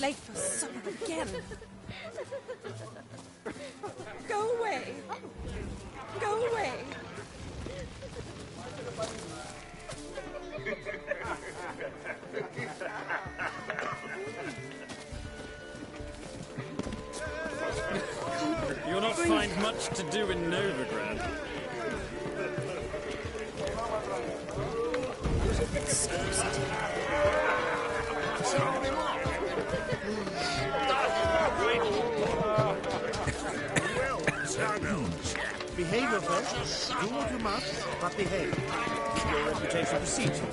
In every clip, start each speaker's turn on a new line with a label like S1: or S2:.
S1: Late for supper again. Go away. Go away.
S2: You'll not find much to do in Novigrad.
S3: Behave yourself. Do what you must, but behave. Your reputation precedes you.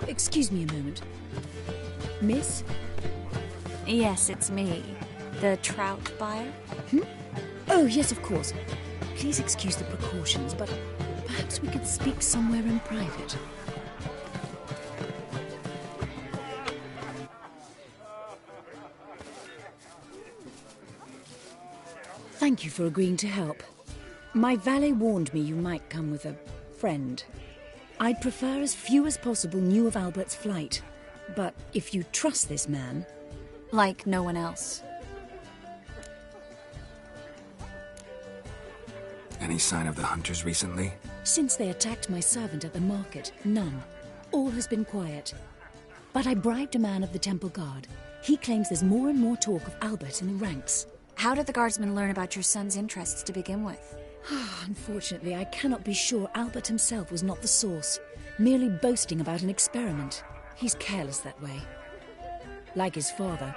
S4: Excuse me a moment. Miss?
S5: Yes, it's me. The trout buyer?
S4: Oh, yes, of course. Please excuse the precautions, but perhaps we could speak somewhere in private. Thank you for agreeing to help. My valet warned me you might come with a friend. I'd prefer as few as possible knew of Albert's flight. But if you trust this man...
S5: Like no one else.
S6: Any sign of the hunters recently?
S4: Since they attacked my servant at the market, none. All has been quiet. But I bribed a man of the Temple Guard. He claims there's more and more talk of Albert in the ranks.
S5: How did the guardsmen learn about your son's interests to begin with?
S4: Unfortunately, I cannot be sure Albert himself was not the source, merely boasting about an experiment. He's careless that way. Like his father.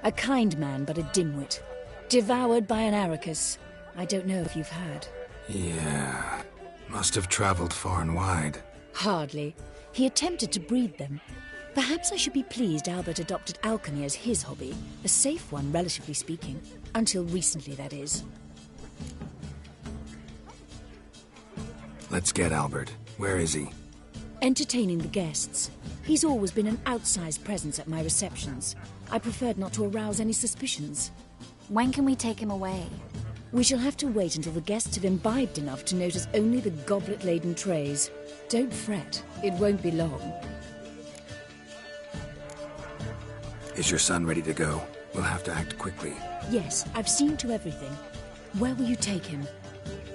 S4: A kind man, but a dimwit. Devoured by an Aracus. I don't know if you've heard.
S6: Yeah. Must have traveled far and wide.
S4: Hardly. He attempted to breed them. Perhaps I should be pleased Albert adopted alchemy as his hobby. A safe one, relatively speaking. Until recently, that is.
S6: Let's get Albert. Where is he?
S4: Entertaining the guests. He's always been an outsized presence at my receptions. I preferred not to arouse any suspicions.
S5: When can we take him away?
S4: We shall have to wait until the guests have imbibed enough to notice only the goblet-laden trays. Don't fret. It won't be long.
S6: Is your son ready to go? We'll have to act quickly.
S4: Yes, I've seen to everything. Where will you take him?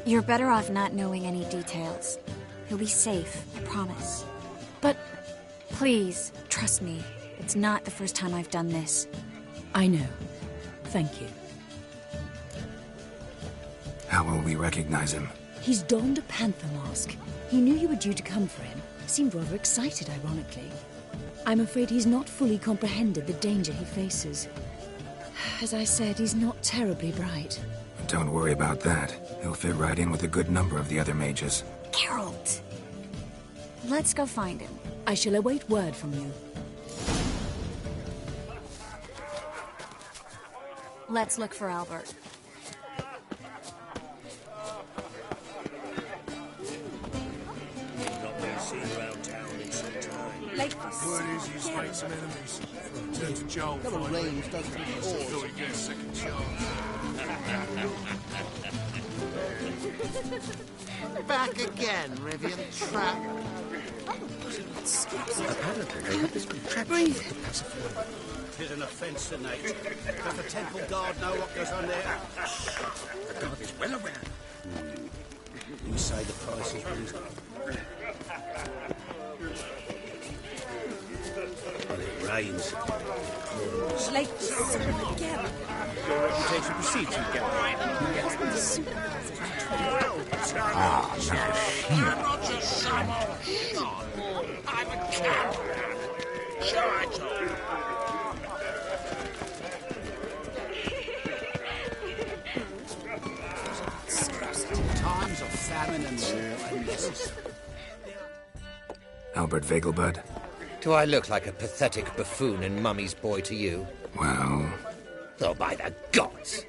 S5: You're better off not knowing any details. He'll be safe, I promise.
S4: But...
S5: Please, trust me. It's not the first time I've done this.
S4: I know. Thank you.
S6: How will we recognize him?
S4: He's donned a panther mask. He knew you were due to come for him. Seemed rather excited, ironically. I'm afraid he's not fully comprehended the danger he faces. As I said, he's not terribly bright.
S6: Don't worry about that. He'll fit right in with a good number of the other mages.
S5: Geralt! Let's go find him.
S4: I shall await word from you.
S5: Let's look for Albert.
S3: Not been seen around town in some time.
S1: Late for
S7: Word is he's made some enemies. Turn to Joel finally. Until he gets a second chance.
S8: Back again, Rivian trap.
S3: Apparently they have this contraption to pacify. Tis an offence tonight. Does the Temple Guard know what goes on there? The guard is well aware. You say the price is reasonable. Well, it rains.
S1: late for supper again.
S3: Your reputation precedes you, Geralt.
S7: Ah, no.
S8: I'm not just some old shot. I'm a captain. Sure, I told you.
S3: Times of famine and war are necessary.
S6: Albert Vegelbud?
S9: Do I look like a pathetic buffoon and Mummy's boy to you?
S6: Well...
S9: Oh, by the gods!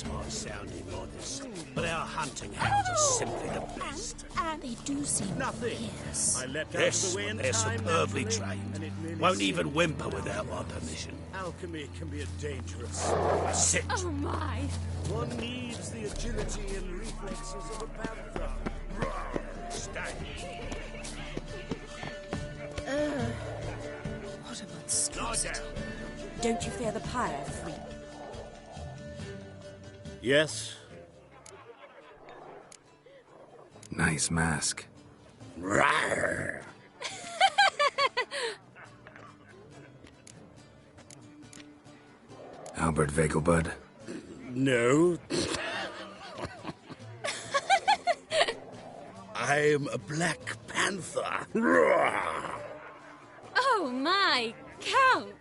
S3: This might sound immodest, but our hunting hounds are simply the best.
S4: They do seem
S3: Nothing.
S4: fierce.
S2: I leapt out of
S3: Yes,
S2: the way
S3: but
S2: in
S3: they're
S2: time,
S3: superbly
S2: naturally,
S3: trained.
S2: and it merely
S3: Won't
S2: seemed
S3: even whimper without my permission.
S2: Alchemy can be a dangerous.
S3: Sit.
S4: Oh my!
S2: One needs the agility and reflexes of a panther.
S3: Stay.
S1: What a
S3: Lie
S1: monstrosity.
S3: down.
S1: Don't you fear the pyre, freak?
S2: Yes.
S6: Nice mask.
S3: Rawr.
S6: Albert Vegelbud.
S2: No.
S3: I'm a Black Panther. Rawr.
S4: Oh my! Count!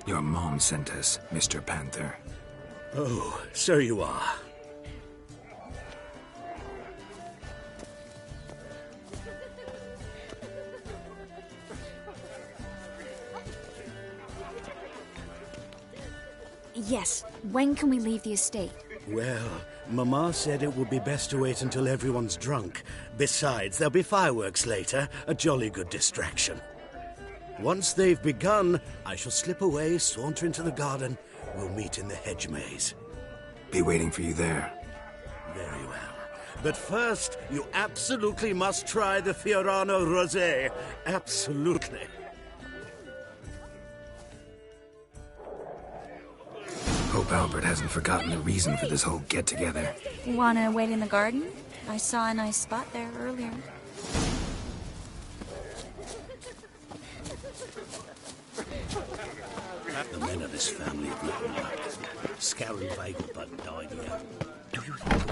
S6: Your mom sent us, Mr. Panther.
S2: Oh, so you are.
S5: Yes, when can we leave the estate?
S2: Well, Mama said it would be best to wait until everyone's drunk. Besides, there'll be fireworks later, a jolly good distraction. Once they've begun, I shall slip away, saunter into the garden. We'll meet in the hedge maze.
S6: Be waiting for you there.
S2: Very well. But first, you absolutely must try the Fiorano Rosé. Absolutely.
S6: Hope Albert hasn't forgotten the reason for this whole get-together.
S5: Wanna wait in the garden? I saw a nice spot there earlier.
S3: The men of this family have nothing like Scout and Vegelbud died here. Do you think?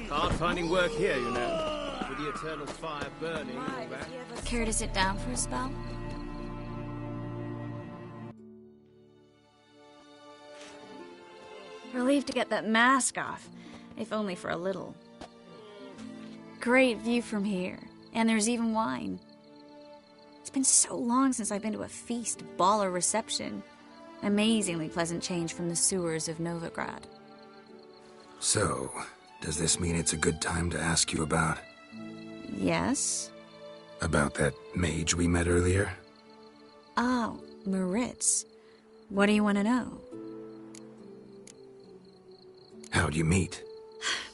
S10: Hard finding work here, you know. With the eternal fire burning and all that.
S5: Care to sit down for a spell? Relieved to get that mask off, if only for a little. Great view from here, and there's even wine. It's been so long since I've been to a feast, ball, or reception. Amazingly pleasant change from the sewers of Novigrad.
S6: So, does this mean it's a good time to ask you about...
S5: Yes?
S6: about that mage we met earlier?
S5: Oh, Maritz. What do you want to know?
S6: How'd you meet?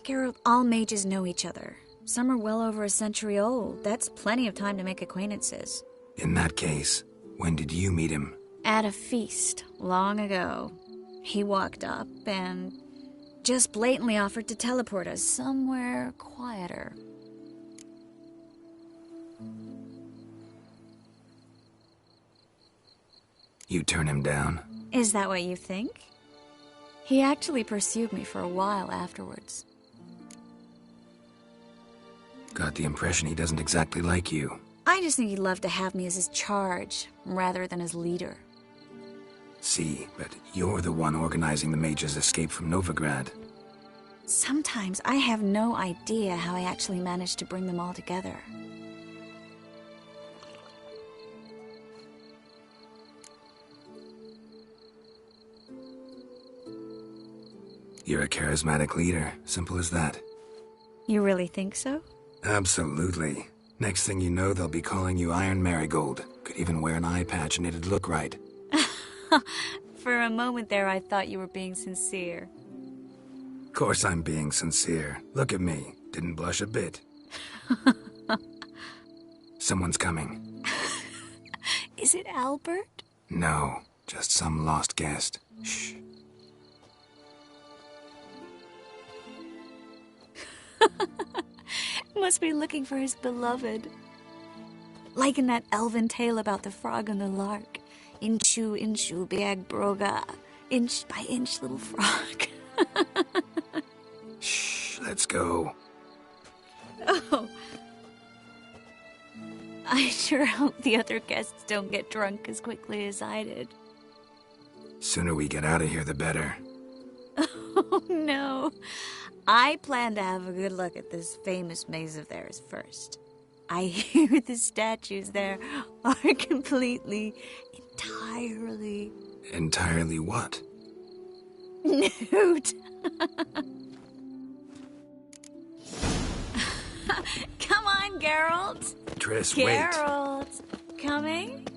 S5: Geralt, all mages know each other. Some are well over a century old. That's plenty of time to make acquaintances.
S6: In that case, when did you meet him?
S5: At a feast, long ago. He walked up and just blatantly offered to teleport us somewhere quieter.
S6: You turn him down?
S5: Is that what you think? He actually pursued me for a while afterwards.
S6: Got the impression he doesn't exactly like you.
S5: I just think he'd love to have me as his charge, rather than his leader.
S6: See, but you're the one organizing the mage's escape from Novigrad.
S5: Sometimes I have no idea how I actually managed to bring them all together.
S6: You're a charismatic leader, simple as that.
S5: You really think so?
S6: Absolutely. Next thing you know, they'll be calling you Iron Marigold. Could even wear an eye patch and it'd look right.
S5: For a moment there, I thought you were being sincere.
S6: Of course I'm being sincere. Look at me. Didn't blush a bit. Someone's coming.
S5: Is it Albert?
S6: No, just some lost guest. Shh.
S5: Must be looking for his beloved. Like in that elven tale about the frog and the lark. Inchu, inchu, biag broga. Inch by inch, little frog.
S6: Shh, let's go.
S5: Oh. I sure hope the other guests don't get drunk as quickly as I did.
S6: Sooner we get out of here, the better.
S5: Oh, no. I plan to have a good look at this famous maze of theirs first. I hear the statues there are completely, entirely...
S6: Entirely what?
S5: nude. Come on, Geralt.
S6: Triss, wait.
S5: Geralt, coming?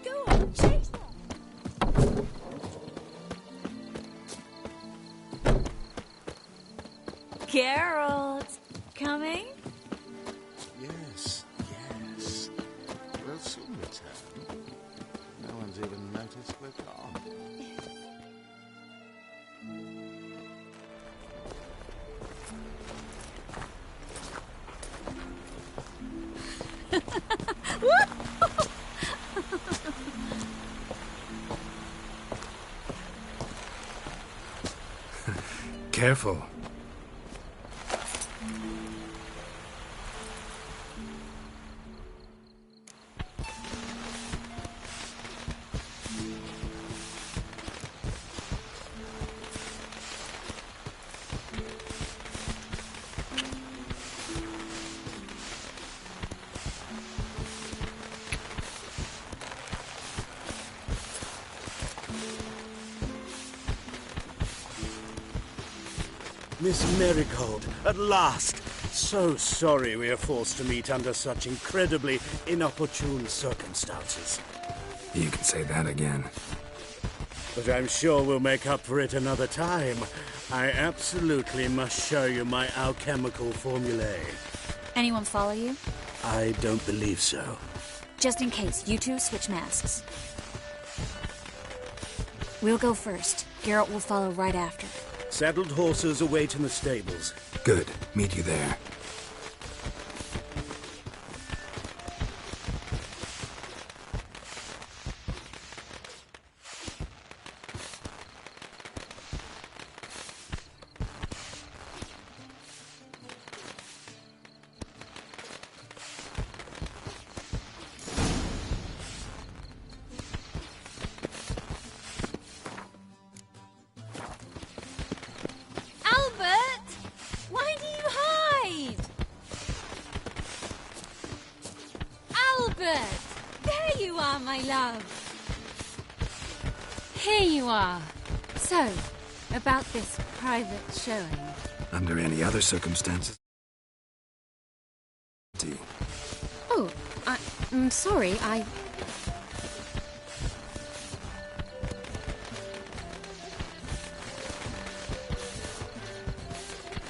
S5: Go on, chase them. Geralt, coming?
S3: Yes, yes. We'll soon return. No one's even noticed we're gone.
S6: Careful.
S2: Miss Marigold, at last! So sorry we are forced to meet under such incredibly inopportune circumstances.
S6: You can say that again.
S2: But I'm sure we'll make up for it another time. I absolutely must show you my alchemical formulae.
S5: Anyone follow you?
S2: I don't believe so.
S5: Just in case, you two switch masks. We'll go first. Geralt will follow right after.
S2: Saddled horses await in the stables.
S6: Good. Meet you there.
S5: Albert! Why do you hide? Albert! There you are, my love.
S11: Here you are. So, about this private showing.
S6: Under any other circumstances.
S11: Oh, I'm sorry,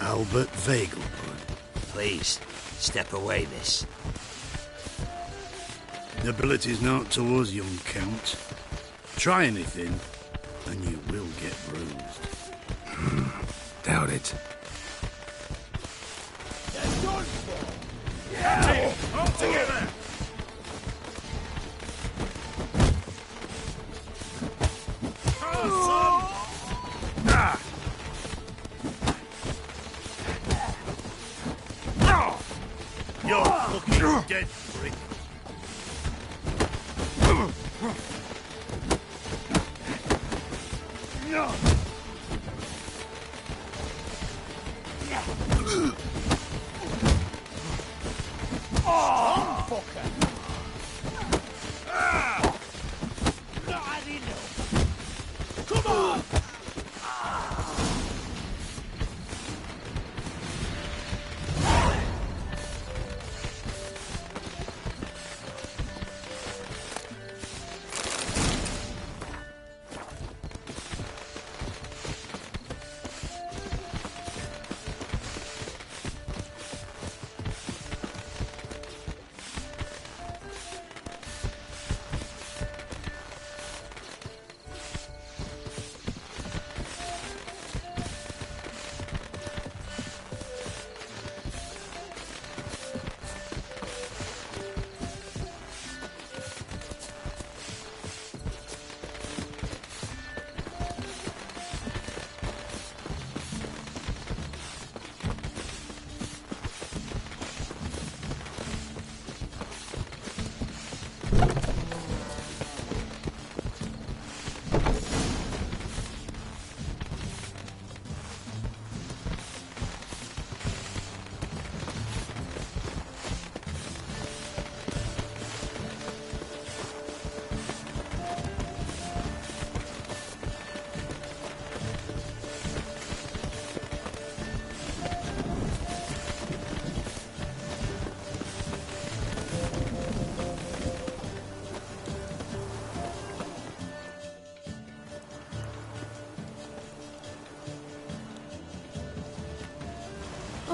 S2: Albert Vagelbud.
S12: Please, step away, miss.
S3: Nobility's not to us, young count. Try anything, and you will get bruised.
S6: Doubt it.
S8: Hey, all together!
S3: You're fucking dead, prick.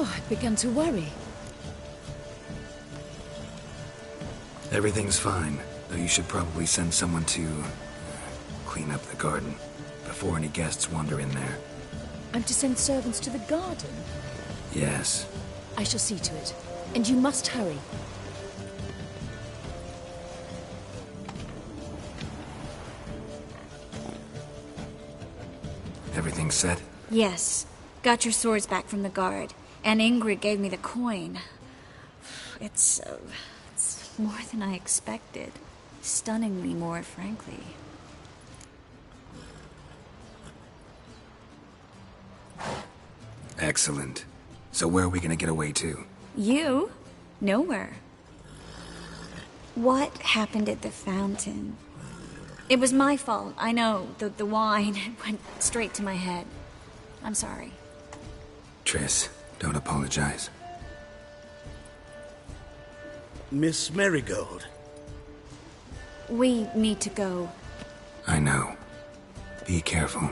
S4: Oh, I began to worry.
S6: Everything's fine, though you should probably send someone to clean up the garden before any guests wander in there.
S4: I'm to send servants to the garden?
S6: Yes.
S4: I shall see to it. And you must hurry.
S6: Everything set?
S5: Yes. Got your swords back from the guard. And Ingrid gave me the coin. It's more than I expected. Stunningly more, frankly.
S6: Excellent. So where are we gonna get away to?
S5: You? Nowhere. What happened at the fountain? It was my fault, I know. The wine went straight to my head. I'm sorry.
S6: Triss, don't apologize.
S2: Miss Marigold.
S5: We need to go.
S6: I know. Be careful.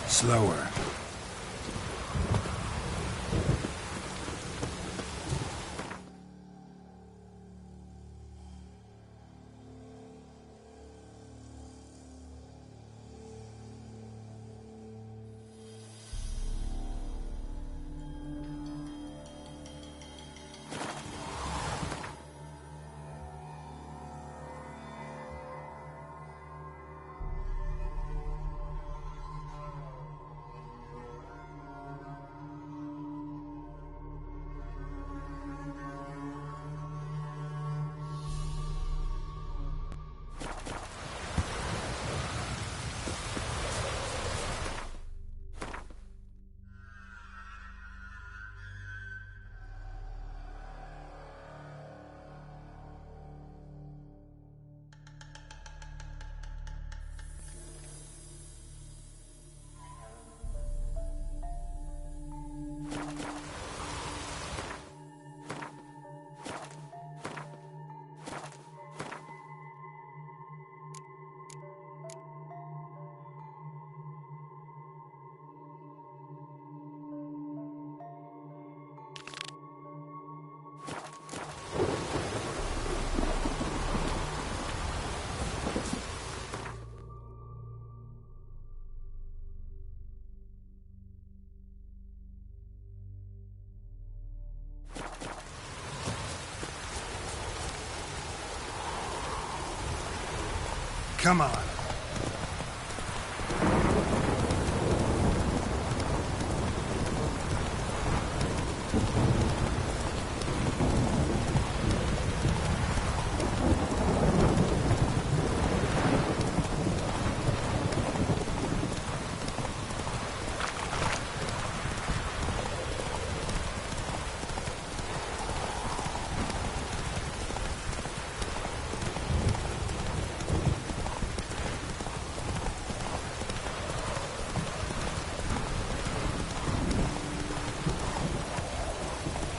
S6: Slower. Come on.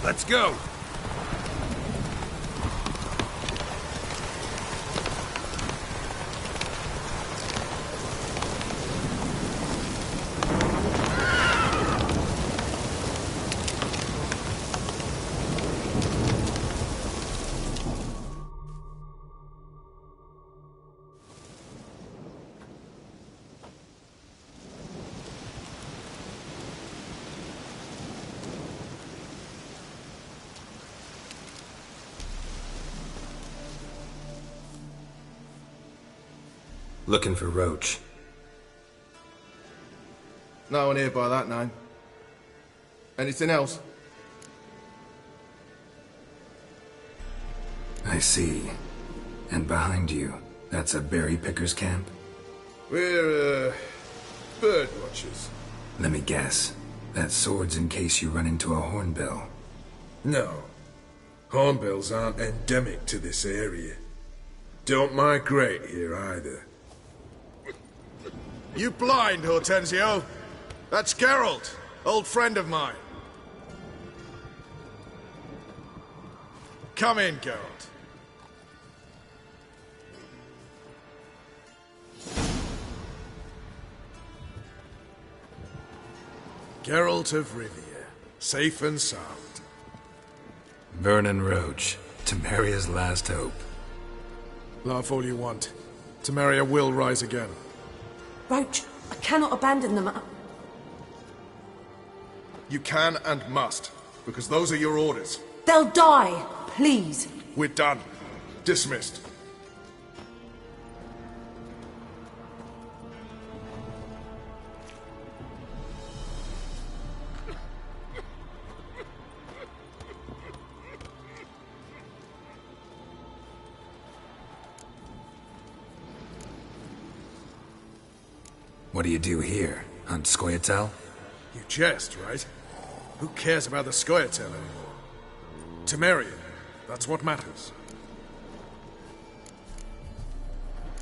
S6: Let's go! Looking for Roach.
S7: No one here by that name. Anything else?
S6: I see. And behind you, that's a berry picker's camp?
S7: We're, bird watchers.
S6: Let me guess. That sword's in case you run into a hornbill.
S7: No. Hornbills aren't endemic to this area. Don't migrate here either. You blind, Hortensio? That's Geralt, old friend of mine. Come in, Geralt. Geralt of Rivia, safe and sound.
S6: Vernon Roach, Temeria's last hope.
S7: Laugh all you want. Temeria will rise again.
S1: Roach, I cannot abandon them.
S7: You can and must, because those are your orders.
S1: They'll die, please.
S7: We're done. Dismissed.
S6: What do you do here? Hunt Scoia'tael?
S7: You jest, right? Who cares about the Scoia'tael anymore? Temeria, that's what matters.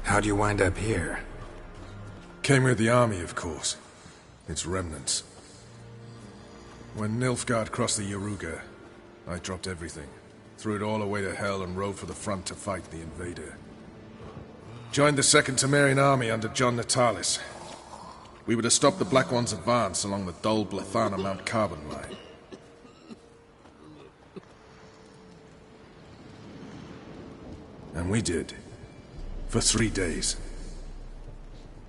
S6: How'd you wind up here?
S7: Came with the army, of course. Its remnants. When Nilfgaard crossed the Yaruga, I dropped everything. Threw it all away to hell and rode for the front to fight the invader. Joined the Second Temerian army under John Natalis. we were to stop the Black One's advance along the Dol Blathana Mount Carbon line. And we did. For 3 days.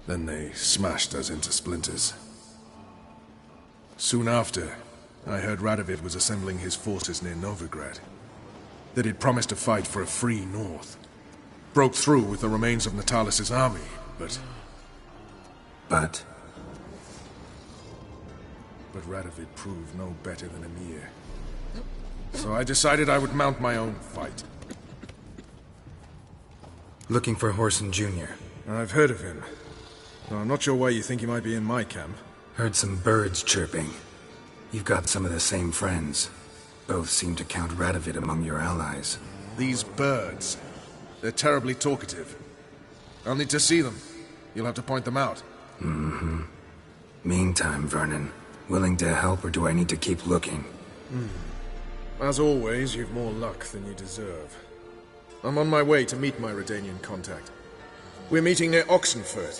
S7: Then they smashed us into splinters. Soon after, I heard Radovid was assembling his forces near Novigrad. That he'd promised to fight for a free North. Broke through with the remains of Natalis' army, but...
S6: But
S7: Radovid proved no better than Emir. So I decided I would mount my own fight.
S6: looking for Horson Jr.
S7: I've heard of him. Though I'm not sure why you think he might be in my camp.
S6: Heard some birds chirping. You've got some of the same friends. Both seem to count Radovid among your allies.
S7: These birds. They're terribly talkative. I'll need to see them. You'll have to point them out.
S6: Mm-hmm. Meantime, Vernon, willing to help or do I need to keep looking?
S7: As always, you've more luck than you deserve. I'm on my way to meet my Redanian contact. We're meeting near Oxenford,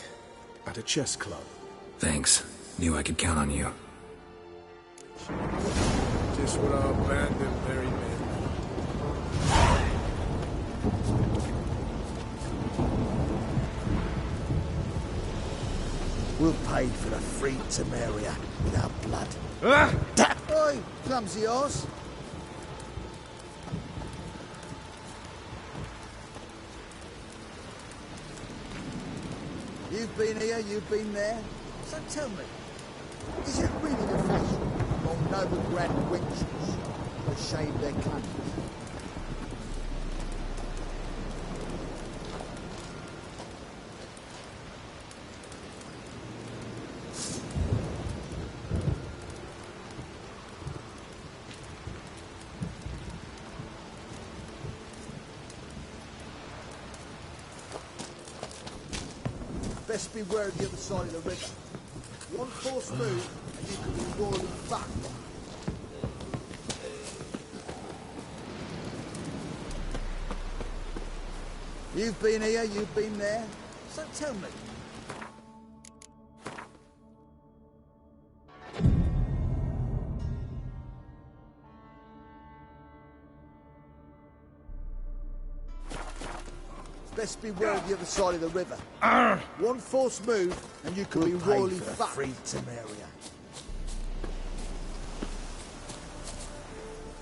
S7: at a chess club.
S6: Thanks. Knew I could count on you.
S7: Just what our band of merry men.
S3: We'll pay for the free Temeria with our blood.
S7: Ah!
S3: Oi, clumsy horse. You've been here, you've been there. So tell me, is it really the fashion among noble grand wenches to shave their cunnies? Best beware of the other side of the river. One false move, and you could be royally fucked. You've been here, you've been there. So tell me. Best beware of the other side of the river. One false move, and you could be royally fucked. Free Temeria.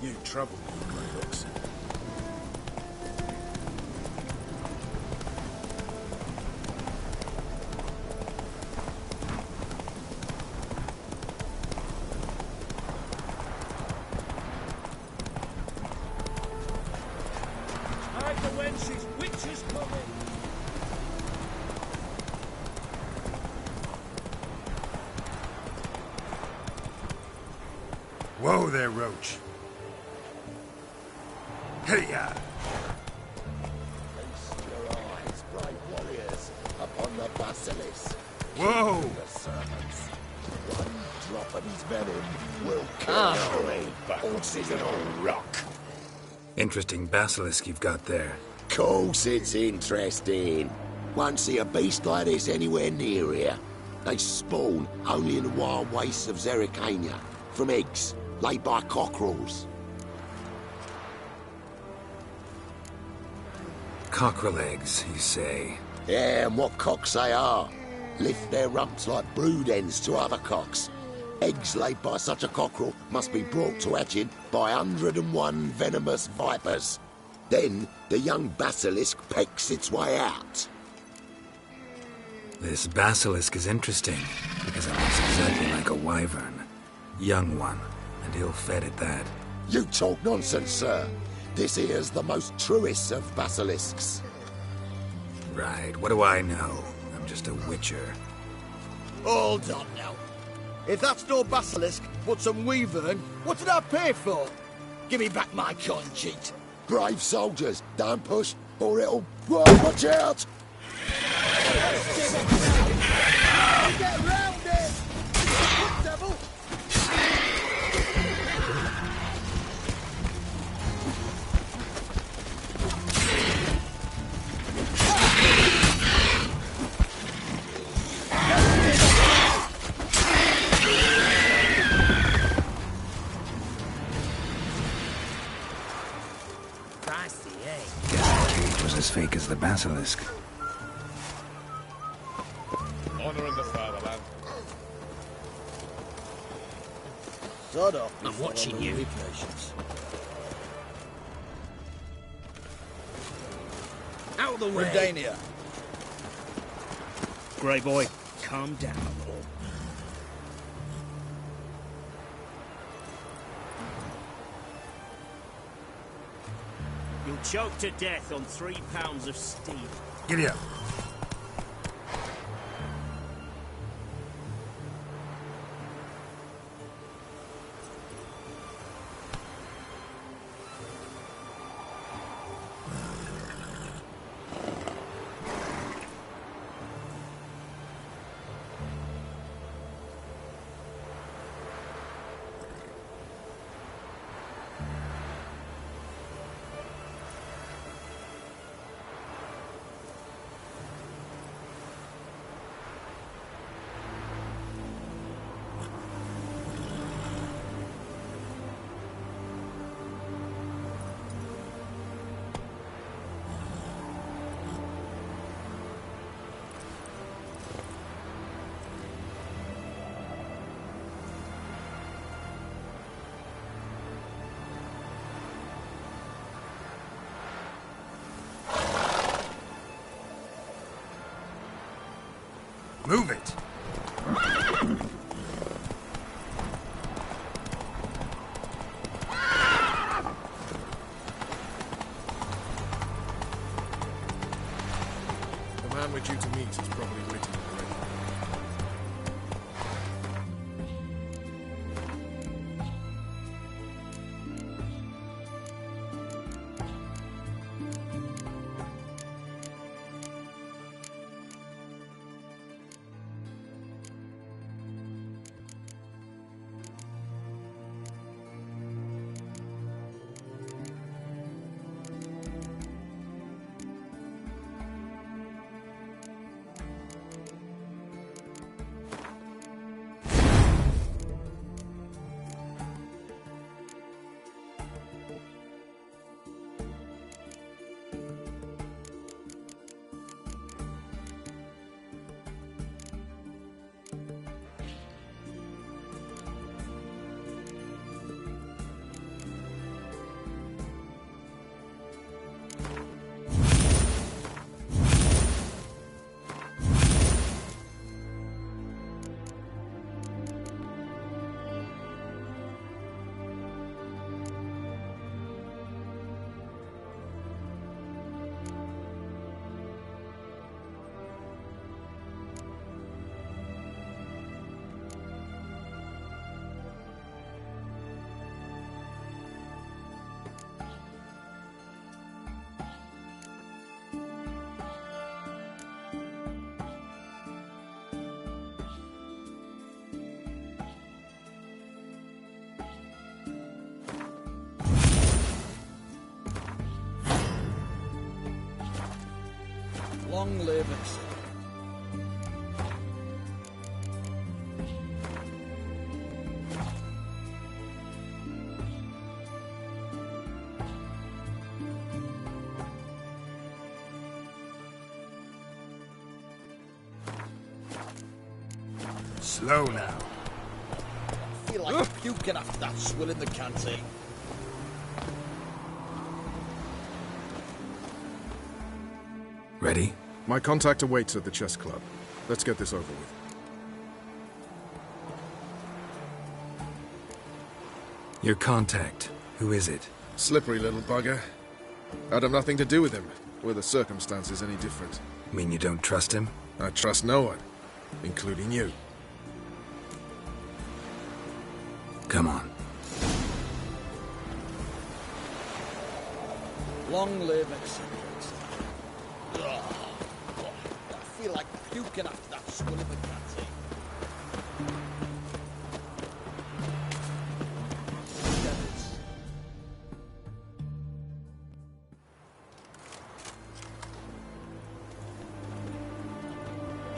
S7: You trouble me, Grey Hooks.
S13: Whoa there, Roach. Hey-ya!
S3: Feast your eyes, brave warriors, upon the basilisk.
S13: Whoa!
S3: The servants. One drop of his venom will kill horses and all rock.
S6: Interesting basilisk you've got there.
S3: Course it's interesting. Won't see a beast like this anywhere near here. They spawn only in the wild wastes of Zerrikania, from eggs laid by cockerels.
S6: Cockerel eggs, you say?
S3: Yeah, and what cocks they are. Lift their rumps like brood hens to other cocks. Eggs laid by such a cockerel must be brought to hatching by 101 venomous vipers. Then the young basilisk pecks its way out.
S6: This basilisk is interesting, because it looks exactly like a wyvern. Young one, and ill-fed at that.
S3: You talk nonsense, sir. This here's the most truest of basilisks.
S6: Right, what do I know? I'm just a witcher.
S3: Hold on now. If that's no basilisk, but some wyvern, what did I pay for? Give me back my coin, cheat. Brave soldiers, don't push, or it'll... Whoa, watch out! Get round it! Devil!
S6: basilisk.
S8: Honor in the fatherland.
S3: Sod off.
S12: I'm watching you.
S3: Patience.
S12: Out of the way.
S3: Redania.
S12: Grey boy, calm down. You'll choke to death on 3 pounds of steel.
S13: Giddy up. Move it.
S7: The man we're due to meet is probably waiting already.
S3: Long live and
S13: Slow now.
S3: I feel like puking after that swill in the canteen.
S6: Ready?
S7: My contact awaits at the chess club. Let's get this over with.
S6: Your contact. Who is it?
S7: Slippery little bugger. I'd have nothing to do with him. Were the circumstances any different?
S6: Mean you don't trust him?
S7: I trust no one, including you.
S6: Come on.
S3: Long live acceptance. I feel like puking after that swill in the canteen.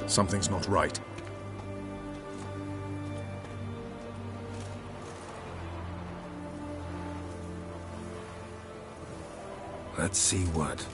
S7: Something's not right.
S6: Let's see what.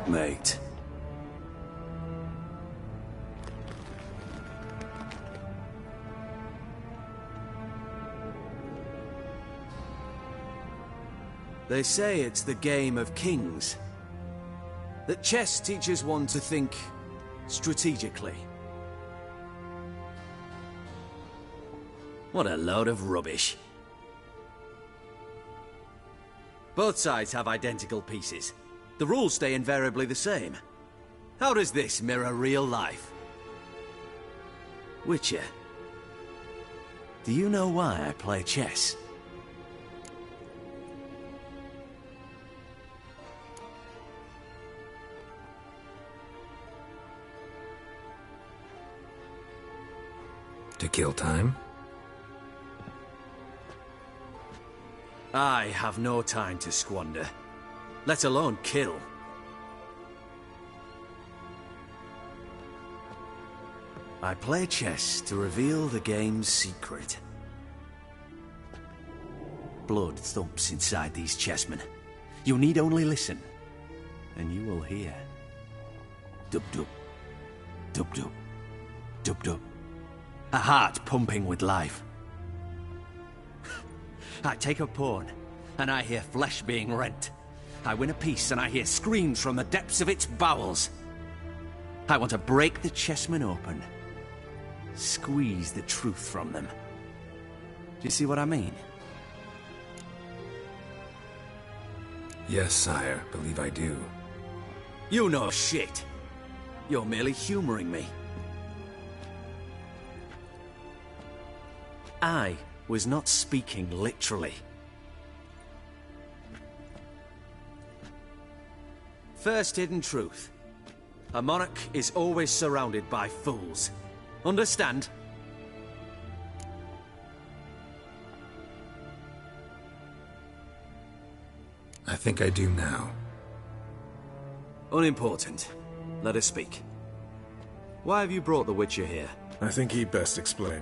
S3: Checkmate. They say it's the game of kings. That chess teaches one to think strategically. What a load of rubbish. Both sides have identical pieces. The rules stay invariably the same. How does this mirror real life? Witcher, do you know why I play chess?
S6: To kill time?
S3: I have no time to squander, let alone kill. I play chess to reveal the game's secret. Blood thumps inside these chessmen. You need only listen, and you will hear. Dub-dub, dub-dub, dub-dub. A heart pumping with life. I take a pawn, and I hear flesh being rent. I win a piece, and I hear screams from the depths of its bowels. I want to break the chessmen open. Squeeze the truth from them. Do you see what I mean?
S6: Yes, sire. Believe I do.
S3: You know shit. You're merely humoring me. I was not speaking literally. First hidden truth. A monarch is always surrounded by fools. Understand?
S6: I think I do now.
S3: Unimportant. Let us speak. Why have you brought the Witcher here?
S7: I think he'd best explain.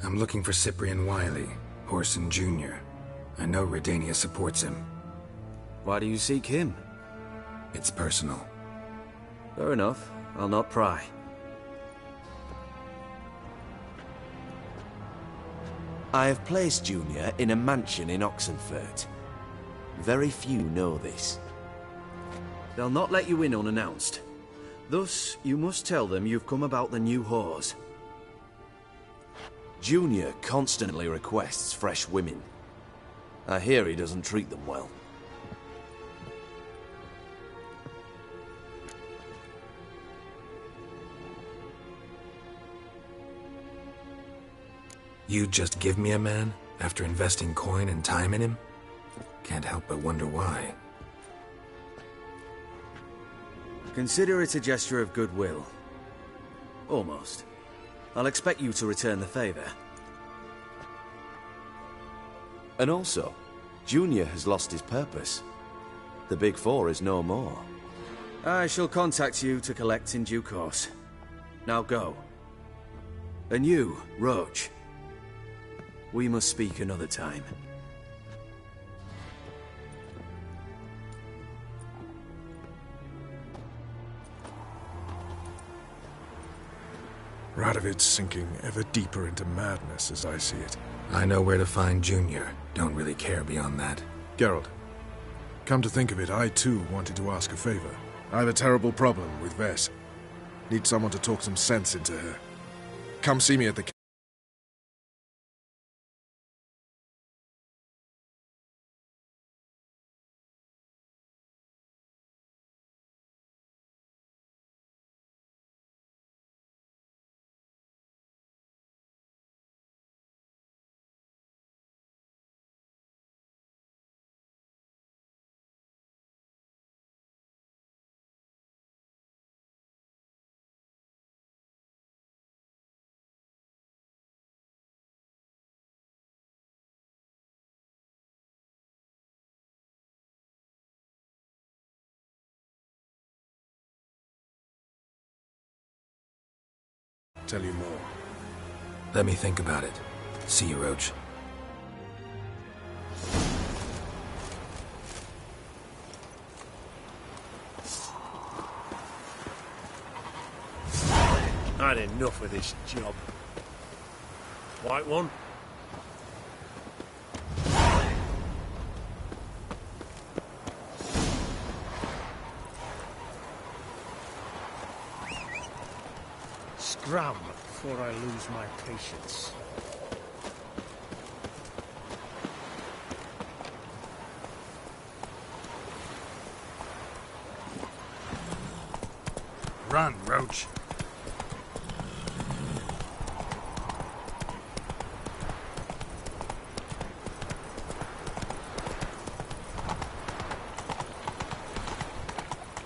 S6: I'm looking for Cyprian Wiley, Orson Jr. I know Redania supports him.
S3: Why do you seek him?
S6: It's personal.
S3: Fair enough. I'll not pry. I have placed Junior in a mansion in Oxenfurt. Very few know this. They'll not let you in unannounced. Thus, you must tell them you've come about the new whores. Junior constantly requests fresh women. I hear he doesn't treat them well.
S6: You just give me a man after investing coin and time in him? Can't help but wonder why.
S3: Consider it a gesture of goodwill. Almost. I'll expect you to return the favor. And also, Junior has lost his purpose. The Big Four is no more. I shall contact you to collect in due course. Now go. And you, Roach. We must speak another time.
S7: Radovid's sinking ever deeper into madness as I see it.
S6: I know where to find Junior. Don't really care beyond that.
S7: Geralt, come to think of it, I too wanted to ask a favor. I have a terrible problem with Vess. Need someone to talk some sense into her. Come see me at the tell you more.
S6: Let me think about it. See you, Roach.
S3: I had enough of this job. White one? Scram before I lose my patience.
S13: Run, Roach.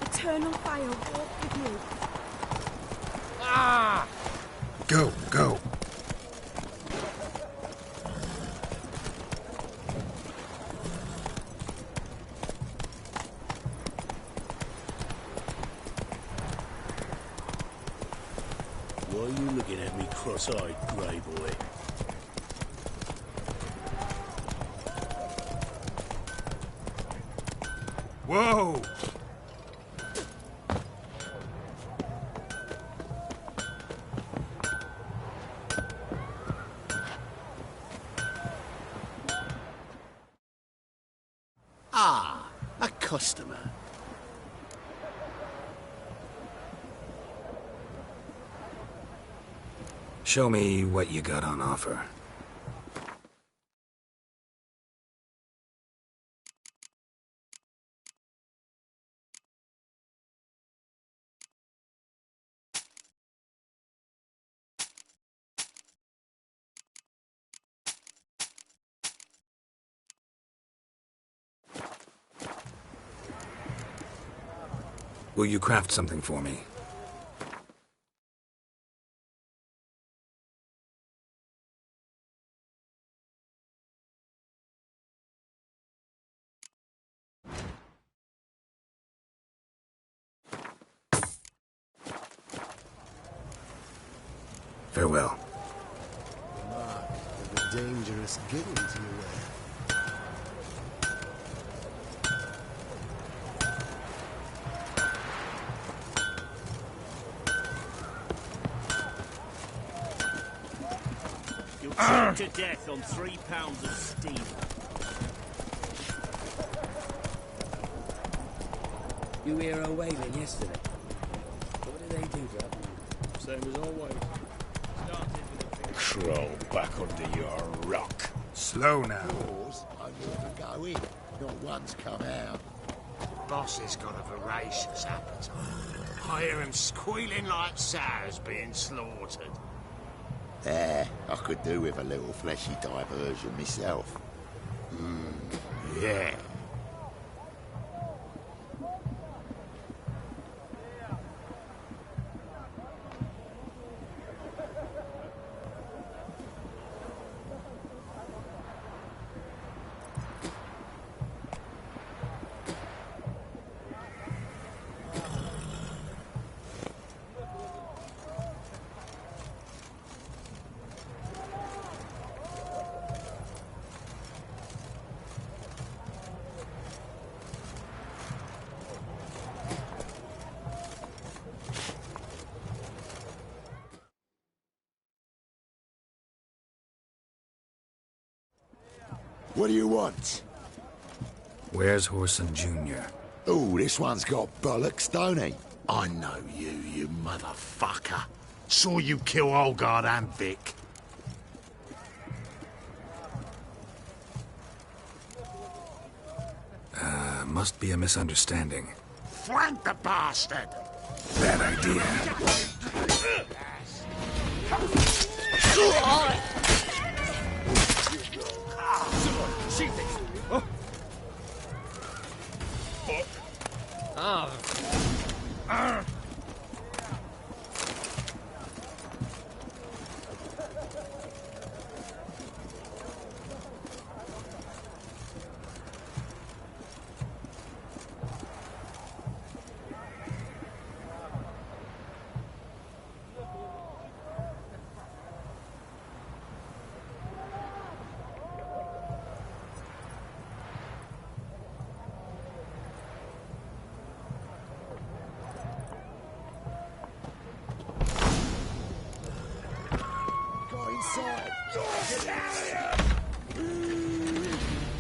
S1: Eternal fire walk with you.
S3: Ah!
S13: Go, go.
S3: Why are you looking at me cross-eyed, grey boy?
S13: Whoa!
S3: Ah, a customer.
S6: Show me what you got on offer. Will you craft something for me? Farewell.
S3: Mark of a dangerous guild you wear.
S12: You'll choke to death on 3 pounds of steel.
S14: You hear her wailing yesterday? What did they do to her?
S10: Same as always.
S3: Crawl back under your rock.
S13: Slow now.
S8: Yours, I wouldn't go in. Not once come out.
S3: Boss has got a voracious appetite. I hear him squealing like sows being slaughtered.
S8: I could do with a little fleshy diversion myself.
S3: Yeah.
S8: What do you want?
S6: Where's Horson Jr.?
S8: Oh, this one's got bollocks, don't he? I know you, you motherfucker. Saw you kill Olgard and Vic.
S6: Must be a misunderstanding.
S8: Flank the bastard!
S6: Bad idea.
S8: inside. Get out of here!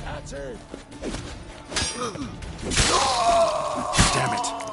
S8: That's it.
S6: Damn it.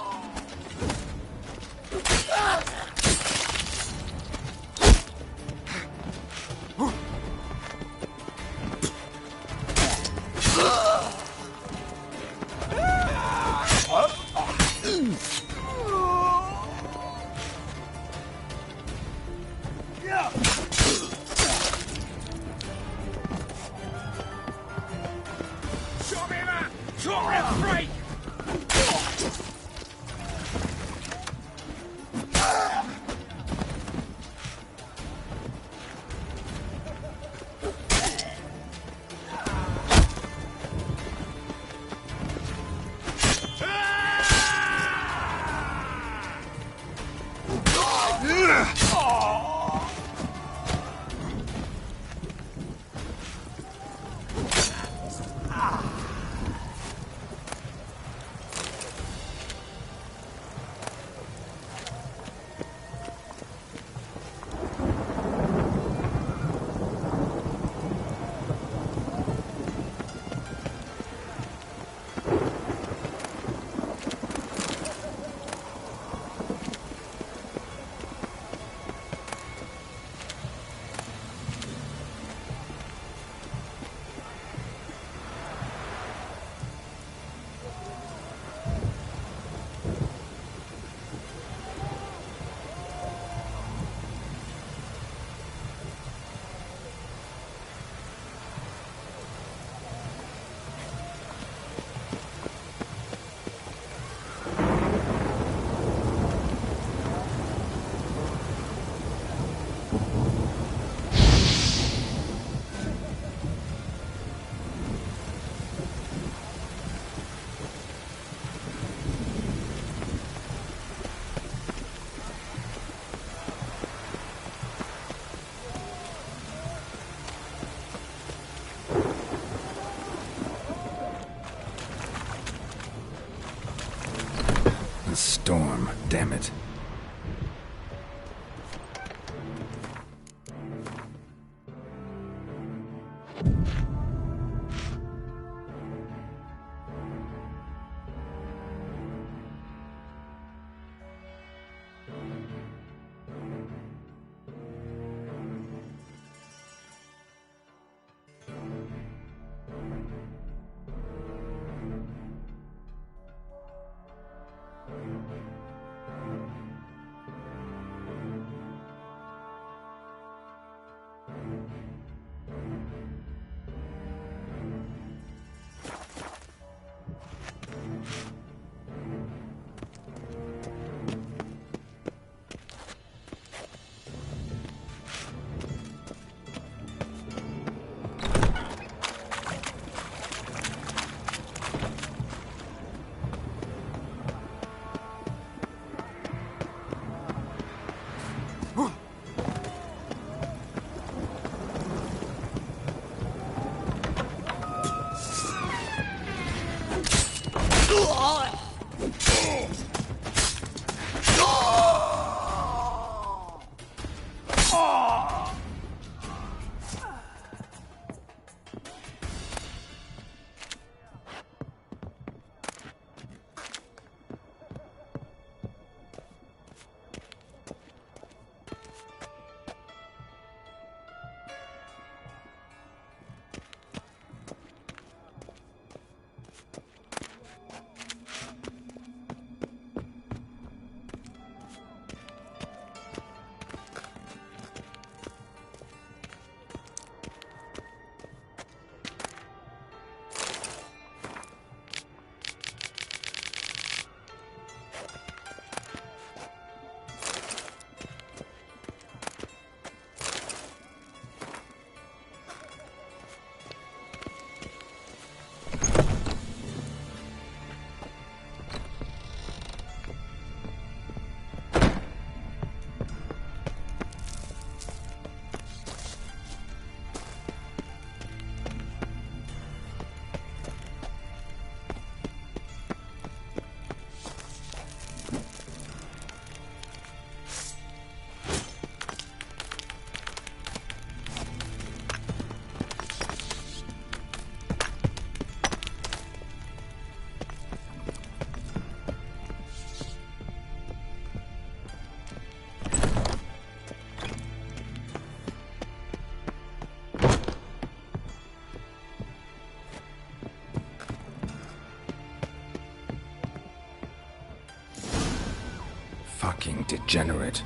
S6: degenerate.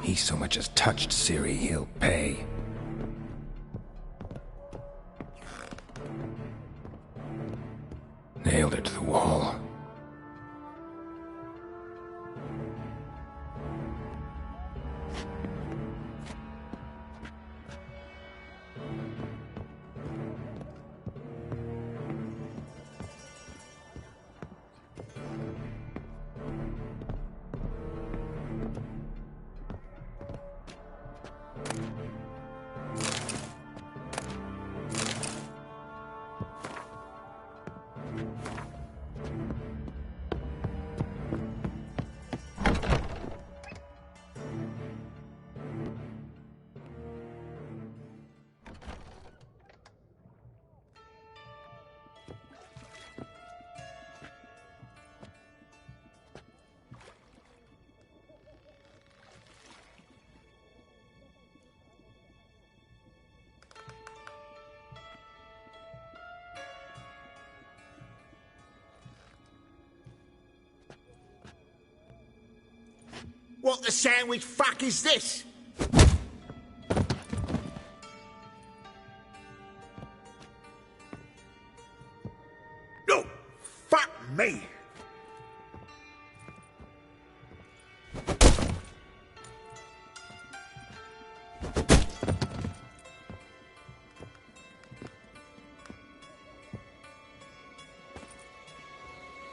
S6: He so much as touched Ciri, he'll pay. Nailed her to the wall.
S8: What the sandwich fuck is this? No! Fuck me!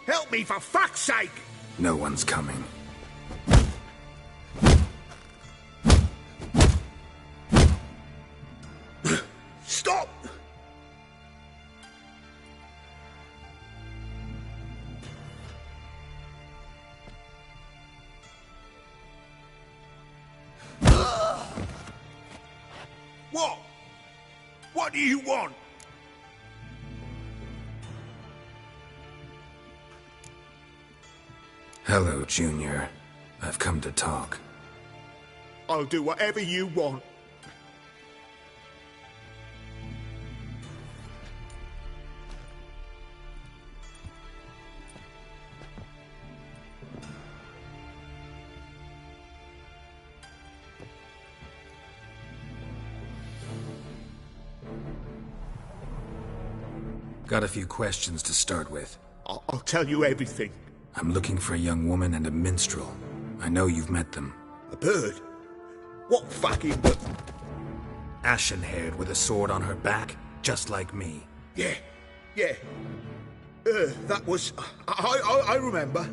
S8: Help me for fuck's sake!
S6: No one's coming.
S8: Stop! What? What do you want?
S6: Hello, Junior. I've come to talk.
S8: I'll do whatever you want.
S6: Got a few questions to start with.
S8: I'll tell you everything.
S6: I'm looking for a young woman and a minstrel. I know you've met them.
S8: A bird? What fucking bird?
S6: Ashen-haired with a sword on her back, just like me.
S8: Yeah. That was... I remember.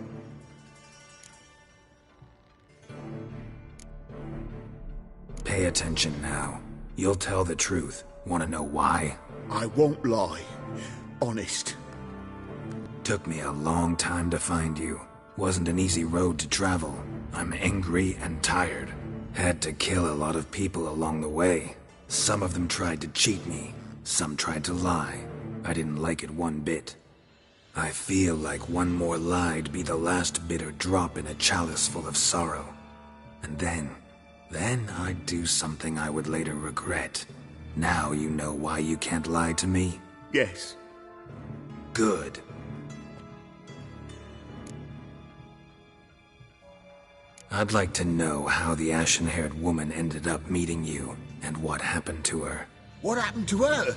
S6: Pay attention now. You'll tell the truth. Want to know why?
S8: I won't lie. Honest.
S6: Took me a long time to find you. Wasn't an easy road to travel. I'm angry and tired. Had to kill a lot of people along the way. Some of them tried to cheat me. Some tried to lie. I didn't like it one bit. I feel like one more lie'd be the last bitter drop in a chalice full of sorrow. And then I'd do something I would later regret. Now you know why you can't lie to me?
S8: Yes.
S6: Good. I'd like to know how the ashen-haired woman ended up meeting you, and what happened to her.
S8: What happened to her?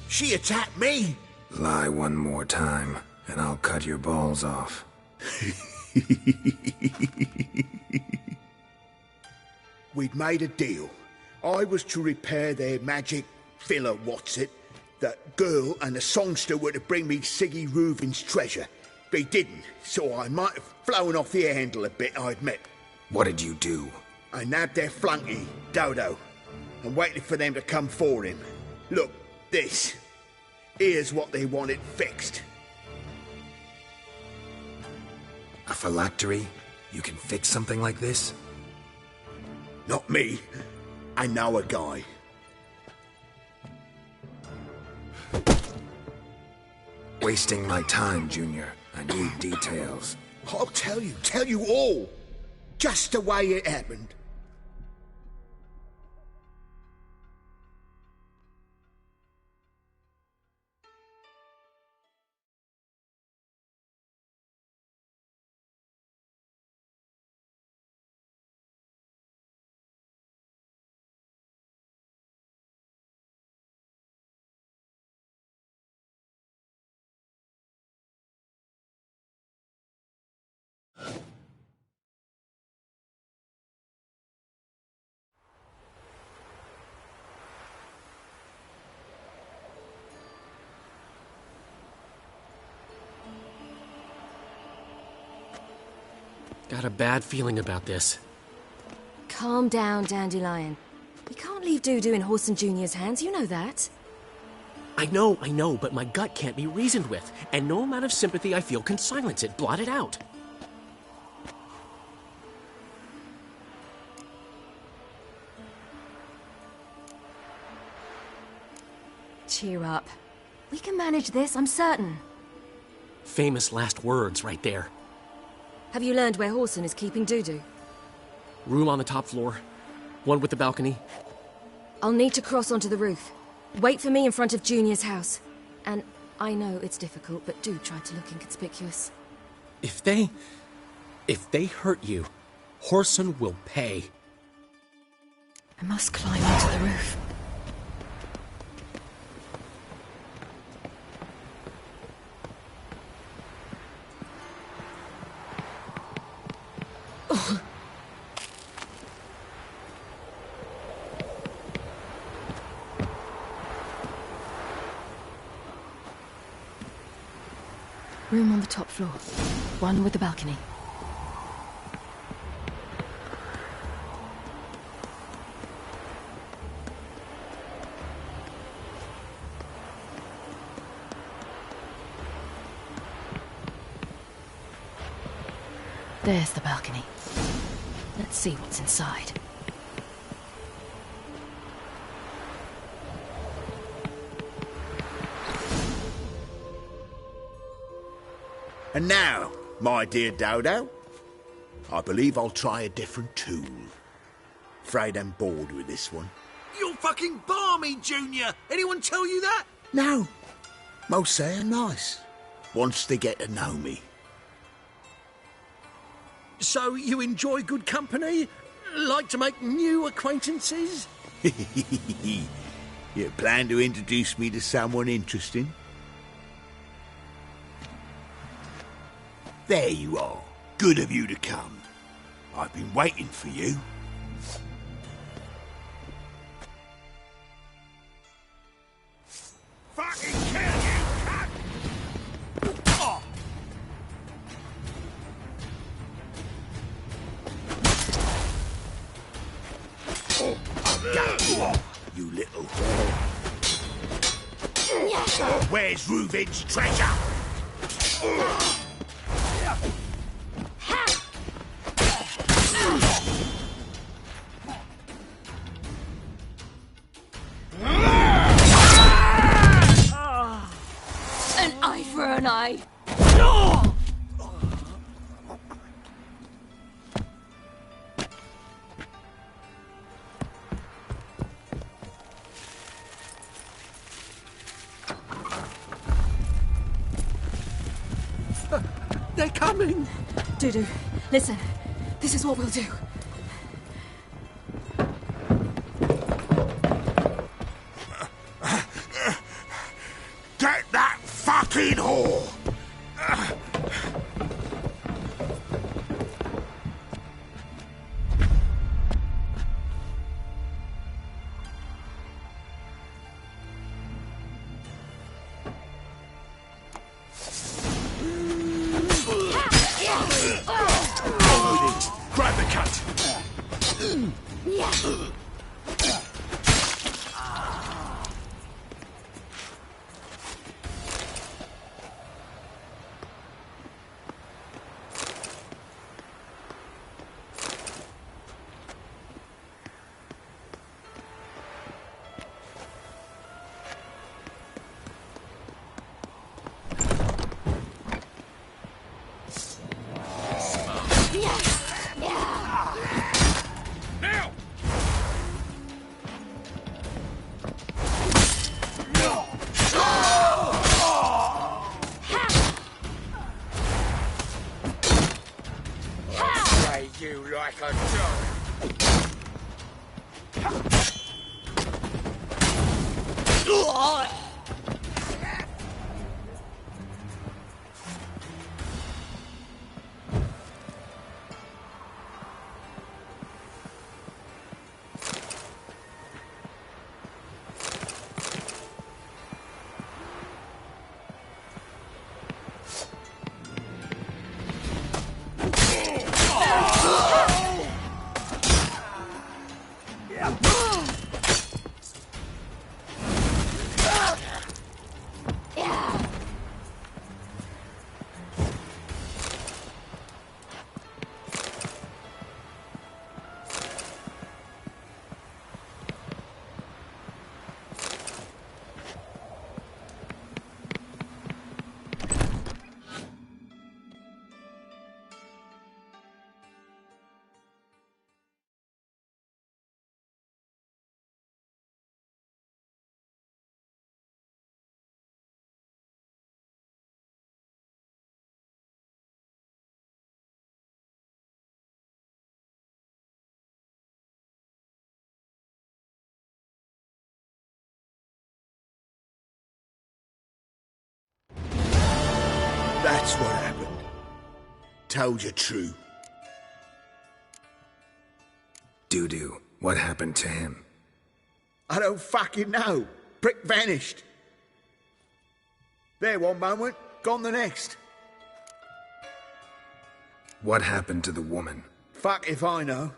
S8: She attacked me!
S6: Lie one more time, and I'll cut your balls off.
S8: We'd made a deal. I was to repair their magic filler, that girl and the songster were to bring me Siggy Reuven's treasure. They didn't, so I might have flown off the handle a bit, I admit.
S6: What did you do?
S8: I nabbed their flunky, Dodo, and waited for them to come for him. Look, this. Here's what they wanted fixed.
S6: A phylactery? You can fix something like this?
S8: Not me. I know a guy.
S6: Wasting my time, Junior. I need details.
S8: I'll tell you all. Just the way it happened.
S15: got a bad feeling about this.
S16: Calm down, Dandelion. We can't leave Dudu in Horson Jr.'s hands, you know that.
S15: I know, but my gut can't be reasoned with, and no amount of sympathy I feel can silence it, blot it out.
S16: Cheer up. We can manage this, I'm certain.
S15: Famous last words right there.
S16: Have you learned where Horson is keeping Dudu?
S15: Room on the top floor. One with the balcony.
S16: I'll need to cross onto the roof. Wait for me in front of Junior's house. And I know it's difficult, but do try to look inconspicuous.
S15: If they hurt you, Horson will pay.
S16: I must climb onto the roof. Room on the top floor. One with the balcony. There's the balcony. Let's see what's inside.
S8: And now, my dear Dodo, I believe I'll try a different tool. Afraid I'm bored with this one.
S3: You're fucking balmy, Junior! Anyone tell you that?
S8: No. Most say I'm nice. Once they get to know me.
S3: So you enjoy good company? Like to make new acquaintances?
S8: You plan to introduce me to someone interesting? There you are. Good of you to come. I've been waiting for you.
S3: Fucking kill you, cunt! Oh.
S8: Go, you little whore. Where's Reuven's treasure?
S16: An eye for an eye.
S3: They're coming!
S16: Dudu, listen. This is what we'll do.
S8: Get that fucking whore! Grab the cut! You like a dog. That's what happened. Told you true.
S6: Doo-doo, what happened to him?
S8: I don't fucking know. Prick vanished. There one moment, gone the next.
S6: What happened to the woman?
S8: Fuck if I know.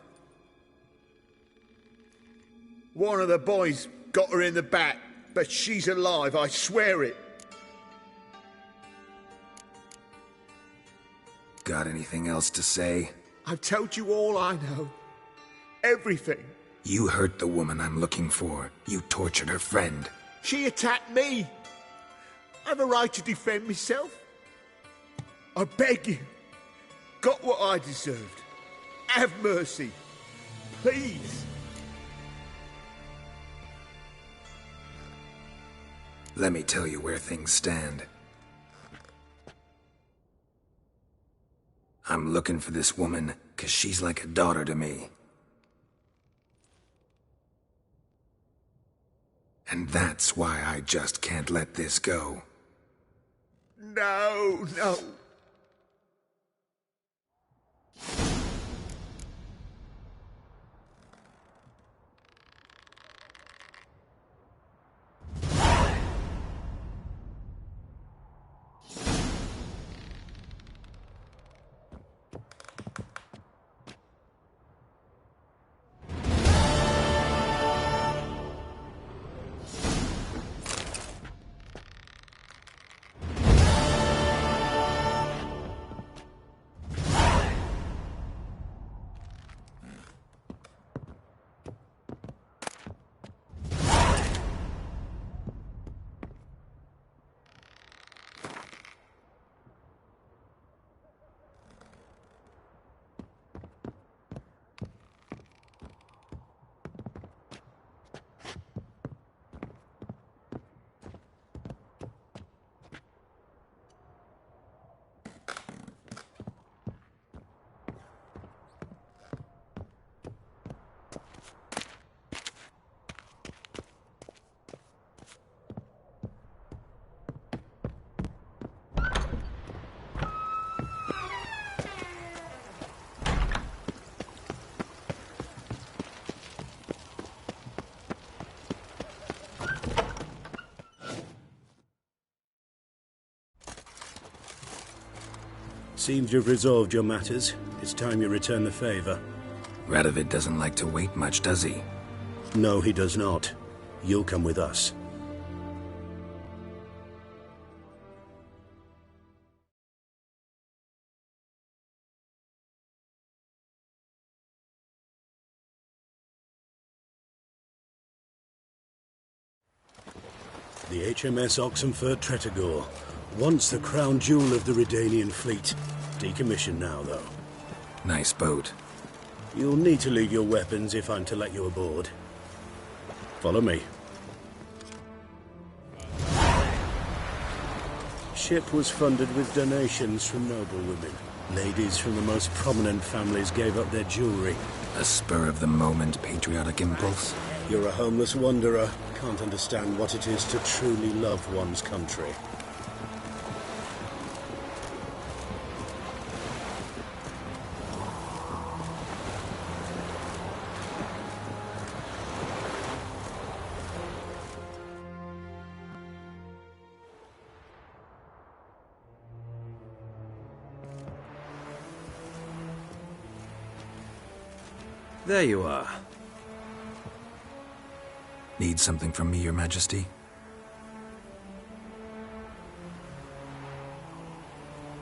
S8: One of the boys got her in the back, but she's alive, I swear it.
S6: Got anything else to say?
S8: I've told you all I know. Everything.
S6: You hurt the woman I'm looking for. You tortured her friend.
S8: She attacked me. I have a right to defend myself. I beg you. Got what I deserved. Have mercy. Please.
S6: Let me tell you where things stand. I'm looking for this woman, 'cause she's like a daughter to me. And that's why I just can't let this go.
S8: No, no.
S2: Seems you've resolved your matters. It's time you return the favor.
S6: Radovid doesn't like to wait much, does he?
S2: No, he does not. You'll come with us. The HMS Oxenford Tretogor, once the crown jewel of the Redanian fleet. Decommissioned now, though.
S6: Nice boat.
S2: You'll need to leave your weapons if I'm to let you aboard. Follow me. Ship was funded with donations from noblewomen. Ladies from the most prominent families gave up their jewelry.
S6: A spur-of-the-moment patriotic impulse?
S2: You're a homeless wanderer. Can't understand what it is to truly love one's country.
S10: There you are.
S6: Need something from me, Your Majesty?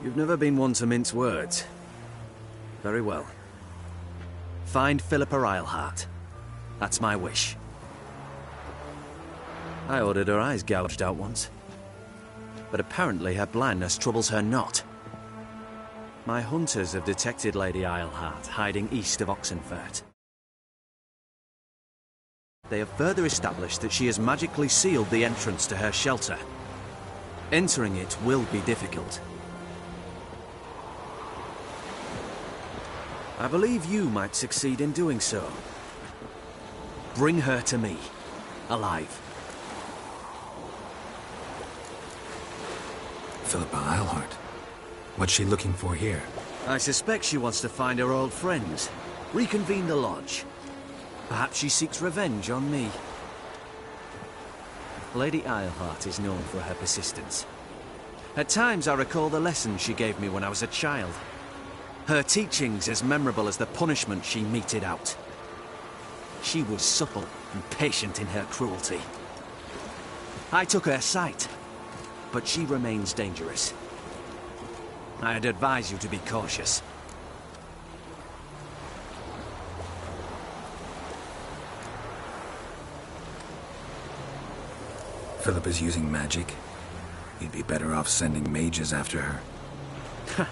S17: You've never been one to mince words. Very well. Find Philippa Eilhart. That's my wish. I ordered her eyes gouged out once. But apparently her blindness troubles her not. My hunters have detected Lady Eilhart hiding east of Oxenfurt. They have further established that she has magically sealed the entrance to her shelter. Entering it will be difficult. I believe you might succeed in doing so. Bring her to me, alive.
S6: Philippa Eilhart. What's she looking for here?
S17: I suspect she wants to find her old friends, reconvene the lodge. Perhaps she seeks revenge on me. Lady Eilhart is known for her persistence. At times I recall the lessons she gave me when I was a child. Her teachings as memorable as the punishment she meted out. She was supple and patient in her cruelty. I took her sight, but she remains dangerous. I'd advise you to be cautious.
S6: Philippa's using magic. You'd be better off sending mages after her.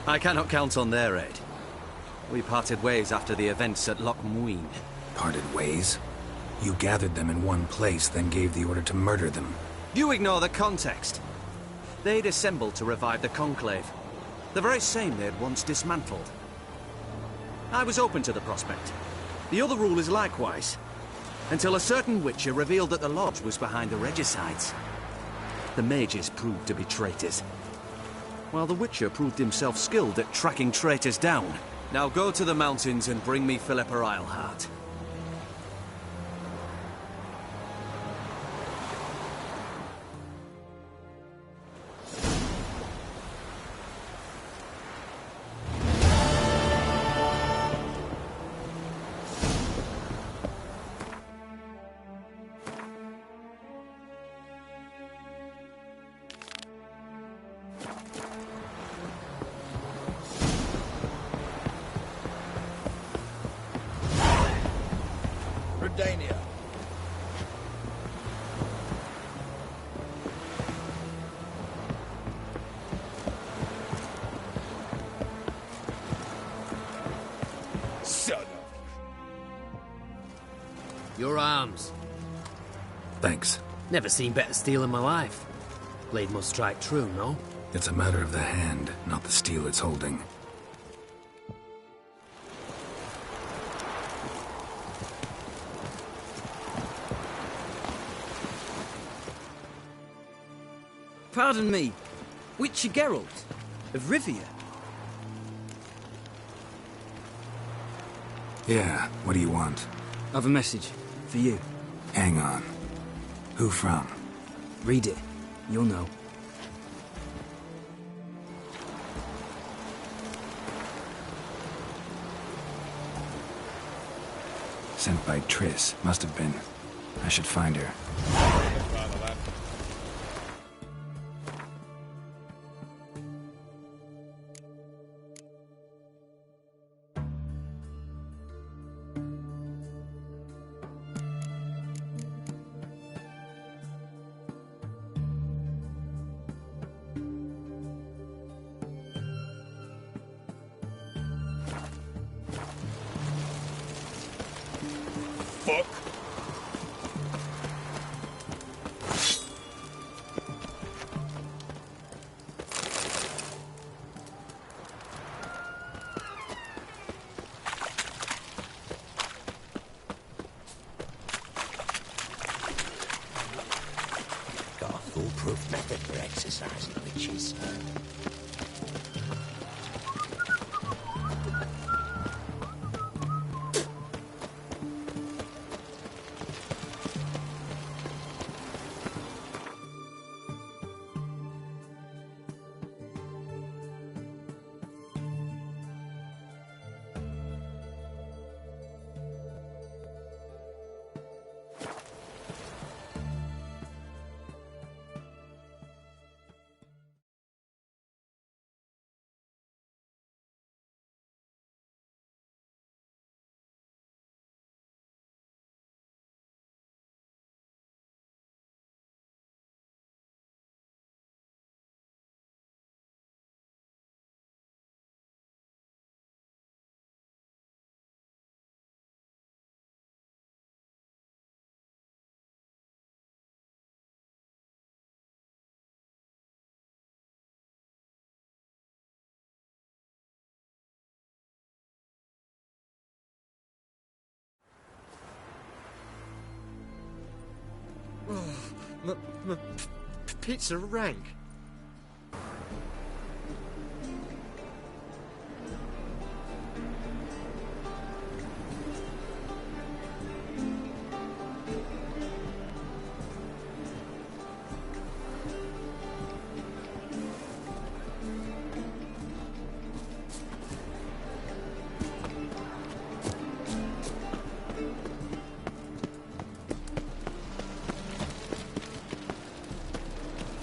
S17: I cannot count on their aid. We parted ways after the events at Loch Muin.
S6: Parted ways? You gathered them in one place, then gave the order to murder them.
S17: You ignore the context. They'd assembled to revive the Conclave. The very same they had once dismantled. I was open to the prospect. The other rulers likewise. Until a certain witcher revealed that the Lodge was behind the regicides. The mages proved to be traitors, while the witcher proved himself skilled at tracking traitors down. Now go to the mountains and bring me Philippa Eilhart.
S3: Redania. Son of...
S14: Your arms.
S6: Thanks.
S14: Never seen better steel in my life. Blade must strike true, no?
S6: It's a matter of the hand, not the steel it's holding.
S18: Pardon me, Witcher Geralt of Rivia.
S6: Yeah, what do you want?
S18: I've a message for you.
S6: Hang on. Who from?
S18: Read it. You'll know.
S6: Sent by Triss. Must have been. I should find her.
S3: Fuck.
S9: Got a foolproof method for exercising witches. Pizza rank.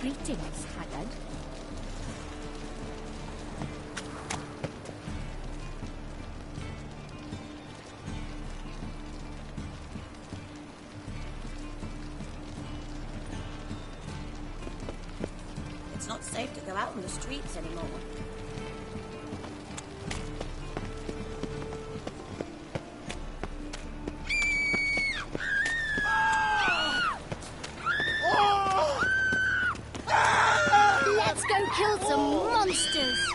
S11: Greetings, Haggard.
S5: It's not safe to go out on the streets anymore.
S11: Let's go kill some monsters!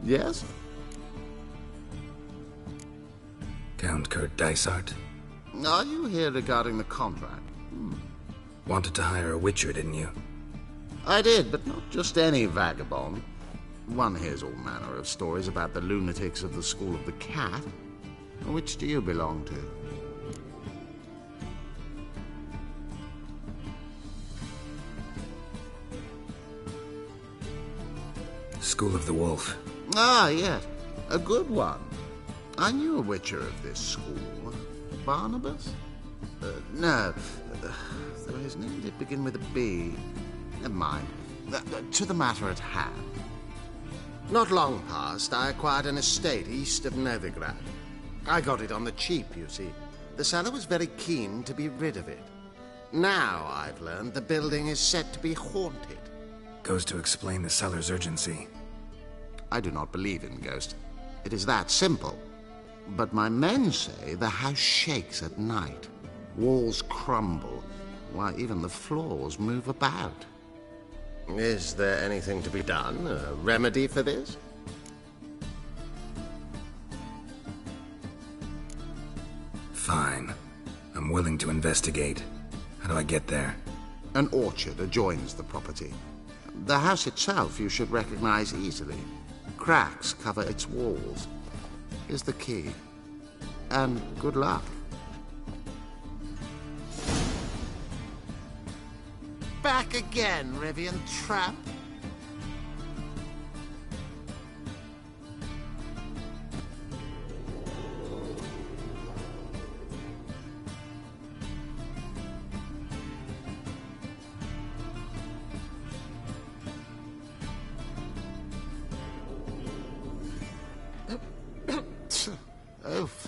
S3: Yes?
S6: Count Kurt Dysart?
S3: Are you here regarding the contract?
S6: Wanted to hire a witcher, didn't you?
S3: I did, but not just any vagabond. One hears all manner of stories about the lunatics of the School of the Cat. Which do you belong to?
S6: School of the Wolf.
S3: Ah, yes. A good one. I knew a witcher of this school. Barnabas? No. Though his name did begin with a B. Never mind. To the matter at hand. Not long past, I acquired an estate east of Novigrad. I got it on the cheap, you see. The seller was very keen to be rid of it. Now, I've learned the building is said to be haunted.
S6: Goes to explain the seller's urgency.
S3: I do not believe in ghosts. It is that simple. But my men say the house shakes at night. Walls crumble. Why, even the floors move about. Is there anything to be done? A remedy for this?
S6: Fine. I'm willing to investigate. How do I get there?
S19: An orchard adjoins the property. The house itself you should recognize easily. Cracks cover its walls. Here's the key. And good luck. Back again, Rivian Trap. Oof.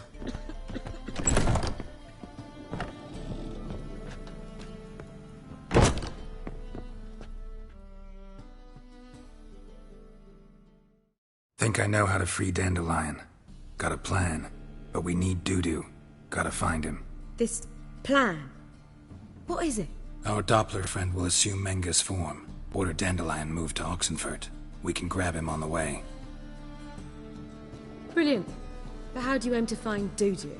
S6: Think I know how to free Dandelion. Got a plan, but we need Dudu. Gotta find him.
S16: This plan? What is it?
S6: Our Doppler friend will assume Menga's form. Order Dandelion moved to Oxenfurt. We can grab him on the way.
S16: Brilliant. But how do you aim to find Dudu?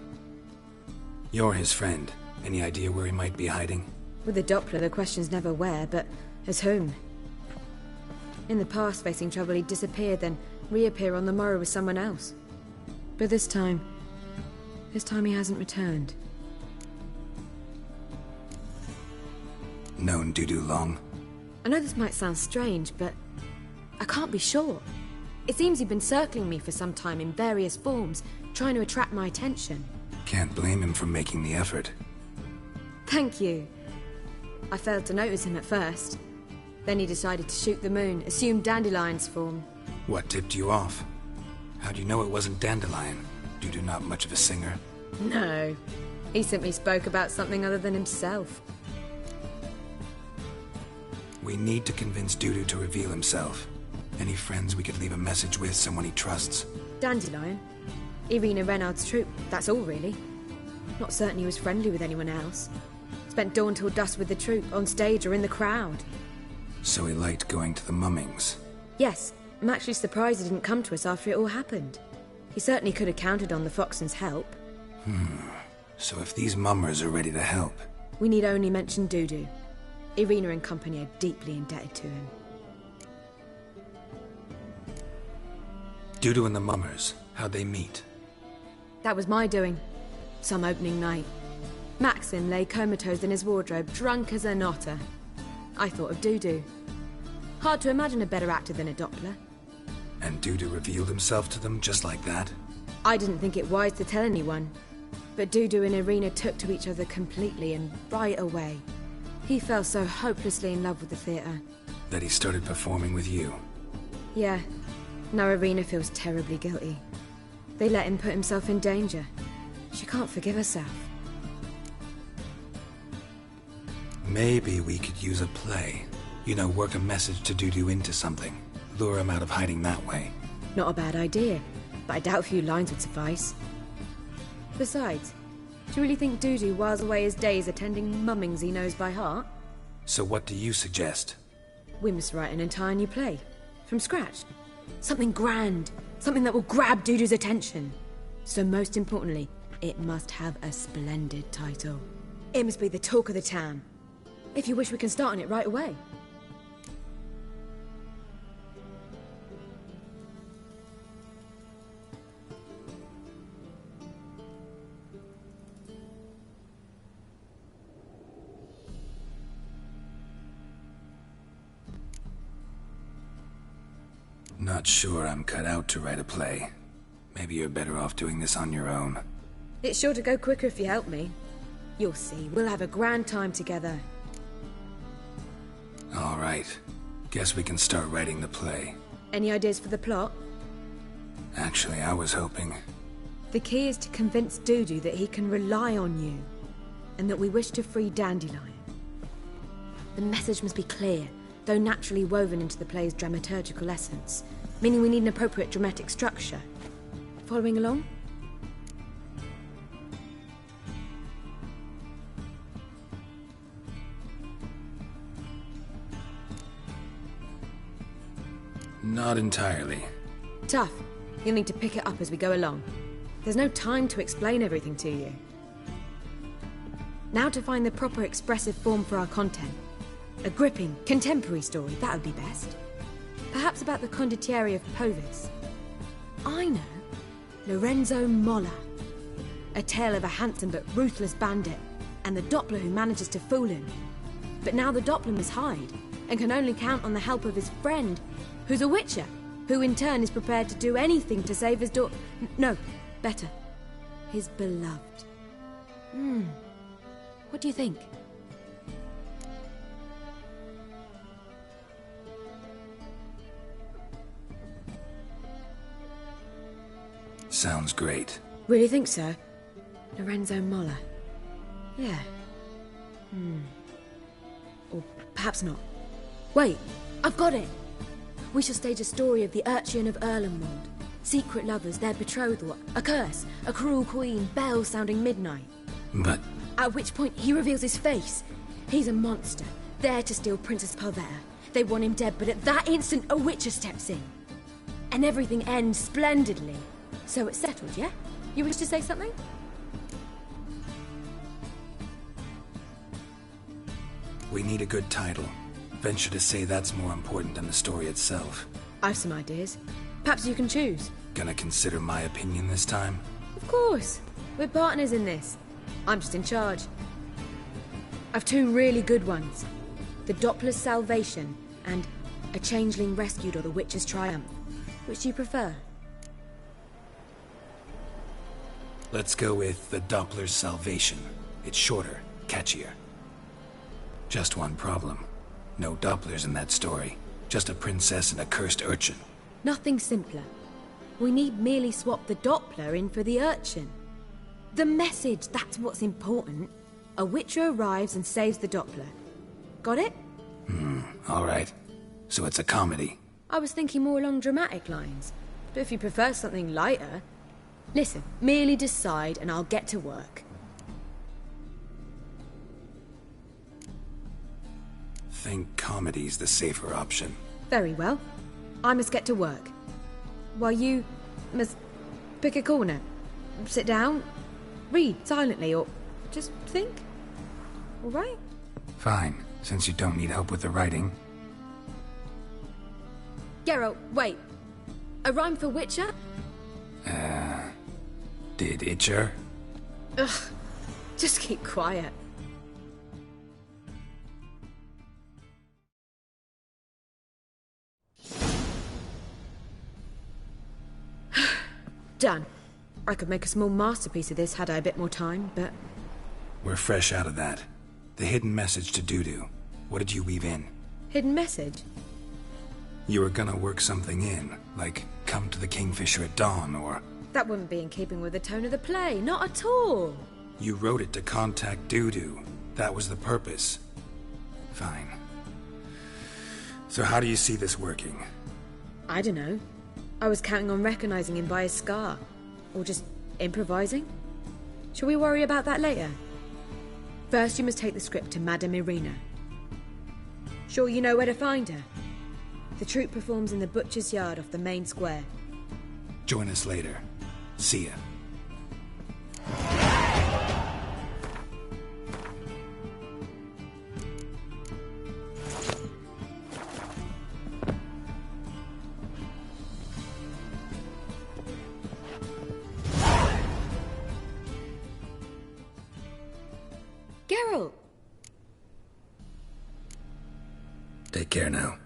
S6: You're his friend. Any idea where he might be hiding?
S16: With the Doppler, the question's never where, but as whom? In the past, facing trouble, he'd disappear, then reappear on the morrow with someone else. But this time he hasn't returned.
S6: Known Dudu long?
S16: I know this might sound strange, but I can't be sure. It seems he'd been circling me for some time in various forms, trying to attract my attention.
S6: Can't blame him for making the effort.
S16: Thank you. I failed to notice him at first. Then he decided to shoot the moon, assume Dandelion's form.
S6: What tipped you off? How'd you know it wasn't Dandelion? Dudu not much of a singer?
S16: No. He simply spoke about something other than himself.
S6: We need to convince Dudu to reveal himself. Any friends we could leave a message with, someone he trusts?
S16: Dandelion? Irina Renard's troop, that's all really. Not certain he was friendly with anyone else. Spent dawn till dusk with the troop, on stage or in the crowd.
S6: So he liked going to the mummings?
S16: Yes, I'm actually surprised he didn't come to us after it all happened. He certainly could have counted on the Foxen's help.
S6: So if these mummers are ready to help...
S16: We need only mention Dudu. Irina and company are deeply indebted to him.
S6: Dudu and the mummers, how'd they meet?
S16: That was my doing. Some opening night. Maxim lay comatose in his wardrobe, drunk as an otter. I thought of Dudu. Hard to imagine a better actor than a Doppler.
S6: And Dudu revealed himself to them just like that?
S16: I didn't think it wise to tell anyone. But Dudu and Irina took to each other completely and right away. He fell so hopelessly in love with the theatre.
S6: That he started performing with you?
S16: Yeah. Now Irina feels terribly guilty. They let him put himself in danger. She can't forgive herself.
S6: Maybe we could use a play. You know, work a message to Dudu into something. Lure him out of hiding that way.
S16: Not a bad idea, but I doubt a few lines would suffice. Besides, do you really think Dudu whiles away his days attending mummings he knows by heart?
S6: So what do you suggest?
S16: We must write an entire new play. From scratch. Something grand. Something that will grab Dudu's attention. So most importantly, it must have a splendid title. It must be the talk of the town. If you wish, we can start on it right away.
S6: Not sure I'm cut out to write a play. Maybe you're better off doing this on your own.
S16: It's sure to go quicker if you help me. You'll see, we'll have a grand time together.
S6: All right. Guess we can start writing the play.
S16: Any ideas for the plot?
S6: Actually, I was hoping...
S16: The key is to convince Dudu that he can rely on you, and that we wish to free Dandelion. The message must be clear, though naturally woven into the play's dramaturgical essence, meaning we need an appropriate dramatic structure. Following along?
S6: Not entirely.
S16: Tough. You'll need to pick it up as we go along. There's no time to explain everything to you. Now to find the proper expressive form for our content. A gripping, contemporary story, that would be best. Perhaps about the condottieri of Povis. I know. Lorenzo Molla. A tale of a handsome but ruthless bandit, and the Doppler who manages to fool him. But now the Doppler must hide, and can only count on the help of his friend, who's a witcher, who in turn is prepared to do anything to save his daughter. No, better. His beloved. What do you think?
S6: Sounds great.
S16: Really think so? Lorenzo Molla. Yeah. Or perhaps not. Wait, I've got it! We shall stage a story of the Urchin of Erlenwald. Secret lovers, their betrothal, a curse, a cruel queen, bells sounding midnight.
S6: But...
S16: At which point he reveals his face. He's a monster, there to steal Princess Palvera. They want him dead, but at that instant a witcher steps in. And everything ends splendidly. So it's settled, yeah? You wish to say something?
S6: We need a good title. Venture to say that's more important than the story itself.
S16: I've some ideas. Perhaps you can choose.
S6: Gonna consider my opinion this time?
S16: Of course. We're partners in this. I'm just in charge. I've two really good ones. The Doppler's Salvation and A Changeling Rescued or the Witcher's Triumph. Which do you prefer?
S6: Let's go with The Doppler's Salvation. It's shorter, catchier. Just one problem. No Dopplers in that story. Just a princess and a cursed urchin.
S16: Nothing simpler. We need merely swap the Doppler in for the urchin. The message, that's what's important. A witcher arrives and saves the Doppler. Got it?
S6: All right. So it's a comedy.
S16: I was thinking more along dramatic lines. But if you prefer something lighter... Listen, merely decide and I'll get to work.
S6: Think comedy's the safer option.
S16: Very well. I must get to work. While you must pick a corner. Sit down, read silently, or just think. All right?
S6: Fine, since you don't need help with the writing.
S16: Geralt, wait. A rhyme for Witcher?
S6: Did Itcher?
S16: Ugh, just keep quiet. Done. I could make a small masterpiece of this had I a bit more time, but...
S6: We're fresh out of that. The hidden message to Dudu. What did you weave in?
S16: Hidden message?
S6: You were gonna work something in, like come to the Kingfisher at dawn, or...
S16: That wouldn't be in keeping with the tone of the play, not at all.
S6: You wrote it to contact Dudu. That was the purpose. Fine. So how do you see this working?
S16: I don't know. I was counting on recognizing him by his scar. Or just improvising. Shall we worry about that later? First you must take the script to Madame Irina. Sure you know where to find her? The troupe performs in the butcher's yard off the main square.
S6: Join us later. See ya.
S16: Geralt!
S6: Take care now.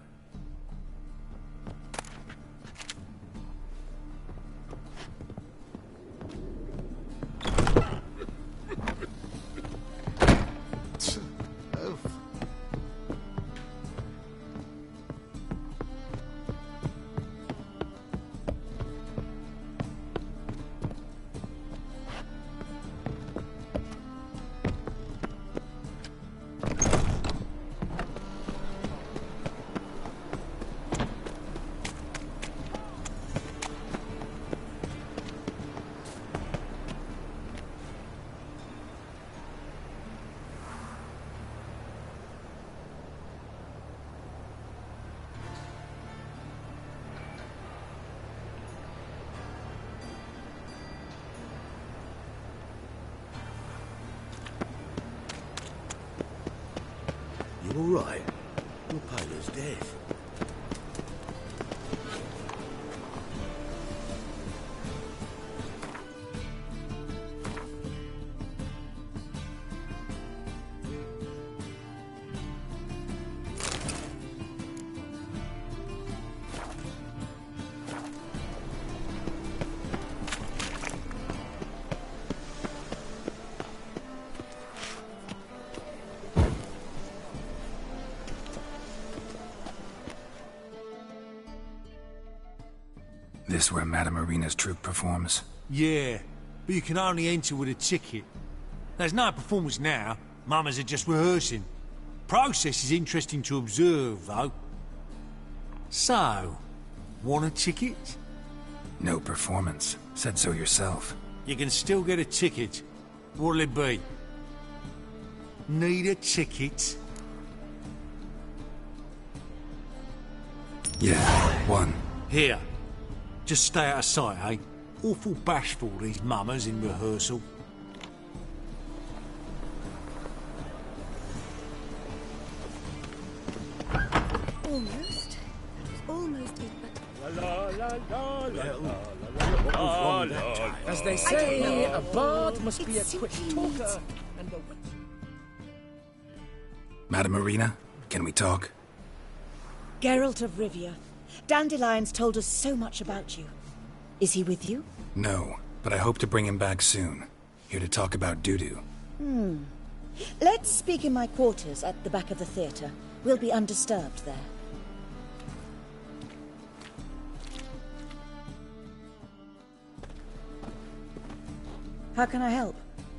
S2: all right? Your pilot's dead.
S6: This where Madame Irina's troupe performs?
S20: Yeah, but you can only enter with a ticket. There's no performance now. Mamas are just rehearsing. Process is interesting to observe, though. So, want a ticket?
S6: No performance. Said so yourself.
S20: You can still get a ticket. What'll it be? Need a ticket?
S6: Yeah, one.
S20: Here. Just stay out of sight, eh? Awful bashful, these mamas in rehearsal.
S1: Almost. Almost it, but...
S15: As they say, a bard must be a quick talker and a wit.
S6: Madame Irina, can we talk?
S21: Geralt of Rivia, Dandelion's told us so much about you. Is he with you?
S6: No, but I hope to bring him back soon. Here to talk about Dudu.
S21: Let's speak in my quarters at the back of the theatre. We'll be undisturbed there. How can I help?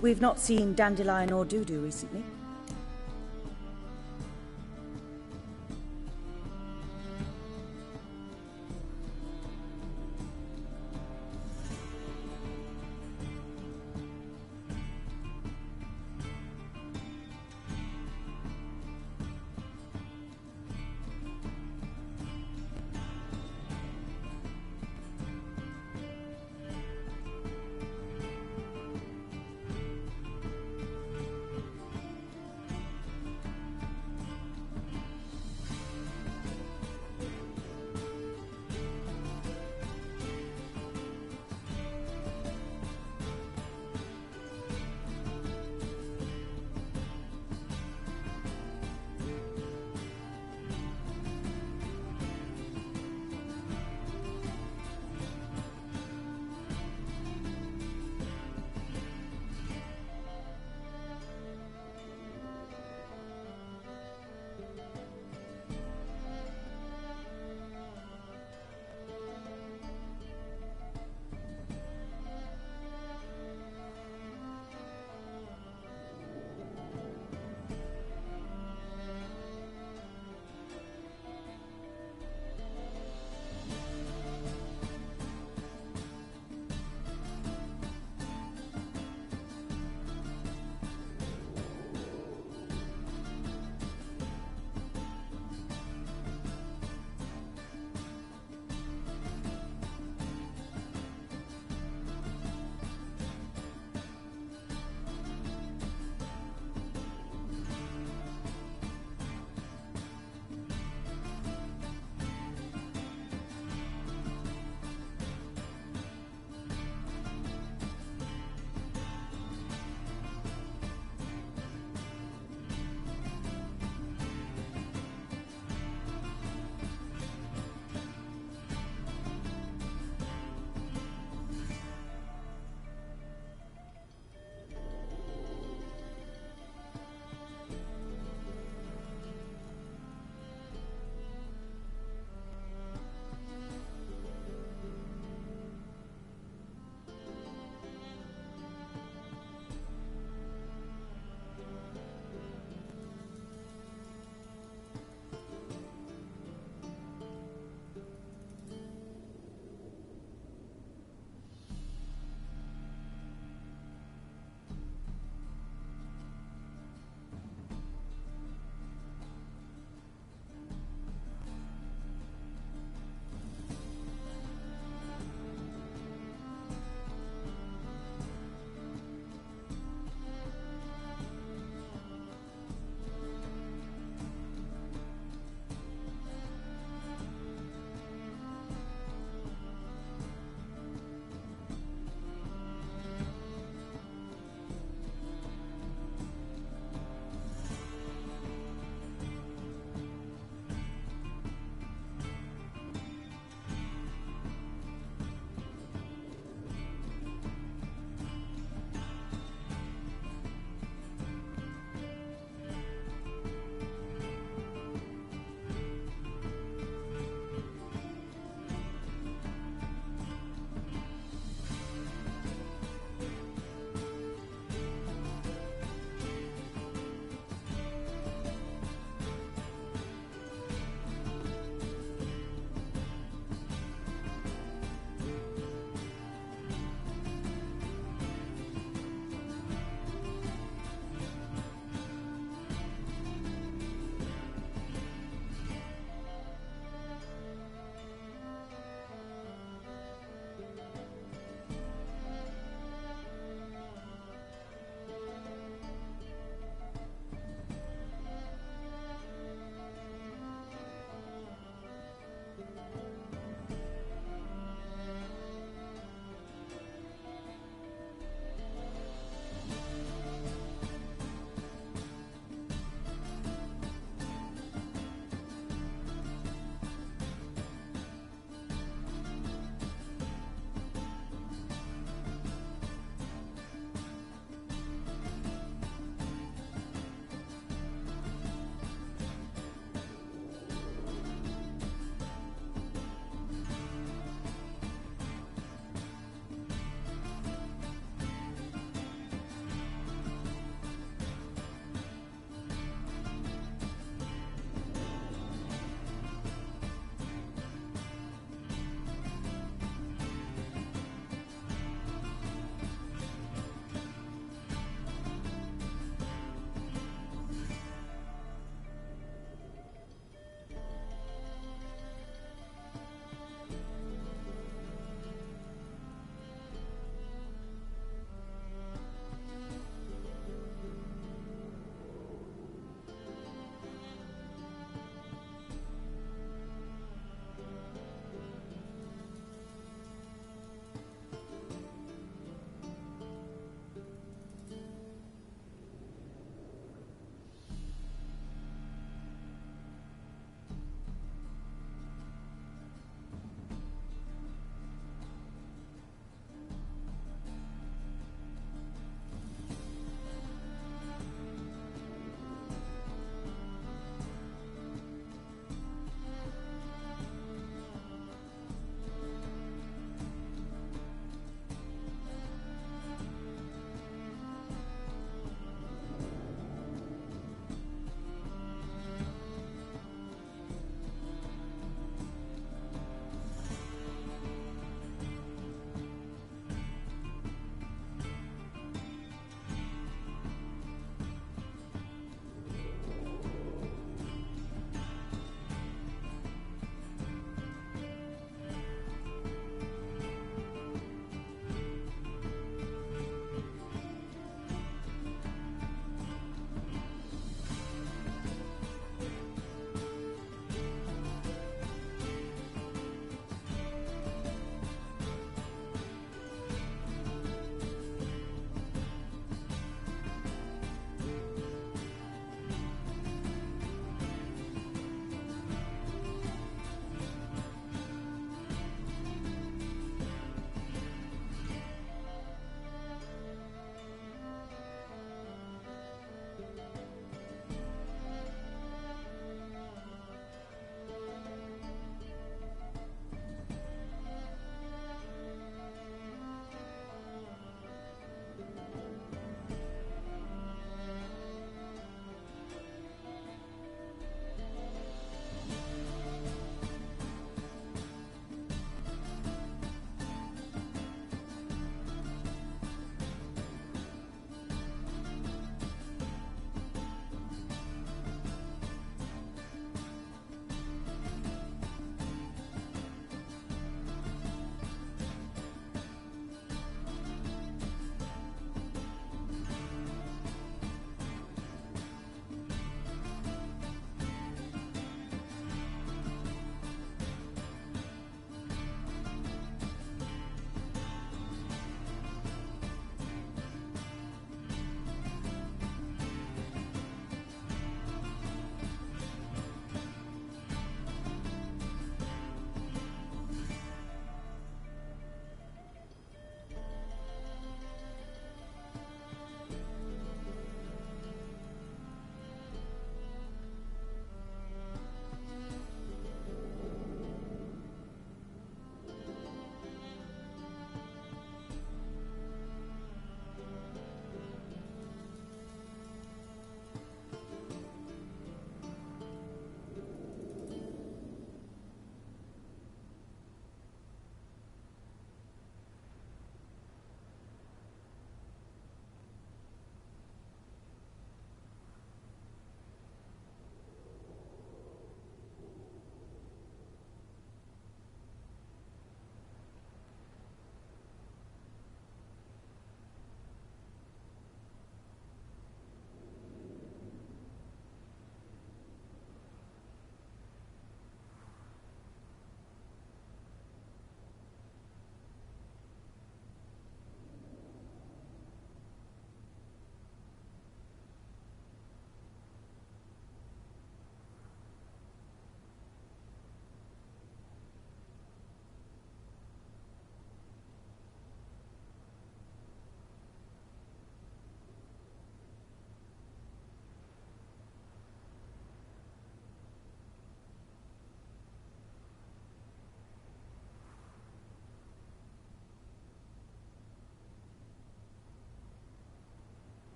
S21: We've not seen Dandelion or Dudu recently.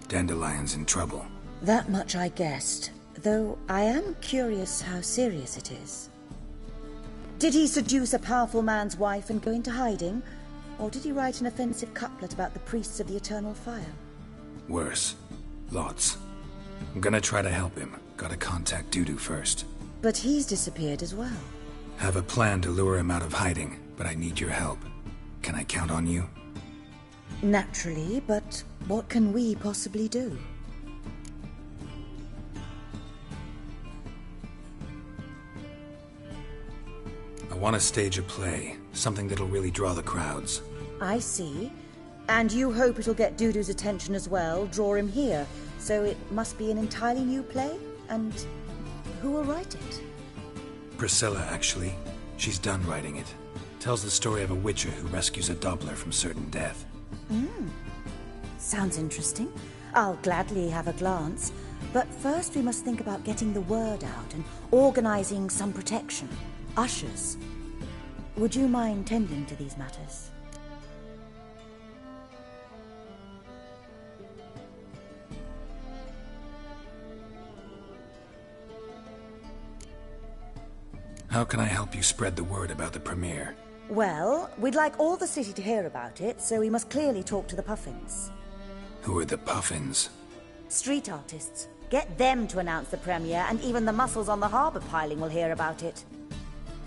S6: Dandelion's in trouble.
S21: That much I guessed, though I am curious how serious it is. Did he seduce a powerful man's wife and go into hiding? Or did he write an offensive couplet about the priests of the eternal fire?
S6: Worse. Lots. I'm gonna try to help him. Gotta contact Dudu first.
S21: But he's disappeared as well.
S6: Have a plan to lure him out of hiding, but I need your help. Can I count on you?
S21: Naturally, but what can we possibly do?
S6: I want to stage a play, something that'll really draw the crowds.
S21: I see. And you hope it'll get Dudu's attention as well, draw him here. So it must be an entirely new play? And who will write it?
S6: Priscilla, actually. She's done writing it. Tells the story of a witcher who rescues a Doppler from certain death.
S21: Sounds interesting. I'll gladly have a glance. But first we must think about getting the word out and organizing some protection. Ushers. Would you mind tending to these matters?
S6: How can I help you spread the word about the premiere?
S21: Well, we'd like all the city to hear about it, so we must clearly talk to the Puffins.
S6: Who are the Puffins?
S21: Street artists. Get them to announce the premiere, and even the muscles on the harbour piling will hear about it.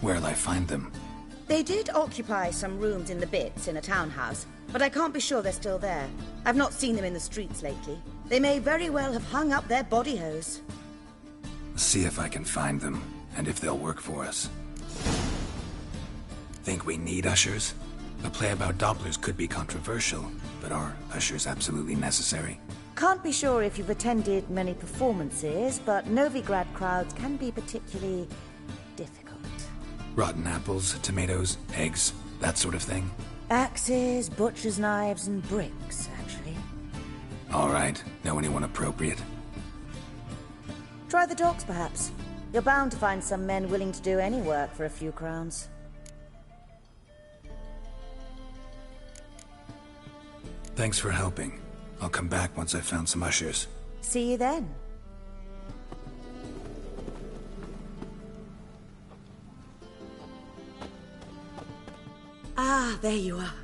S6: Where'll I find them?
S21: They did occupy some rooms in the Bits in a townhouse, but I can't be sure they're still there. I've not seen them in the streets lately. They may very well have hung up their body hose.
S6: See if I can find them, and if they'll work for us. Think we need ushers? A play about Dopplers could be controversial, but are ushers absolutely necessary?
S21: Can't be sure if you've attended many performances, but Novigrad crowds can be particularly difficult.
S6: Rotten apples, tomatoes, eggs, that sort of thing?
S21: Axes, butcher's knives, and bricks, actually.
S6: All right. Know anyone appropriate?
S21: Try the dogs, perhaps. You're bound to find some men willing to do any work for a few crowns.
S6: Thanks for helping. I'll come back once I've found some ushers.
S21: See you then. Ah, there you are.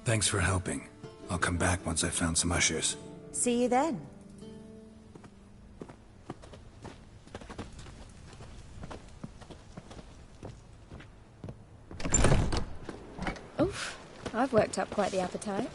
S6: Thanks for helping. I'll come back once I've found some ushers.
S21: See you then.
S4: Oof, I've worked up quite the appetite.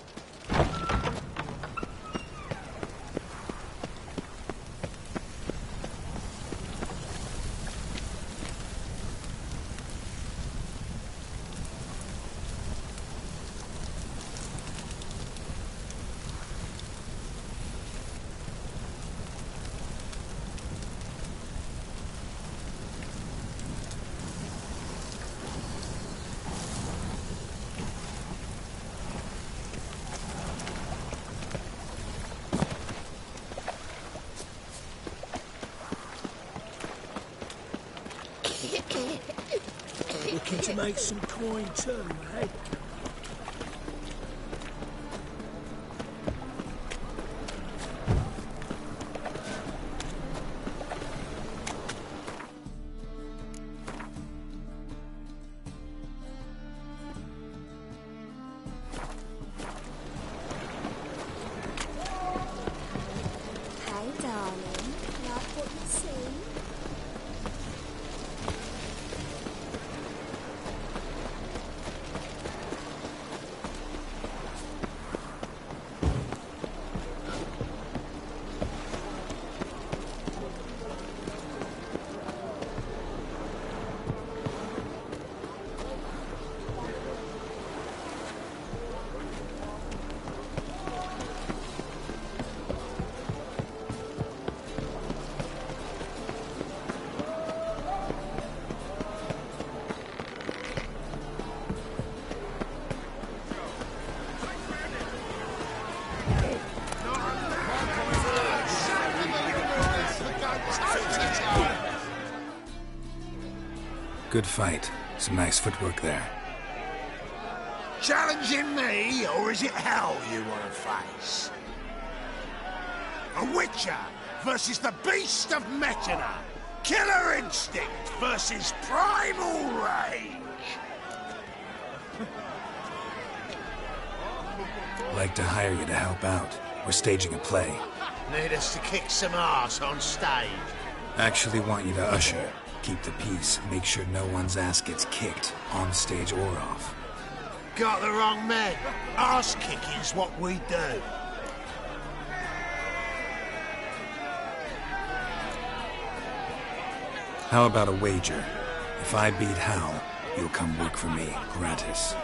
S3: Looking to make some coin too, eh?
S1: Hey, darling. Like what you see?
S6: Good fight. Some nice footwork there.
S3: challenging me, or is it hell you want to face? A witcher versus the beast of Metina. Killer instinct versus primal rage.
S6: I'd like to hire you to help out. We're staging a play.
S3: Need us to kick some ass on stage.
S6: Actually want you to usher. Keep the peace. Make sure no one's ass gets kicked, on stage or off.
S3: Got the wrong man. Ass kicking's what we do.
S6: How about a wager? If I beat Hal, you'll come work for me, gratis.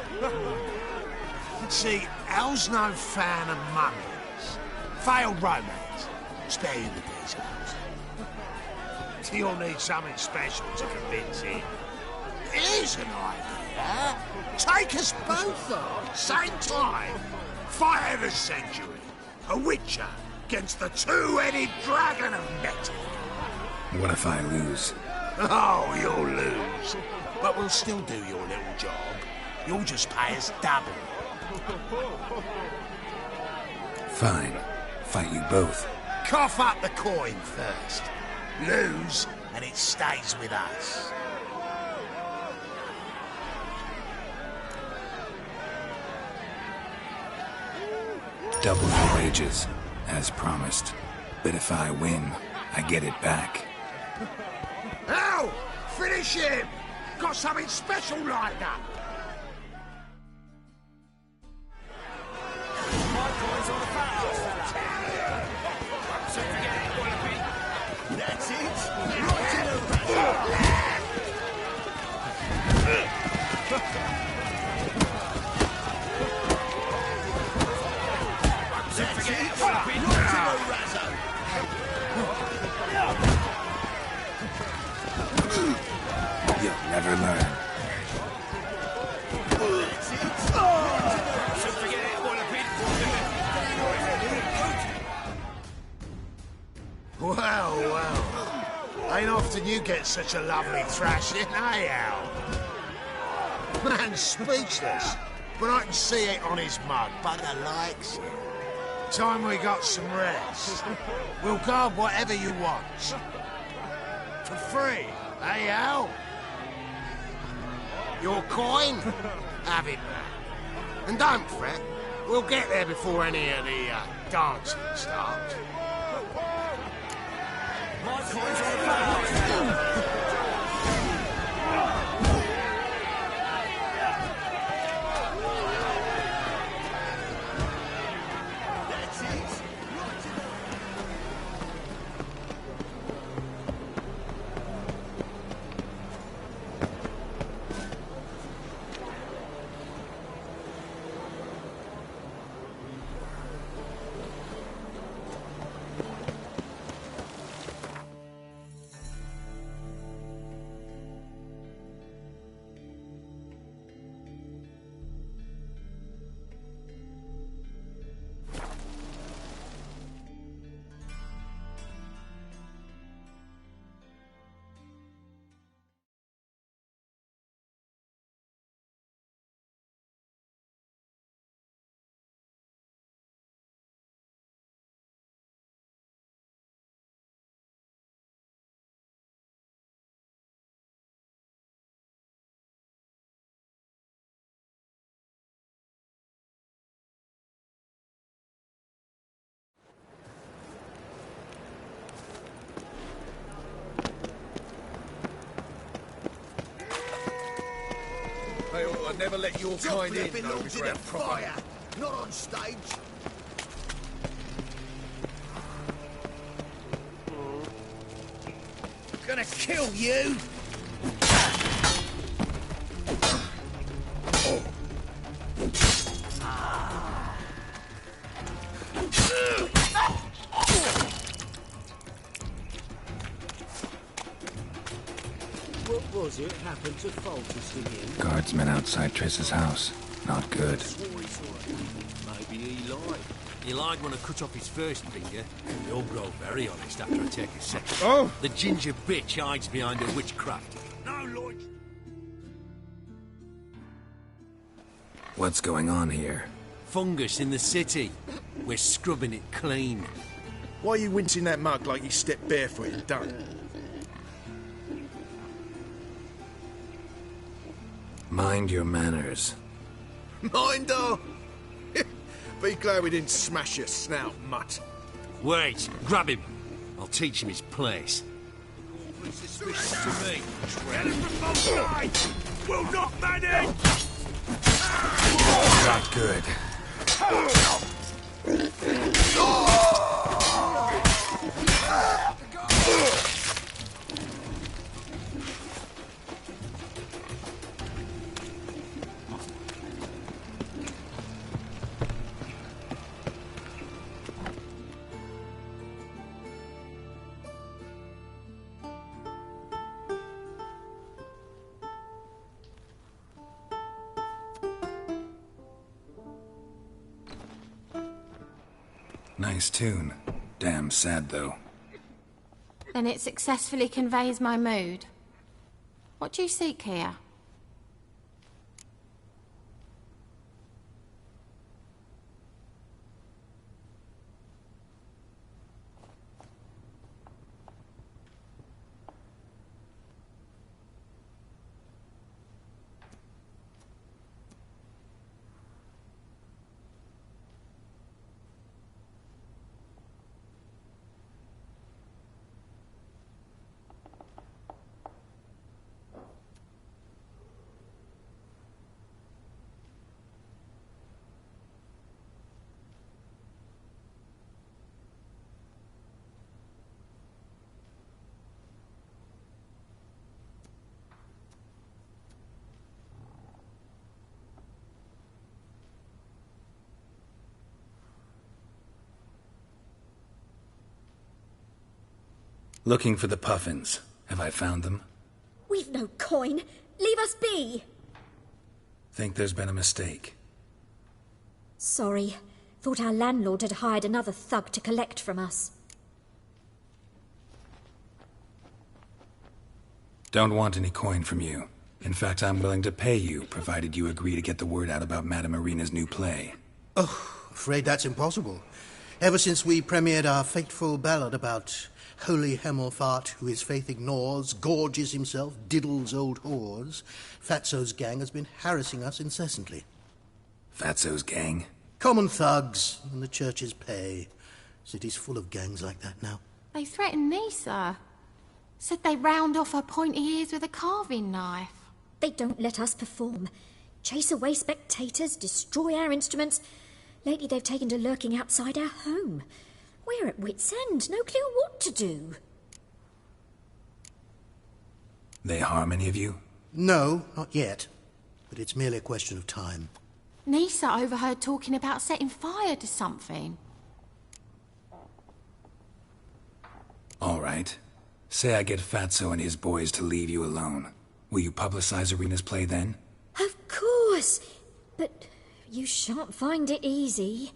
S3: See, Hal's no fan of mummies. Failed romance. Spare you the details. You'll need something special to convince him. Here's an idea. Take us both on, same time. Fight of the century. A witcher against the two-headed dragon of metal.
S6: What if I lose?
S3: Oh, you'll lose. But we'll still do your little job. You'll just pay us double.
S6: Fine. Fight you both.
S3: Cough up the coin first. Lose, and it stays with us.
S6: Double your wages, as promised. But if I win, I get it back.
S3: Ow! Finish him! Got something special lined up! That's it! Right in the
S6: You'll never learn.
S3: Well, well. Ain't often you get such a lovely thrashing, eh, Al? Man's speechless, but I can see it on his mug. Bugger likes it. Time we got some rest. We'll guard whatever you want. For free, eh, Al? Your coin? Have it back. And don't fret, we'll get there before any of the dancing starts. My coins on the foul. I'd never let your kind in, though, in a fire, not on stage. Gonna kill you!
S10: What was it happened to Foltest again?
S6: Guardsmen outside Triss's house. Not good.
S20: Maybe he lied. He lied when I cut off his first finger. He'll grow very honest after I take his second.
S3: Oh!
S20: The ginger bitch hides behind her witchcraft.
S3: No, Lord.
S6: What's going on here?
S20: Fungus in the city. We're scrubbing it clean.
S3: Why are you rinsing that mug like you stepped barefoot in dung?
S6: Mind your manners.
S3: Mind her? Be glad we didn't smash your snout, mutt.
S20: Wait, grab him. I'll teach him his place.
S3: Suspicious to me. Get him from both sides! We'll knock that in!
S6: Not good. Nice tune. Damn sad, though.
S11: Then it successfully conveys my mood. What do you seek here?
S6: Looking for the puffins. Have I found them?
S5: We've no coin. Leave us be.
S6: Think there's been a mistake.
S5: Sorry. Thought our landlord had hired another thug to collect from us.
S6: Don't want any coin from you. In fact, I'm willing to pay you, provided you agree to get the word out about Madame Irina's new play.
S2: Oh, afraid that's impossible. Ever since we premiered our fateful ballad about holy Hemelfart, who his faith ignores, gorges himself, diddles old whores, Fatso's gang has been harassing us incessantly.
S6: Fatso's gang?
S2: Common thugs in the church's pay. City's full of gangs like that now.
S11: They threatened Nisa. Said they'd round off her pointy ears with a carving knife.
S5: They don't let us perform. Chase away spectators, destroy our instruments. Lately they've taken to lurking outside our home. We're at wit's end, no clue what to do.
S6: They harm any of you?
S2: No, not yet. But it's merely a question of time.
S11: Nisa overheard talking about setting fire to something.
S6: All right. Say I get Fatso and his boys to leave you alone. Will you publicize Irina's play then?
S5: Of course. But you shan't find it easy.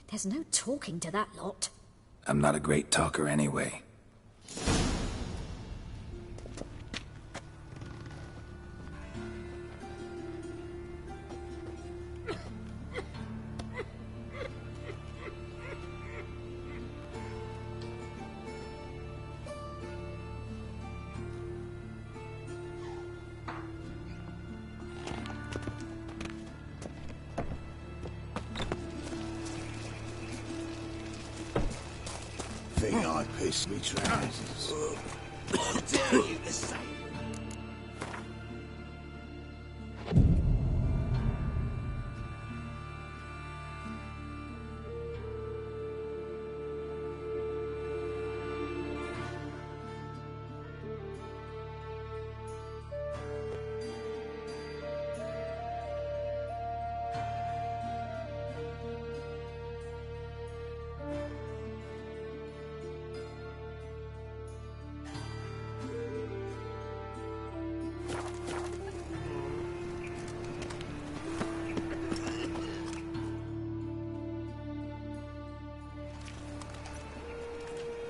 S5: There's no talking to that lot.
S6: I'm not a great talker anyway.
S8: Think I pissed me trousers.
S3: How dare you to say?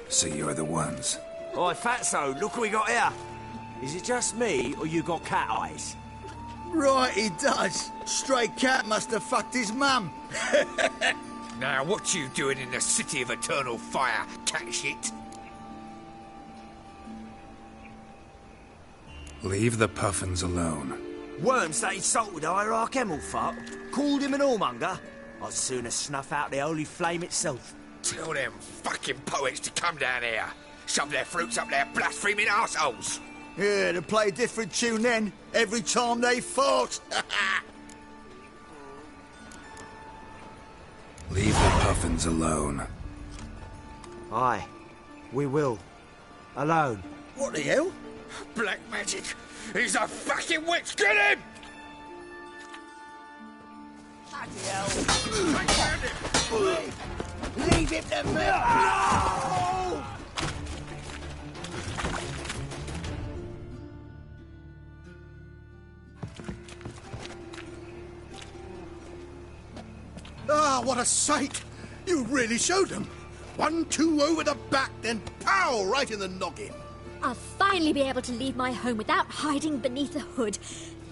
S6: So you're the ones.
S12: Oi, Fatso, look what we got here. Is it just me, or you got cat eyes?
S8: Right, he does. Stray cat must have fucked his mum.
S3: Now, what you doing in the city of eternal fire, cat shit?
S6: Leave the puffins alone.
S7: Worms that insulted Hierarch Emelfart, called him an whoremonger. I'd sooner snuff out the holy flame itself.
S3: Tell them fucking poets to come down here. Shove their fruits up their blaspheming arseholes.
S8: Yeah, they play a different tune then, every time they fought.
S6: Leave the puffins alone.
S7: Aye, we will. Alone.
S8: What the hell?
S3: Black magic! He's a fucking witch! Get him!
S7: Leave him to me! No!
S8: Ah, what a sight! You really showed them. 1-2 over the back, then pow, right in the noggin.
S1: I'll finally be able to leave my home without hiding beneath a hood.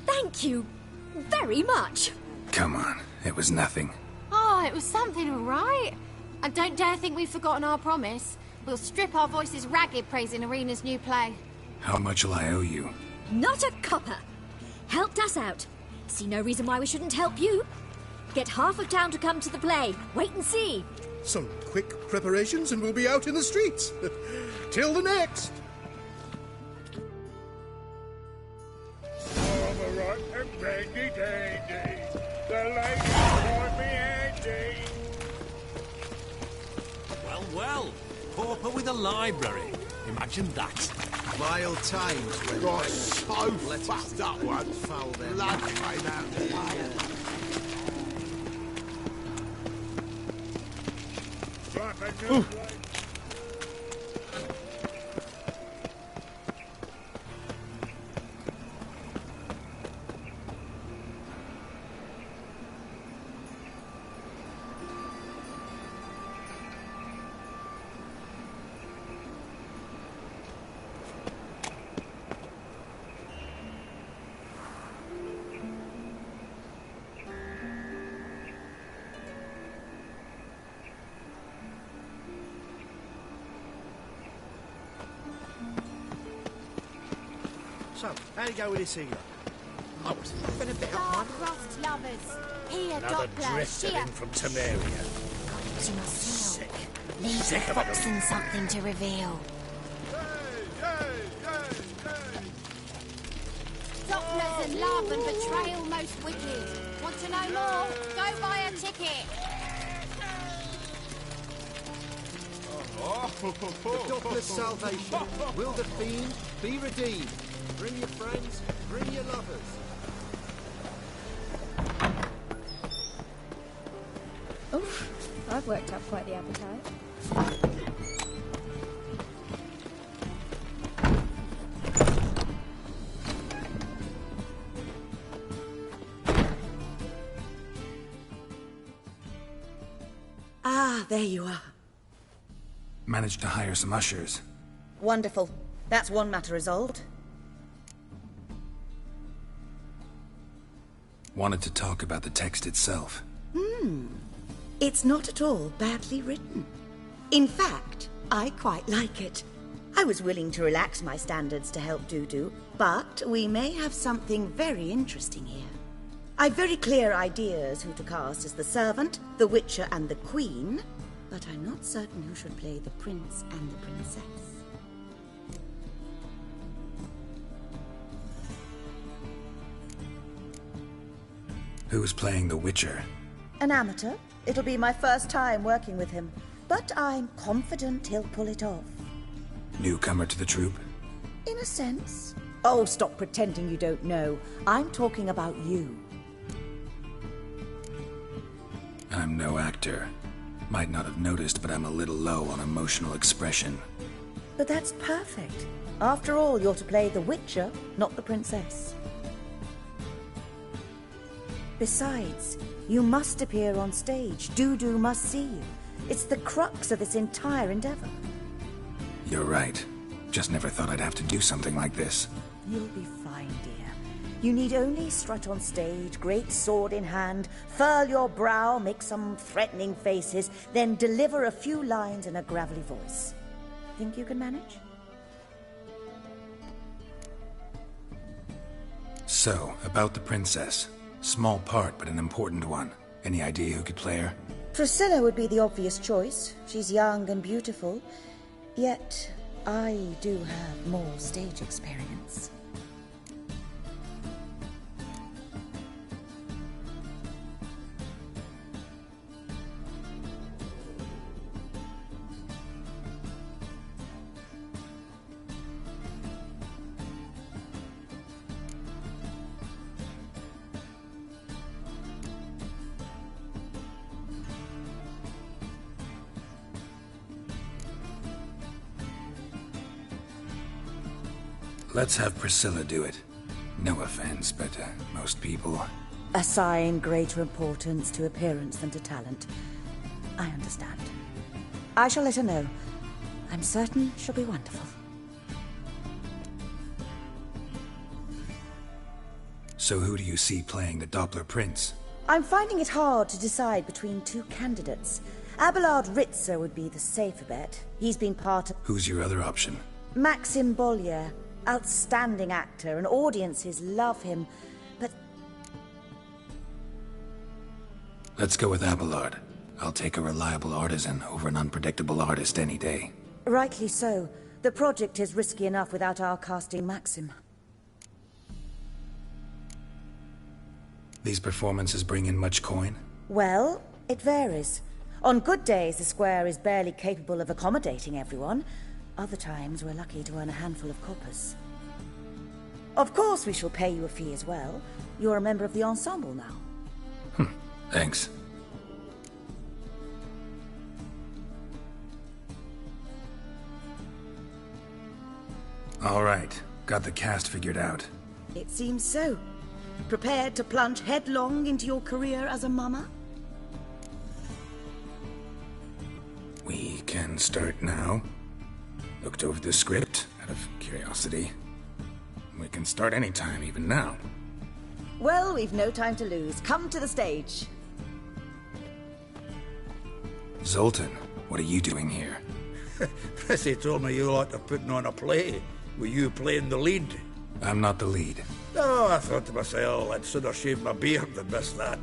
S1: Thank you very much.
S6: Come on, it was nothing.
S11: Oh, it was something, all right. I don't dare think we've forgotten our promise. We'll strip our voices ragged praising Arena's new play.
S6: How much will I owe you?
S1: Not a copper. Helped us out. See no reason why we shouldn't help you. Get half of town to come to the play. Wait and see.
S22: Some quick preparations and we'll be out in the streets. Till the next.
S12: Right and dandy dandy. The ladies want me handy.
S20: Well, well. Pauper with a library. Imagine that.
S3: Vile times when
S8: Got so fucked up one.
S3: foul their
S8: Blood came out there.
S3: So, how'd it go with this healer?
S22: I was laughing a bit.
S11: Star-crossed lovers. Here,
S3: Another
S11: Doppler.
S3: drifter
S11: Here.
S3: in from Temeria.
S11: To my seal. Leave the
S3: Sick of it.
S11: foxen something to reveal. Doppler's and love and betrayal most wicked. Want to know more? Go buy a ticket.
S3: The Doppler's salvation. Will the fiend be redeemed? Bring your friends, bring your lovers.
S4: Oof, I've worked up quite the appetite.
S21: Ah, there you are.
S6: Managed to hire some ushers.
S21: Wonderful. That's one matter resolved.
S6: Wanted to talk about the text itself.
S21: It's not at all badly written. In fact, I quite like it. I was willing to relax my standards to help Dudu, but we may have something very interesting here. I've very clear ideas who to cast as the servant, the witcher, and the queen, but I'm not certain who should play the prince and the princess.
S6: Who's playing the Witcher?
S21: An amateur. It'll be my first time working with him, but I'm confident he'll pull it off.
S6: Newcomer to the troupe?
S21: In a sense. Oh, stop pretending you don't know. I'm talking about you.
S6: I'm no actor. Might not have noticed, but I'm a little low on emotional expression.
S21: But that's perfect. After all, you're to play the Witcher, not the princess. Besides, you must appear on stage. Dudu must see you. It's the crux of this entire endeavor.
S6: You're right. Just never thought I'd have to do something like this.
S21: You'll be fine, dear. You need only strut on stage, great sword in hand, furl your brow, make some threatening faces, then deliver a few lines in a gravelly voice. Think you can manage?
S6: So, about the princess. Small part, but an important one. Any idea who could play her?
S21: Priscilla would be the obvious choice. She's young and beautiful. Yet, I do have more stage experience.
S6: Let's have Priscilla do it. No offense, but most people...
S21: Assign greater importance to appearance than to talent. I understand. I shall let her know. I'm certain she'll be wonderful.
S6: So who do you see playing the Doppler Prince?
S21: I'm finding it hard to decide between two candidates. Abelard Ritzar would be the safer bet. He's been part of...
S6: Who's your other option?
S21: Maxim Bollier. Outstanding actor, and audiences love him, but...
S6: Let's go with Abelard. I'll take a reliable artisan over an unpredictable artist any day.
S21: Rightly so. The project is risky enough without our casting Maxim.
S6: These performances bring in much coin?
S21: Well, it varies. On good days, the square is barely capable of accommodating everyone. Other times, we're lucky to earn a handful of coppers. Of course, we shall pay you a fee as well. You're a member of the ensemble now.
S6: Thanks. All right. Got the cast figured out.
S21: It seems so. Prepared to plunge headlong into your career as a mama?
S6: We can start now. Looked over the script, out of curiosity. We can start anytime, even now.
S21: Well, we've no time to lose. Come to the stage.
S6: Zoltan, what are you doing here?
S3: Prissy told me you ought to putting on a play. Were you playing the lead?
S6: I'm not the lead.
S3: Oh, I thought to myself, I'd sooner shave my beard than miss that.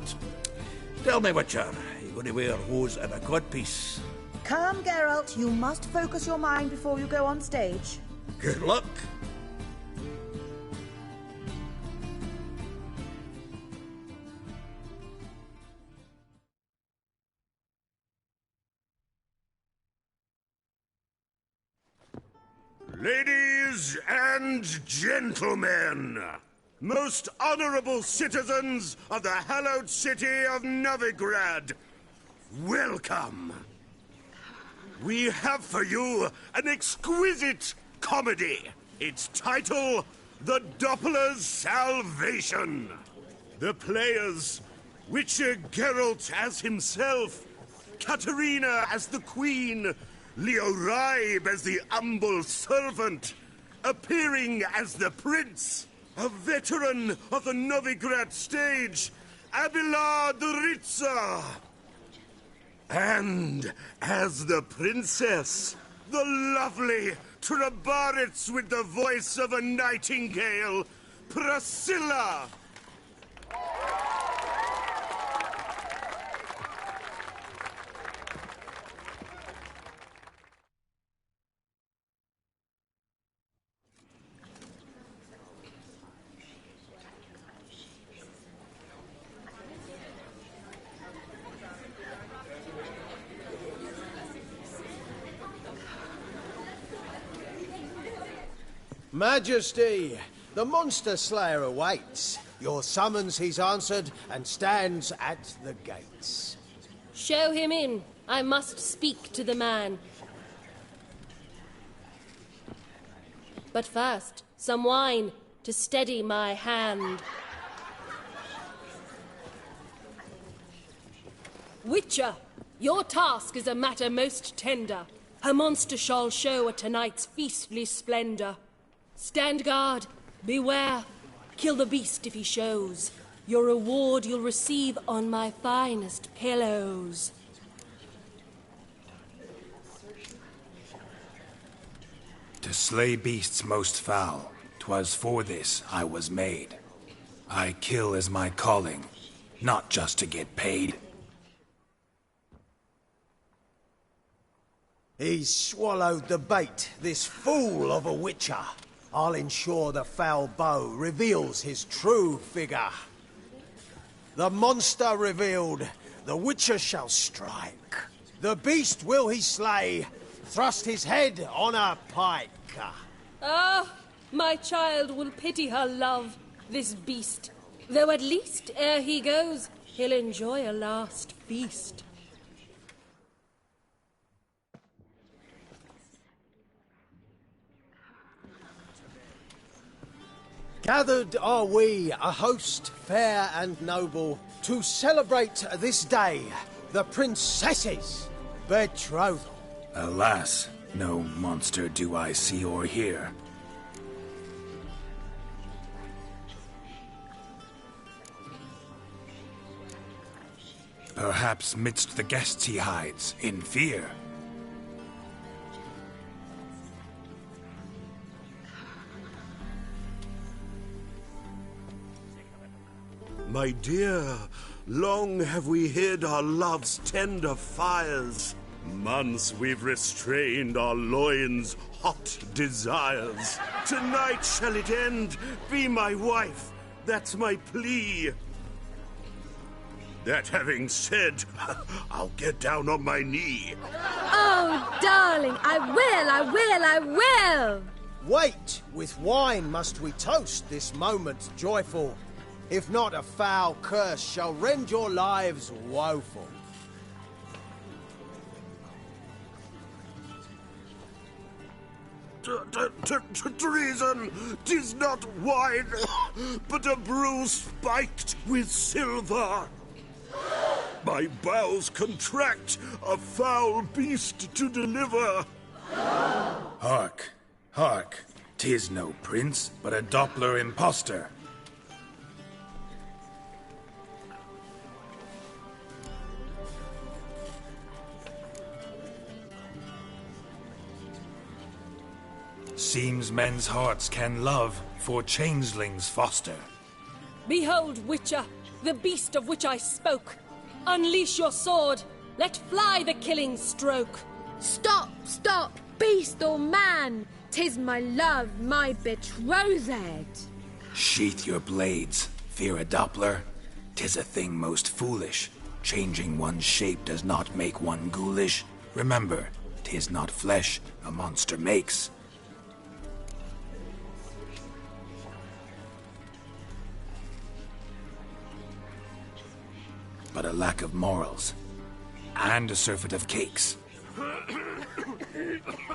S3: Tell me, Witcher, are you going to wear hose and a codpiece?
S21: Come, Geralt. You must focus your mind before you go on stage.
S3: Good luck.
S12: Ladies and gentlemen, most honorable citizens of the hallowed city of Novigrad, welcome. We have for you an exquisite comedy. Its title, The Doppler's Salvation. The players, Witcher Geralt as himself, Katerina as the Queen, Leo Raib as the humble servant, appearing as the Prince, a veteran of the Novigrad stage, Abelard Ritzar. And as the princess, the lovely Trabaritz with the voice of a nightingale, Priscilla.
S13: Majesty, the monster slayer awaits. Your summons he's answered and stands at the gates.
S17: Show him in. I must speak to the man. But first, some wine to steady my hand. Witcher, your task is a matter most tender. Her monster shall show at tonight's feastly splendor. Stand guard, beware. Kill the beast if he shows. Your reward you'll receive on my finest pillows.
S6: To slay beasts most foul, 'twas for this I was made. I kill as my calling, not just to get paid.
S13: He's swallowed the bait, this fool of a witcher. I'll ensure the foul bow reveals his true figure. The monster revealed, the witcher shall strike. The beast will he slay, thrust his head on a pike.
S17: Ah, my child will pity her love, this beast. Though at least, ere he goes, he'll enjoy a last feast.
S13: Gathered are we, a host fair and noble, to celebrate this day, the princess's betrothal.
S6: Alas, no monster do I see or hear. Perhaps midst the guests he hides, in fear.
S12: My dear, long have we hid our love's tender fires. Months we've restrained our loins' hot desires. Tonight shall it end, be my wife, that's my plea. That having said, I'll get down on my knee.
S16: Oh, darling, I will!
S13: Wait, with wine must we toast this moment joyful. If not, a foul curse shall rend your lives woeful.
S12: Treason! 'Tis not wine, but a brew spiked with silver. My bowels contract, a foul beast to deliver.
S6: Hark, hark, 'tis no prince, but a Doppler impostor. Seems men's hearts can love, for changelings foster.
S17: Behold, Witcher, the beast of which I spoke. Unleash your sword. Let fly the killing stroke.
S16: Stop, stop, beast or man. 'Tis my love, my betrothed.
S6: Sheath your blades, fear a Doppler. 'Tis a thing most foolish. Changing one's shape does not make one ghoulish. Remember, 'tis not flesh a monster makes. But a lack of morals, and a surfeit of cakes.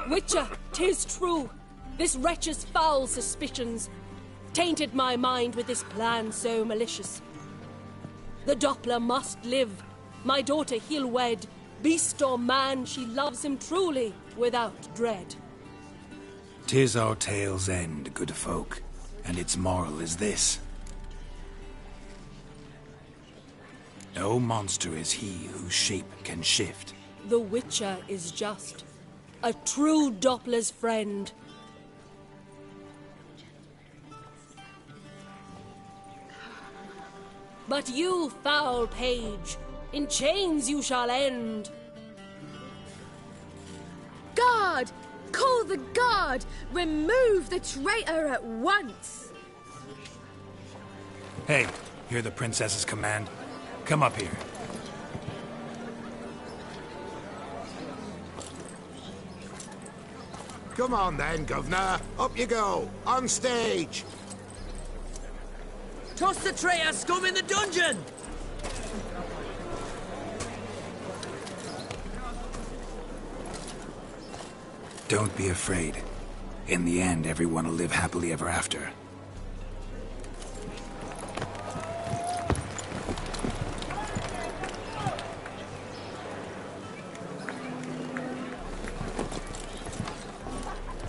S17: Witcher, 'tis true. This wretch's foul suspicions tainted my mind with this plan so malicious. The Doppler must live. My daughter he'll wed. Beast or man, she loves him truly, without dread.
S6: 'Tis our tale's end, good folk, and its moral is this. No monster is he whose shape can shift.
S17: The Witcher is just a true Doppler's friend. But you, foul page, in chains you shall end.
S16: Guard! Call the guard! Remove the traitor at once!
S6: Hey, hear the princess's command? Come up here.
S14: Come on then, Governor. Up you go. On stage.
S18: Toss the traitor scum in the dungeon!
S6: Don't be afraid. In the end, everyone will live happily ever after.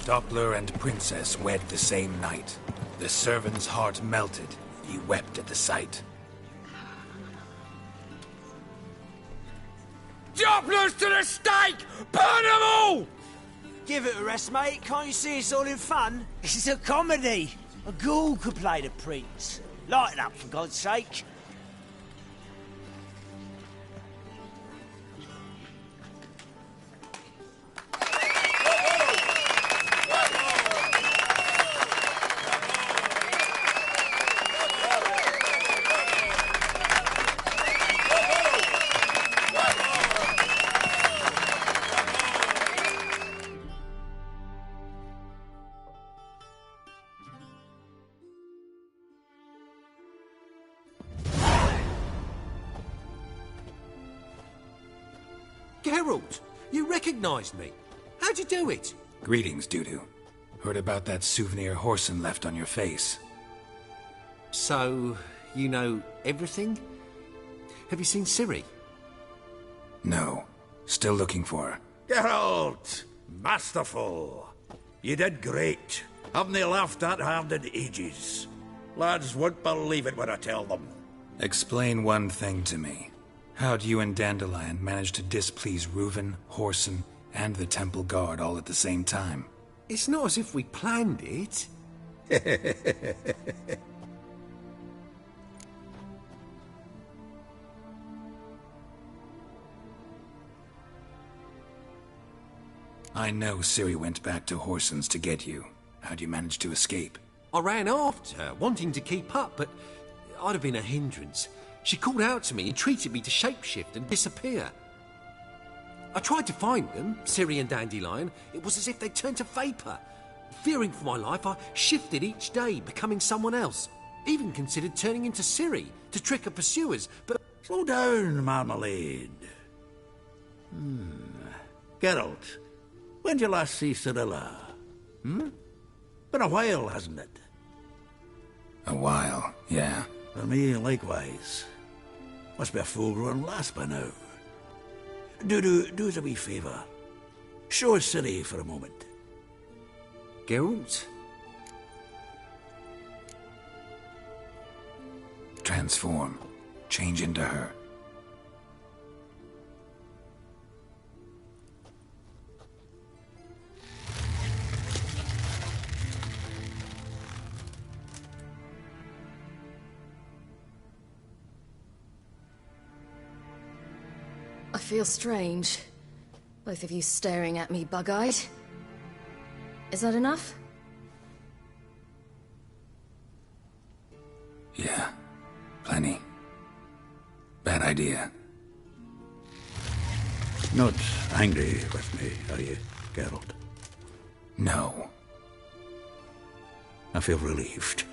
S6: Doppler and Princess wed the same night. The servant's heart melted. He wept at the sight.
S7: Dopplers to the stake! Burn them all! Give it a rest, mate. Can't you see it's all in fun? It's a comedy. A ghoul could play the prince. Lighten up, for God's sake.
S15: Geralt, you recognized me. How'd you do it?
S6: Greetings, Dudu. Heard about that souvenir Horson left on your face.
S15: So, you know everything? Have you seen Ciri?
S6: No. Still looking for her.
S3: Geralt! Masterful! You did great. Haven't they laughed that hard in ages? Lads won't believe it when I tell them.
S6: Explain one thing to me. How do you and Dandelion manage to displease Reuven, Horson, and the Temple Guard all at the same time?
S15: It's not as if we planned it.
S6: I know Ciri went back to Horson's to get you. How'd you manage to escape?
S15: I ran after her, wanting to keep up, but I'd have been a hindrance. She called out to me and treated me to shapeshift and disappear. I tried to find them, Ciri and Dandelion. It was as if they'd turned to vapour. Fearing for my life, I shifted each day, becoming someone else. Even considered turning into Ciri to trick her pursuers, but...
S3: Slow down, Marmalade. Geralt, when did you last see Cirilla? Been a while, hasn't it?
S6: A while, yeah.
S3: For me, likewise. Must be a full-grown lass by now. Do us a wee favour. Show us Ciri for a moment.
S15: Geralt?
S6: Transform. Change into her.
S9: I feel strange. Both of you staring at me bug-eyed. Is that enough?
S6: Yeah. Plenty. Bad idea.
S3: Not angry with me, are you, Geralt?
S6: No.
S3: I feel relieved.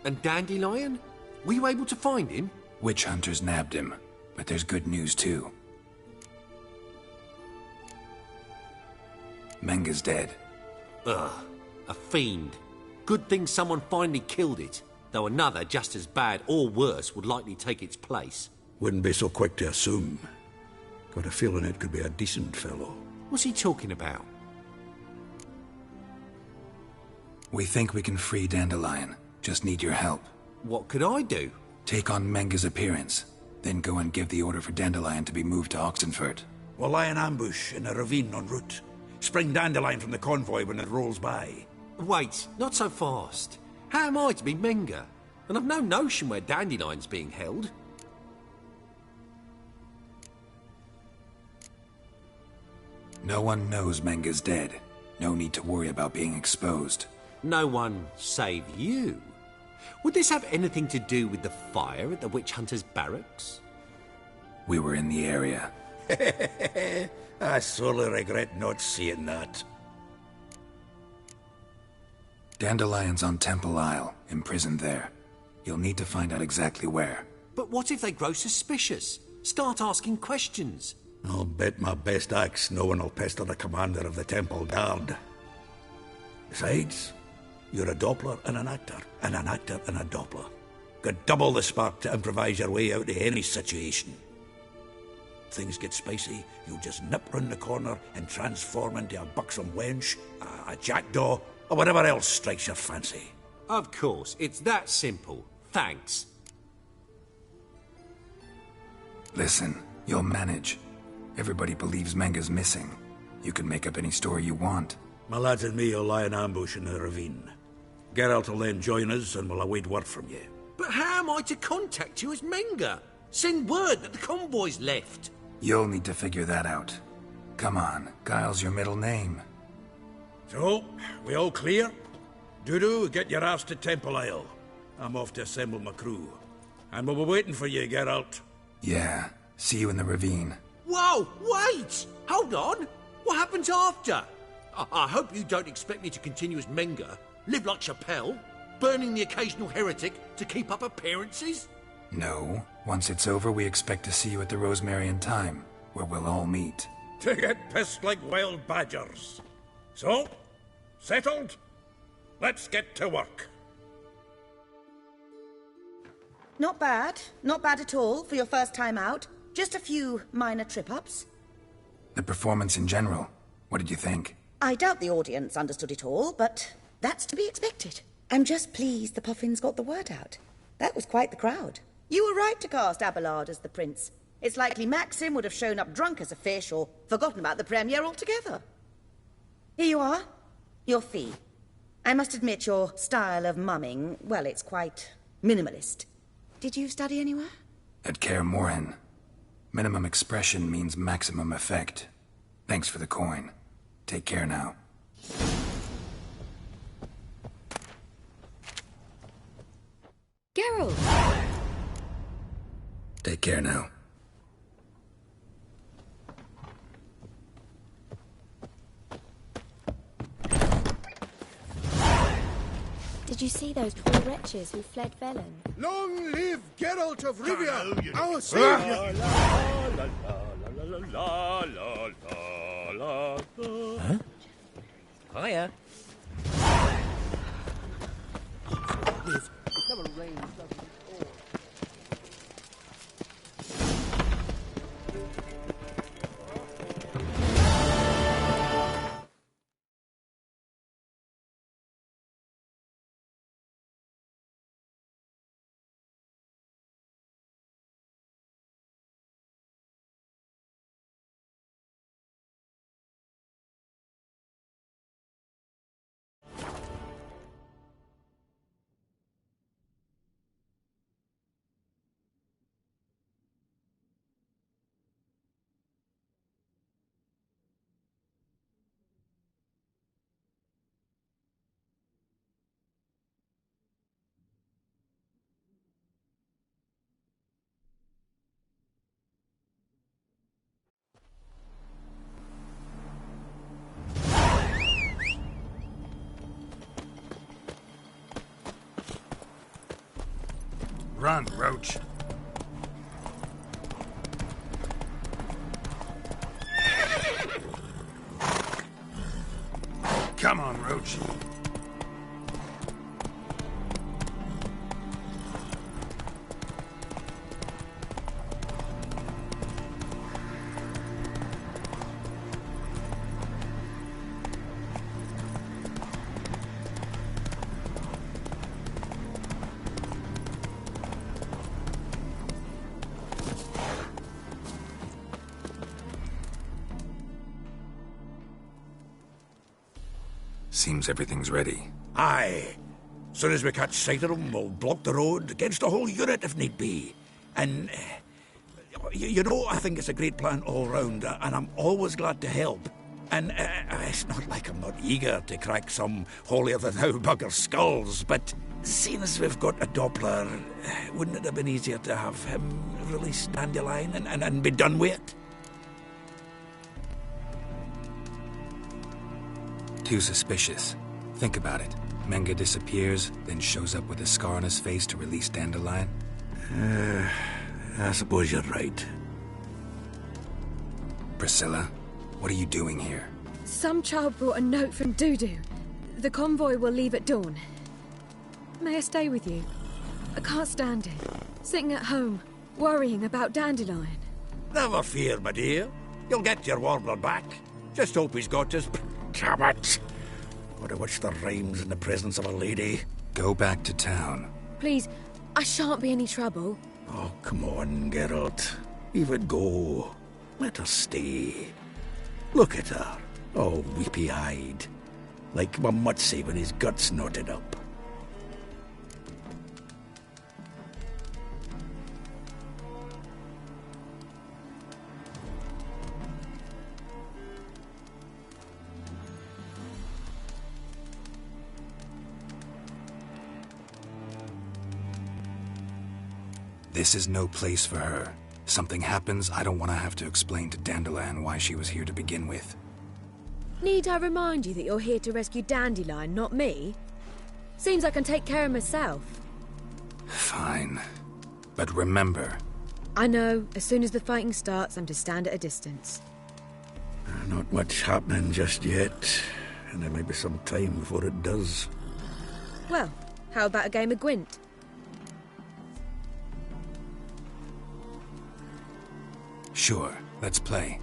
S15: And Dandelion? Were you able to find him?
S6: Witch hunters nabbed him. But there's good news, too. Menga's dead.
S15: Ugh, a fiend. Good thing someone finally killed it, though another just as bad or worse would likely take its place.
S3: Wouldn't be so quick to assume. Got a feeling it could be a decent fellow.
S15: What's he talking about?
S6: We think we can free Dandelion. Just need your help.
S15: What could I do?
S6: Take on Menga's appearance. Then go and give the order for Dandelion to be moved to Oxenfurt.
S3: We'll lie in ambush in a ravine en route. Spring Dandelion from the convoy when it rolls by.
S15: Wait, not so fast. How am I to be Menga? And I've no notion where Dandelion's being held.
S6: No one knows Menga's dead. No need to worry about being exposed.
S15: No one save you. Would this have anything to do with the fire at the witch hunter's barracks?
S6: We were in the area.
S3: I sorely regret not seeing that.
S6: Dandelion's on Temple Isle, imprisoned there. You'll need to find out exactly where.
S15: But what if they grow suspicious? Start asking questions?
S3: I'll bet my best axe no one will pester the commander of the Temple Guard. Besides, you're a Doppler and an actor and a Doppler. Got double the spark to improvise your way out of any situation. Things get spicy, you'll just nip round the corner and transform into a buxom wench, a jackdaw, or whatever else strikes your fancy.
S15: Of course, it's that simple. Thanks.
S6: Listen, you'll manage. Everybody believes Menga's missing. You can make up any story you want.
S3: My lads and me will lie in ambush in the ravine. Geralt will then join us and we'll await word from you.
S15: But how am I to contact you as Menga? Send word that the convoy's left.
S6: You'll need to figure that out. Come on, Guile's your middle name.
S3: So, we all clear? Dudu, get your ass to Temple Isle. I'm off to assemble my crew. And we'll be waiting for you, Geralt.
S6: Yeah, see you in the ravine.
S15: Whoa, wait! Hold on! What happens after? I hope you don't expect me to continue as Menga, live like Chappelle, burning the occasional heretic to keep up appearances?
S6: No. Once it's over, we expect to see you at the Rosemary in Time, where we'll all meet.
S3: To get pissed like wild badgers. So, settled? Let's get to work.
S21: Not bad. Not bad at all for your first time out. Just a few minor trip-ups.
S6: The performance in general, what did you think?
S21: I doubt the audience understood it all, but that's to be expected. I'm just pleased the Puffins got the word out. That was quite the crowd. You were right to cast Abelard as the prince. It's likely Maxim would have shown up drunk as a fish or forgotten about the premiere altogether. Here you are. Your fee. I must admit your style of mumming, well, it's quite minimalist. Did you study anywhere?
S6: At Kaer Morhen. Minimum expression means maximum effect. Thanks for the coin. Take care now.
S1: Geralt!
S6: Take care now.
S4: Did you see those poor wretches who fled Velen?
S22: Long live Geralt of Rivia, our savior!
S15: Huh? Hiya.
S14: Run, Roach. Come on, Roach.
S6: Seems everything's ready.
S3: Aye. Soon as we catch sight of them, we'll block the road against the whole unit if need be. And, you know, I think it's a great plan all round, and I'm always glad to help. And it's not like I'm not eager to crack some holier-than-thou bugger skulls, but seeing as we've got a Doppler, wouldn't it have been easier to have him release Dandelion and be done with it?
S6: Too suspicious. Think about it. Menga disappears, then shows up with a scar on his face to release Dandelion.
S3: I suppose you're right.
S6: Priscilla, what are you doing here?
S16: Some child brought a note from Dudu. The convoy will leave at dawn. May I stay with you? I can't stand it. Sitting at home, worrying about Dandelion.
S3: Never fear, my dear. You'll get your warbler back. Just hope he's got his... Damn it! Would have watched the rhymes in the presence of a lady.
S6: Go back to town.
S16: Please, I shan't be any trouble.
S10: Oh, come on, Geralt. Leave it go. Let her stay. Look at her, all weepy-eyed. Like my Mutsy with his guts knotted up.
S6: This is no place for her. Something happens, I don't want to have to explain to Dandelion why she was here to begin with.
S16: Need I remind you that you're here to rescue Dandelion, not me? Seems I can take care of myself.
S6: Fine. But remember...
S16: I know. As soon as the fighting starts, I'm to stand at a distance.
S10: Not much happening just yet. And there may be some time before it does.
S16: Well, how about a game of Gwent?
S6: Sure, let's play.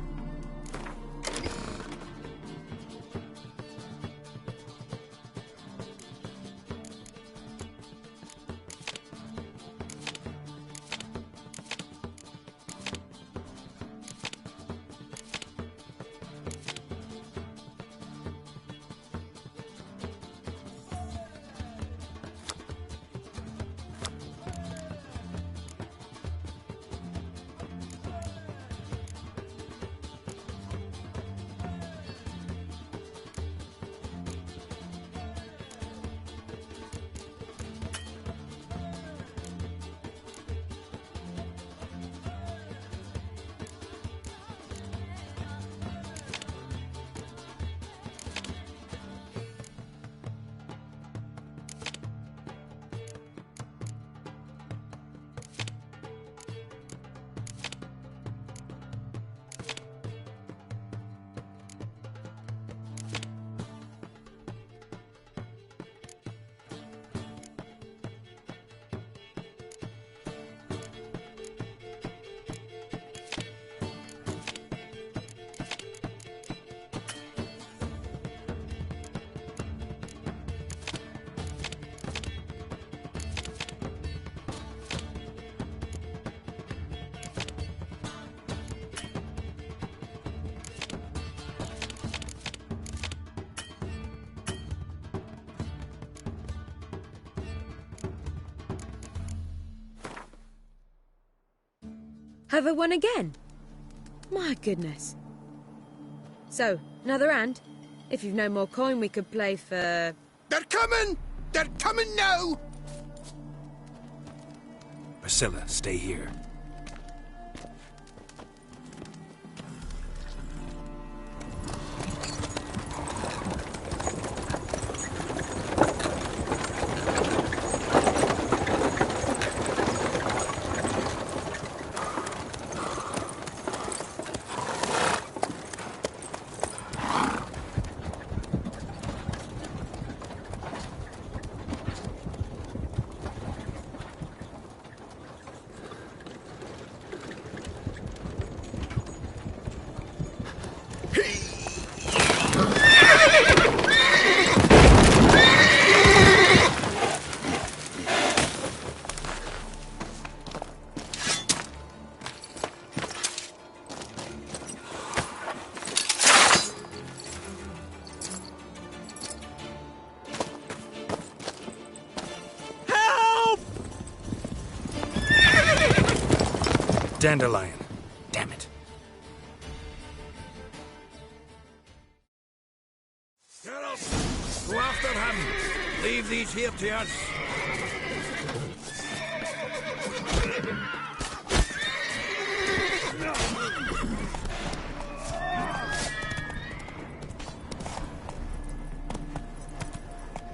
S16: Have I won again? My goodness. So, another hand? If you've no more coin, we could play for...
S8: They're coming! They're coming now!
S6: Priscilla, stay here. Dandelion. Damn it.
S10: Geralt, go after him. Leave these here to us.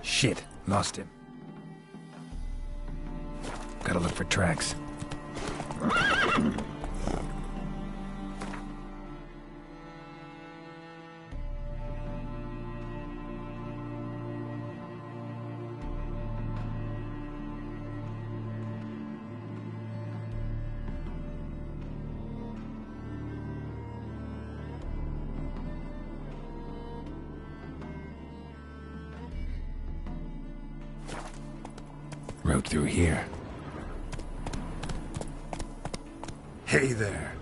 S6: Shit, lost him. Gotta look for tracks. Road through here. Hey there.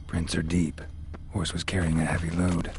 S6: Prints are deep. Horse was carrying a heavy load.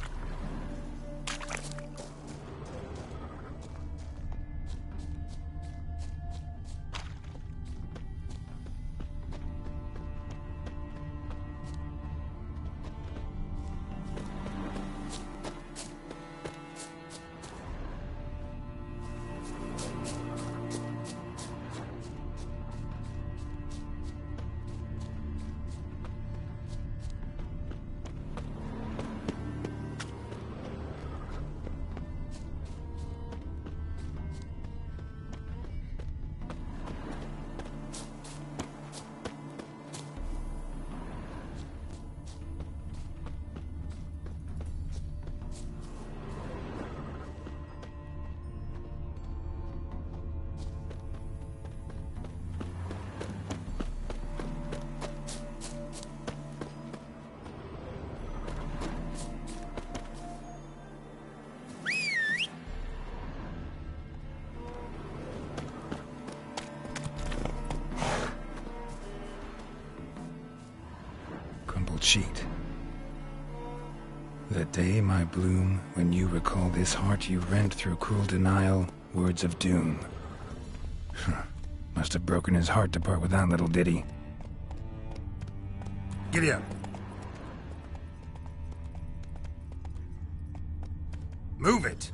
S6: Sheet. The day, my bloom, when you recall this heart you rent through cruel denial, words of doom. Must have broken his heart to part with that little ditty. Giddy up. Move it.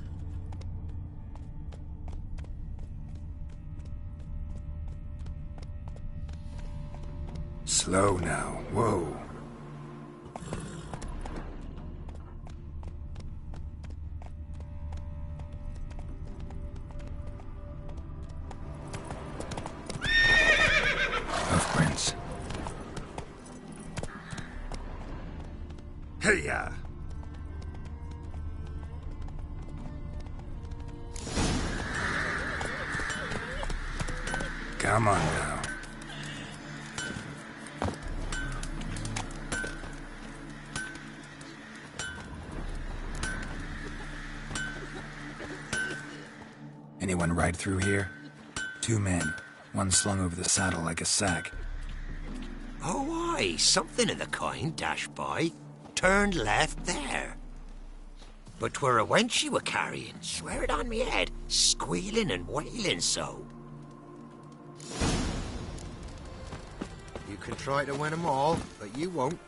S6: Slow now. Whoa. Hey-ya! Come on now. Anyone ride through here? 2 men, one slung over the saddle like a sack.
S7: Oh, aye, something of the kind dashed by. Turned left there. But 'twere a wench she were carrying, swear it on me head, squealing and wailing so. You can try to win 'em all, but you won't.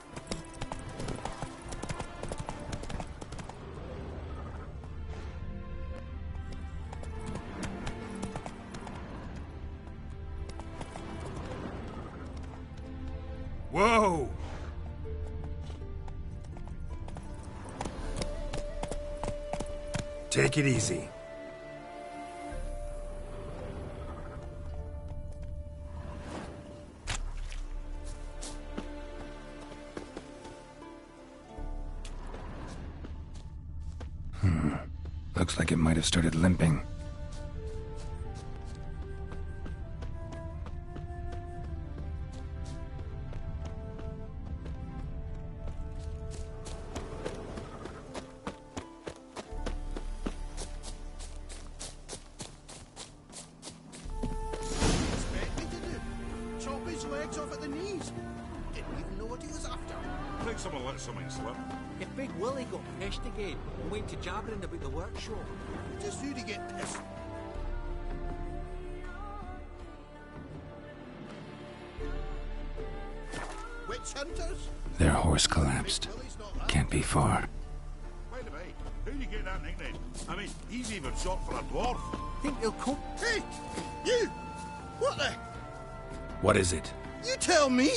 S6: Whoa! Take it easy. Looks like it might have started limping.
S22: legs off at the knees. Didn't even know what he was after.
S12: Think someone let something slip.
S15: If Big Willie got pissed again and went to jabbering about the workshop.
S22: Just who'd he get pissed? Witch hunters?
S6: Their horse collapsed. Can't be far.
S12: By the way, how'd you get that nickname? I mean, he's even short for a dwarf.
S15: Think he'll come?
S22: Hey! You! What the?
S6: What is it?
S22: You tell me!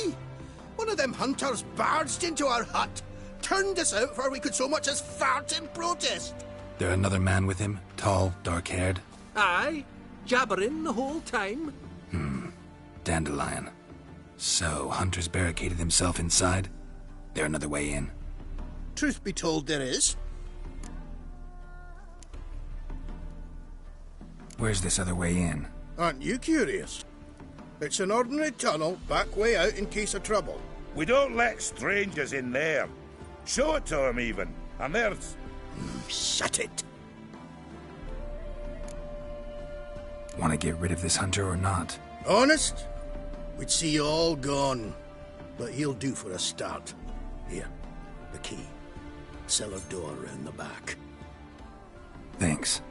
S22: One of them hunters barged into our hut, turned us out before we could so much as fart in protest.
S6: There another man with him? Tall, dark-haired?
S15: Aye. Jabbering the whole time.
S6: Dandelion. So, Hunter's barricaded himself inside? There another way in?
S22: Truth be told, there is.
S6: Where's this other way in?
S22: Aren't you curious? It's an ordinary tunnel, back way out in case of trouble.
S12: We don't let strangers in there. Show it to 'em even. And there's...
S22: Shut it.
S6: Want to get rid of this hunter or not?
S22: Honest? We'd see you all gone. But he'll do for a start. Here, the key. Cellar door round the back.
S6: Thanks.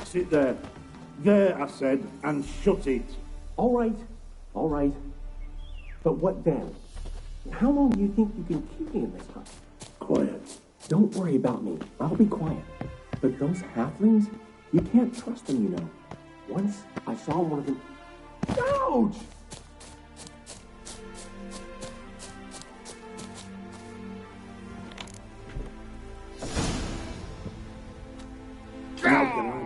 S2: Sit there. There, I said, and shut it.
S19: All right. But what then? How long do you think you can keep me in this hut?
S2: Quiet.
S19: Don't worry about me. I'll be quiet. But those halflings, you can't trust them, you know. Once I saw one of them... Ouch!
S2: Now can I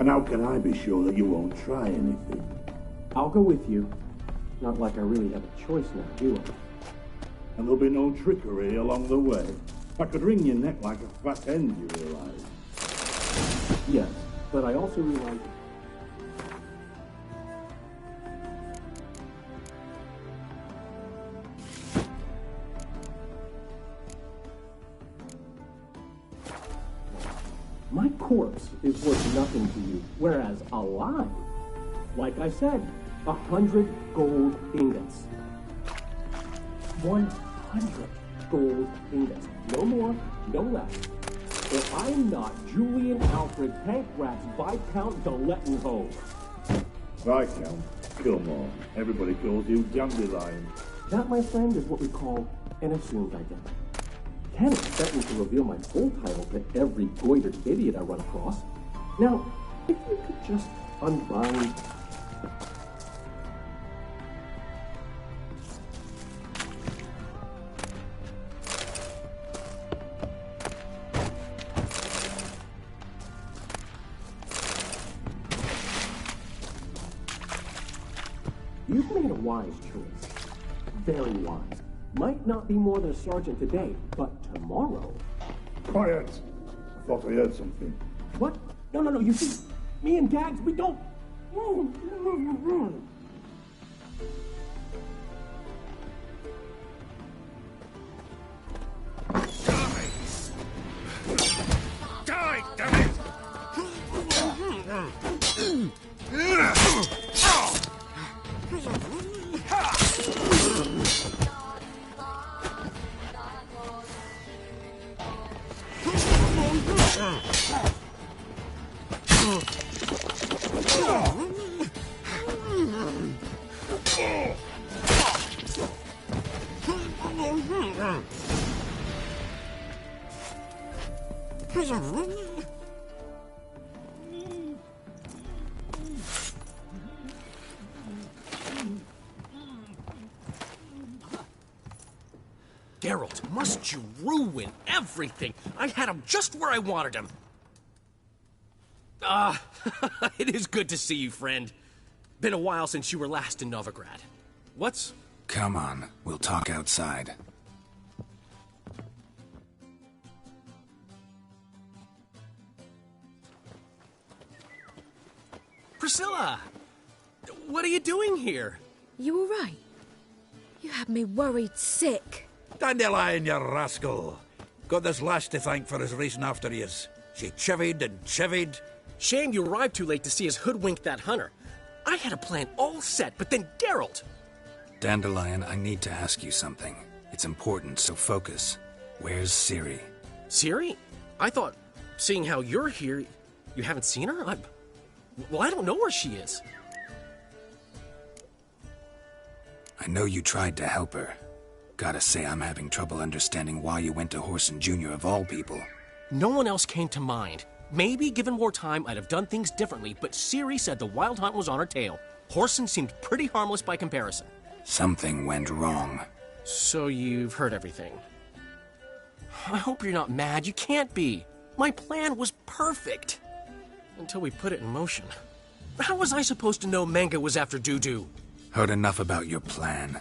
S2: And how can I be sure that you won't try anything?
S19: I'll go with you. Not like I really have a choice now, do I?
S2: And there'll be no trickery along the way. I could wring your neck like a fat hen, you realize?
S19: Yes, but I also realize... My corpse is worth nothing to you, whereas alive, like I said, 100 gold ingots. 100 gold ingots. No more, no less. Or I'm not Julian Alfred Pancratz Viscount de Lettenhove.
S2: Viscount? Gilmore. Everybody calls you Dandelion.
S19: That, my friend, is what we call an assumed identity. Can't expect me to reveal my full title to every goitered idiot I run across. Now, if you could just unbind... You've made a wise choice. Very wise. Might not be more than a sergeant today, but tomorrow...
S2: Quiet! I thought I heard something.
S19: What? No, you see, me and Gags, we don't...
S3: Die, damn it!
S15: Geralt, must you ruin everything? I had him just where I wanted him. It is good to see you, friend. Been a while since you were last in Novigrad. What's...
S6: Come on, we'll talk outside.
S15: Priscilla! What are you doing here?
S16: You all right? You had me worried sick.
S10: Dandelion, you rascal. Got this lass to thank for his racing after yous. She chivied and chivied.
S15: Shame you arrived too late to see us hoodwink that hunter. I had a plan all set, but then Geralt...
S6: Dandelion, I need to ask you something. It's important, so focus. Where's Ciri?
S15: Ciri? I thought, seeing how you're here, you haven't seen her? Well, I don't know where she is.
S6: I know you tried to help her. Gotta say, I'm having trouble understanding why you went to Whoreson Jr. of all people.
S15: No one else came to mind. Maybe, given more time, I'd have done things differently, but Ciri said the Wild Hunt was on her tail. Whoreson seemed pretty harmless by comparison.
S6: Something went wrong.
S15: So you've heard everything. I hope you're not mad. You can't be. My plan was perfect. Until we put it in motion. How was I supposed to know Manga was after Dudu?
S6: Heard enough about your plan.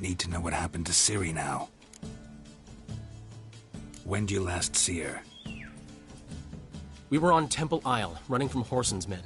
S6: Need to know what happened to Ciri now. When did you last see her?
S15: We were on Temple Isle, running from Whoreson's men.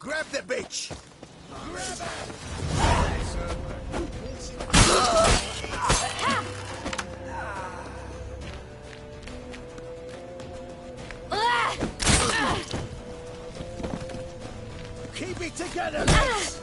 S22: Grab the bitch! Grab her! Keep it together, lads!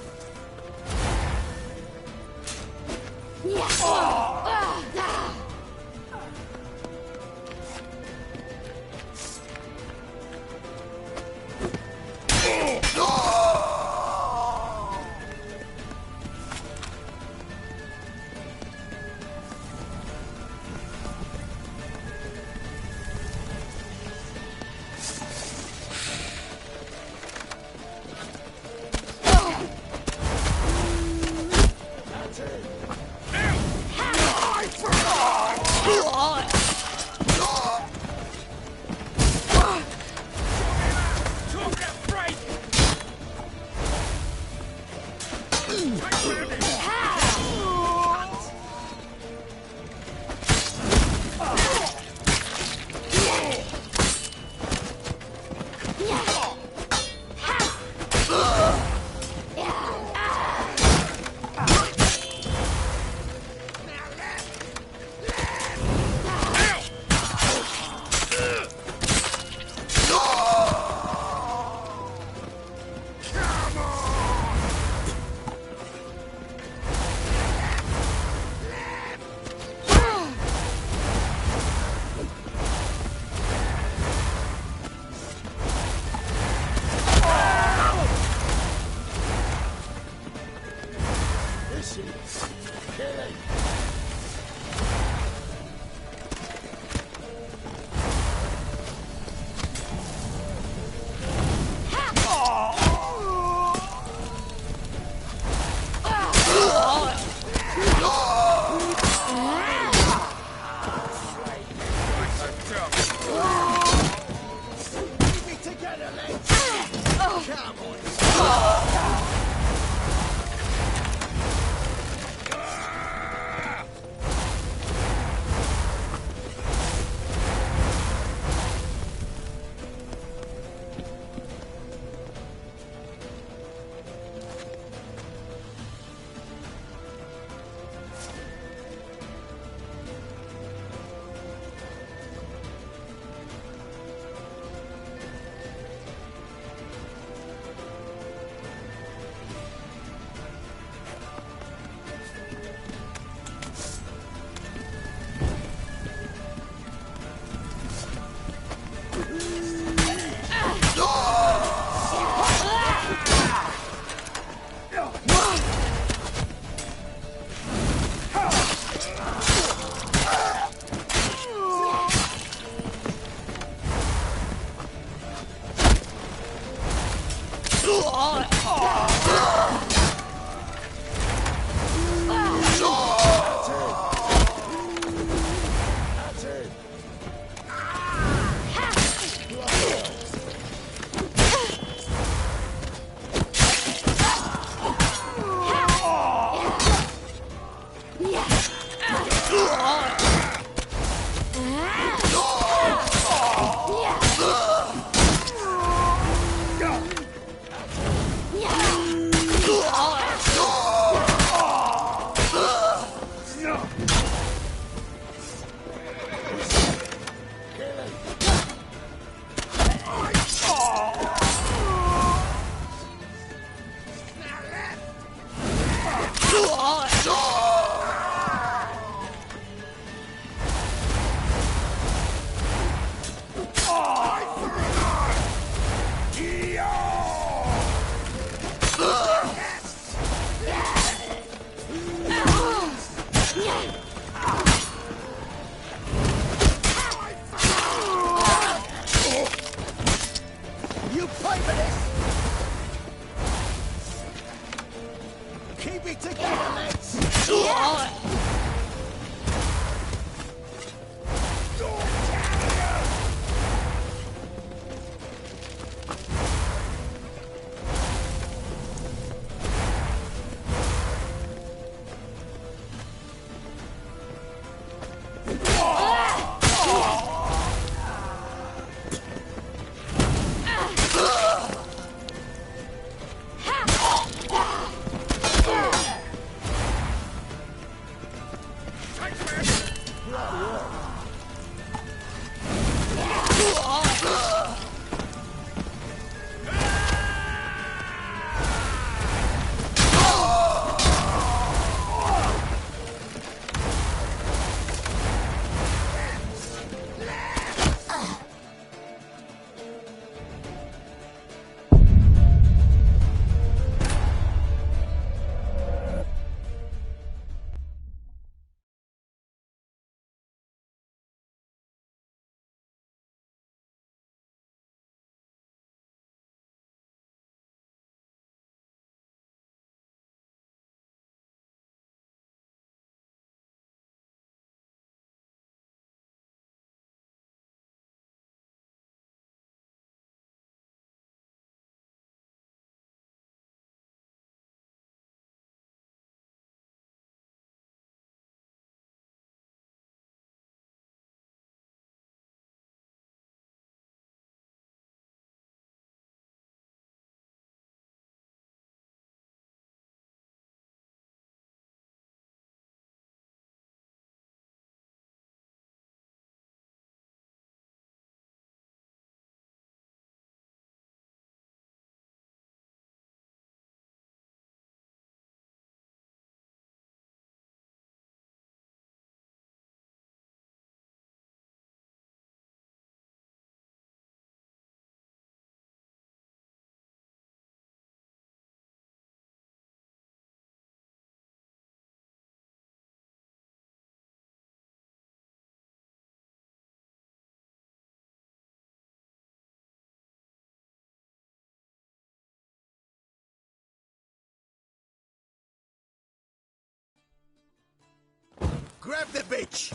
S22: Grab the bitch!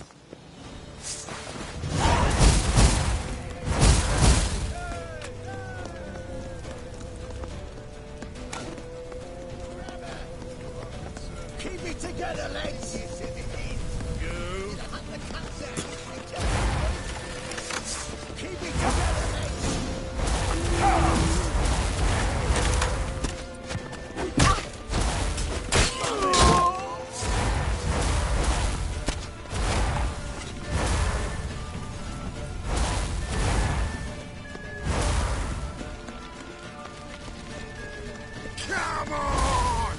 S22: Keep it together, lads! You! Keep it together, lads! Come on!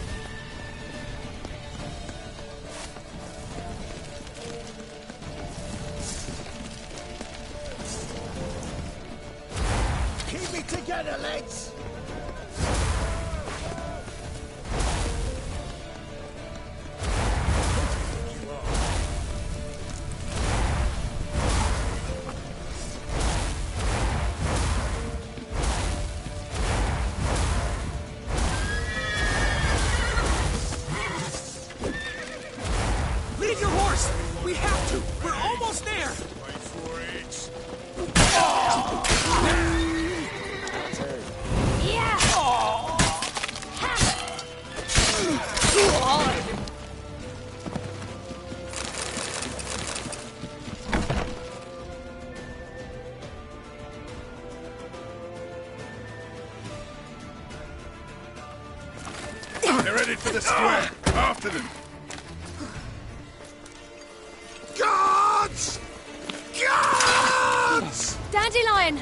S22: Keep it together, lads!
S18: Leave your horse! We have to! We're almost there!
S22: Wait for it!
S14: They're headed for the square. After them.
S22: Guards! Guards!
S11: Dandelion!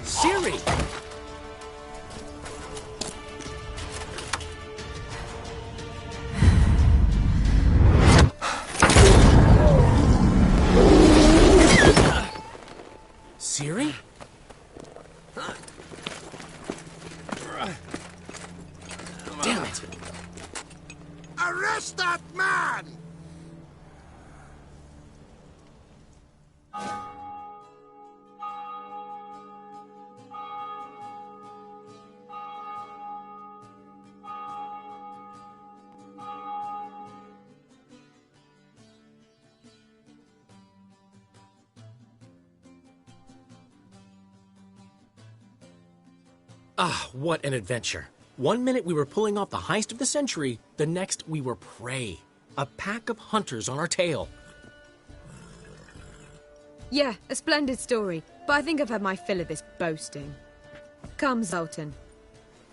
S18: Siri! Siri? Damn it!
S22: Arrest that man!
S18: Ah, what an adventure. One minute we were pulling off the heist of the century, the next we were prey. A pack of hunters on our tail.
S16: Yeah, a splendid story, but I think I've had my fill of this boasting. Come, Zoltan.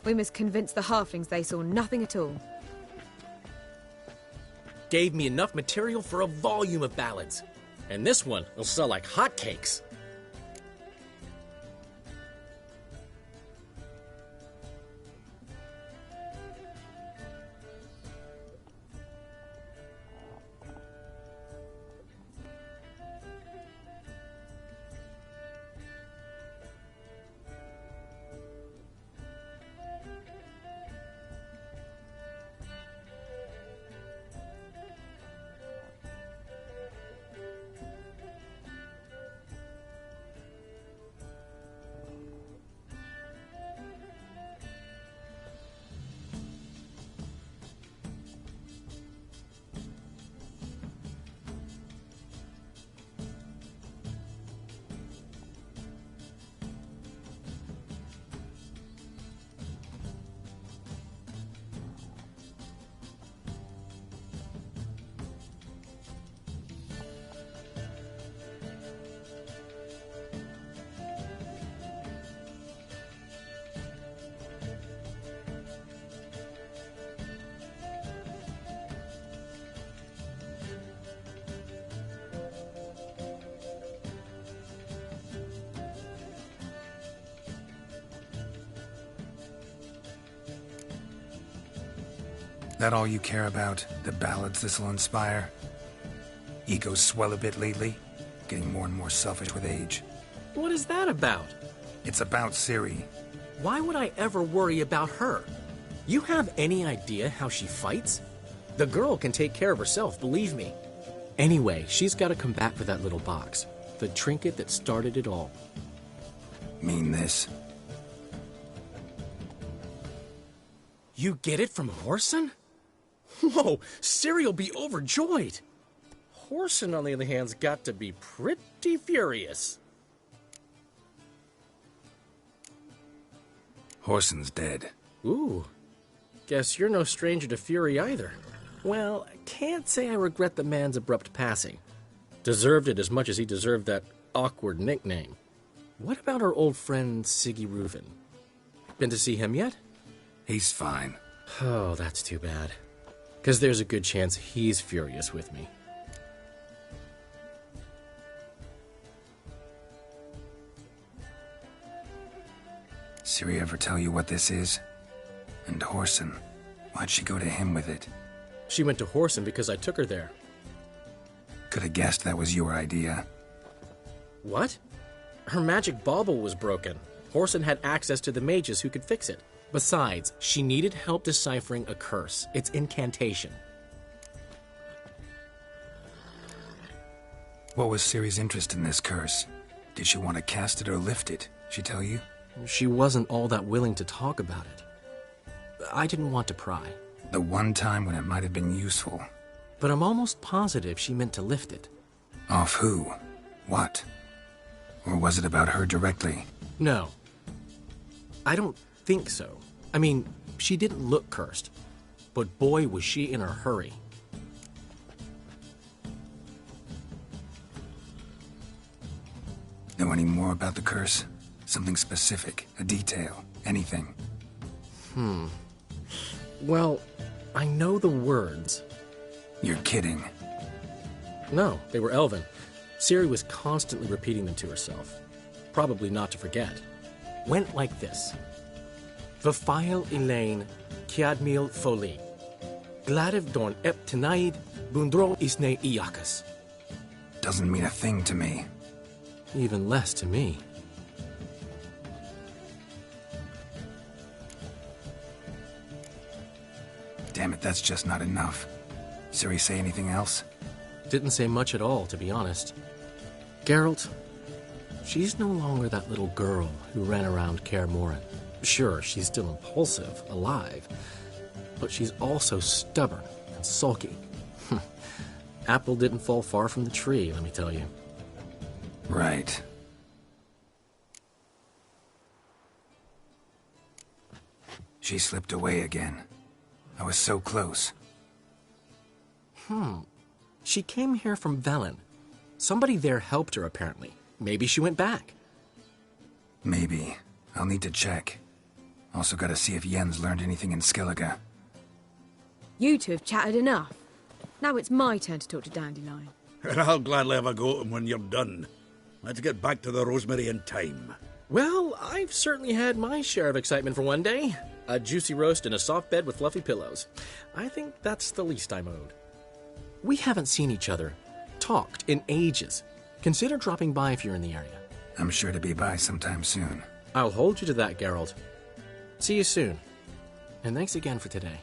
S16: We must convince the halflings they saw nothing at all.
S18: Gave me enough material for a volume of ballads. And this one will sell like hotcakes.
S6: That all you care about? The ballads this'll inspire? Egos swell a bit lately? Getting more and more selfish with age.
S18: What is that about?
S6: It's about Ciri.
S18: Why would I ever worry about her? You have any idea how she fights? The girl can take care of herself, believe me. Anyway, she's got to come back for that little box. The trinket that started it all.
S6: Mean this?
S18: You get it from Whoreson? Whoa, Ciri'll be overjoyed. Whoreson, on the other hand's got to be pretty furious.
S6: Whoreson's dead.
S18: Ooh. Guess you're no stranger to fury either. Well, I can't say I regret the man's abrupt passing. Deserved it as much as he deserved that awkward nickname. What about our old friend Siggy Reuven? Been to see him yet?
S6: He's fine.
S18: Oh, that's too bad. Because there's a good chance he's furious with me.
S6: Ciri ever tell you what this is? And Whoreson, why'd she go to him with it?
S18: She went to Whoreson because I took her there.
S6: Could have guessed that was your idea.
S18: What? Her magic bauble was broken. Whoreson had access to the mages who could fix it. Besides, she needed help deciphering a curse. Its incantation.
S6: What was Ciri's interest in this curse? Did she want to cast it or lift it? She tell you?
S18: She wasn't all that willing to talk about it. I didn't want to pry.
S6: The one time when it might have been useful.
S18: But I'm almost positive she meant to lift it.
S6: Off who? What? Or was it about her directly?
S18: No. I don't think so. I mean, she didn't look cursed. But boy, was she in a hurry.
S6: Know any more about the curse? Something specific, a detail, anything?
S18: Well, I know the words.
S6: You're kidding.
S18: No, they were Elven. Ciri was constantly repeating them to herself. Probably not to forget. Went like this. Vafile Elaine, Kiadmil Foli. Gladiv Dorn Ep Tenaid, Bundro Isne Iakas.
S6: Doesn't mean a thing to me.
S18: Even less to me.
S6: Damn it, that's just not enough. Ciri say anything else?
S18: Didn't say much at all, to be honest. Geralt, she's no longer that little girl who ran around Kaer Morhen. Sure, she's still impulsive, alive, but she's also stubborn and sulky. Apple didn't fall far from the tree, let me tell you.
S6: Right. She slipped away again. I was so close.
S18: She came here from Velen. Somebody there helped her, apparently. Maybe she went back.
S6: Maybe. I'll need to check. Also gotta see if Jens learned anything in Skellige.
S16: You two have chatted enough. Now it's my turn to talk to Dandelion.
S10: I'll gladly have a go at him when you're done. Let's get back to the Rosemary in time.
S18: Well, I've certainly had my share of excitement for one day. A juicy roast in a soft bed with fluffy pillows. I think that's the least I'm owed. We haven't seen each other, talked in ages. Consider dropping by if you're in the area.
S6: I'm sure to be by sometime soon.
S18: I'll hold you to that, Geralt. See you soon. And thanks again for today.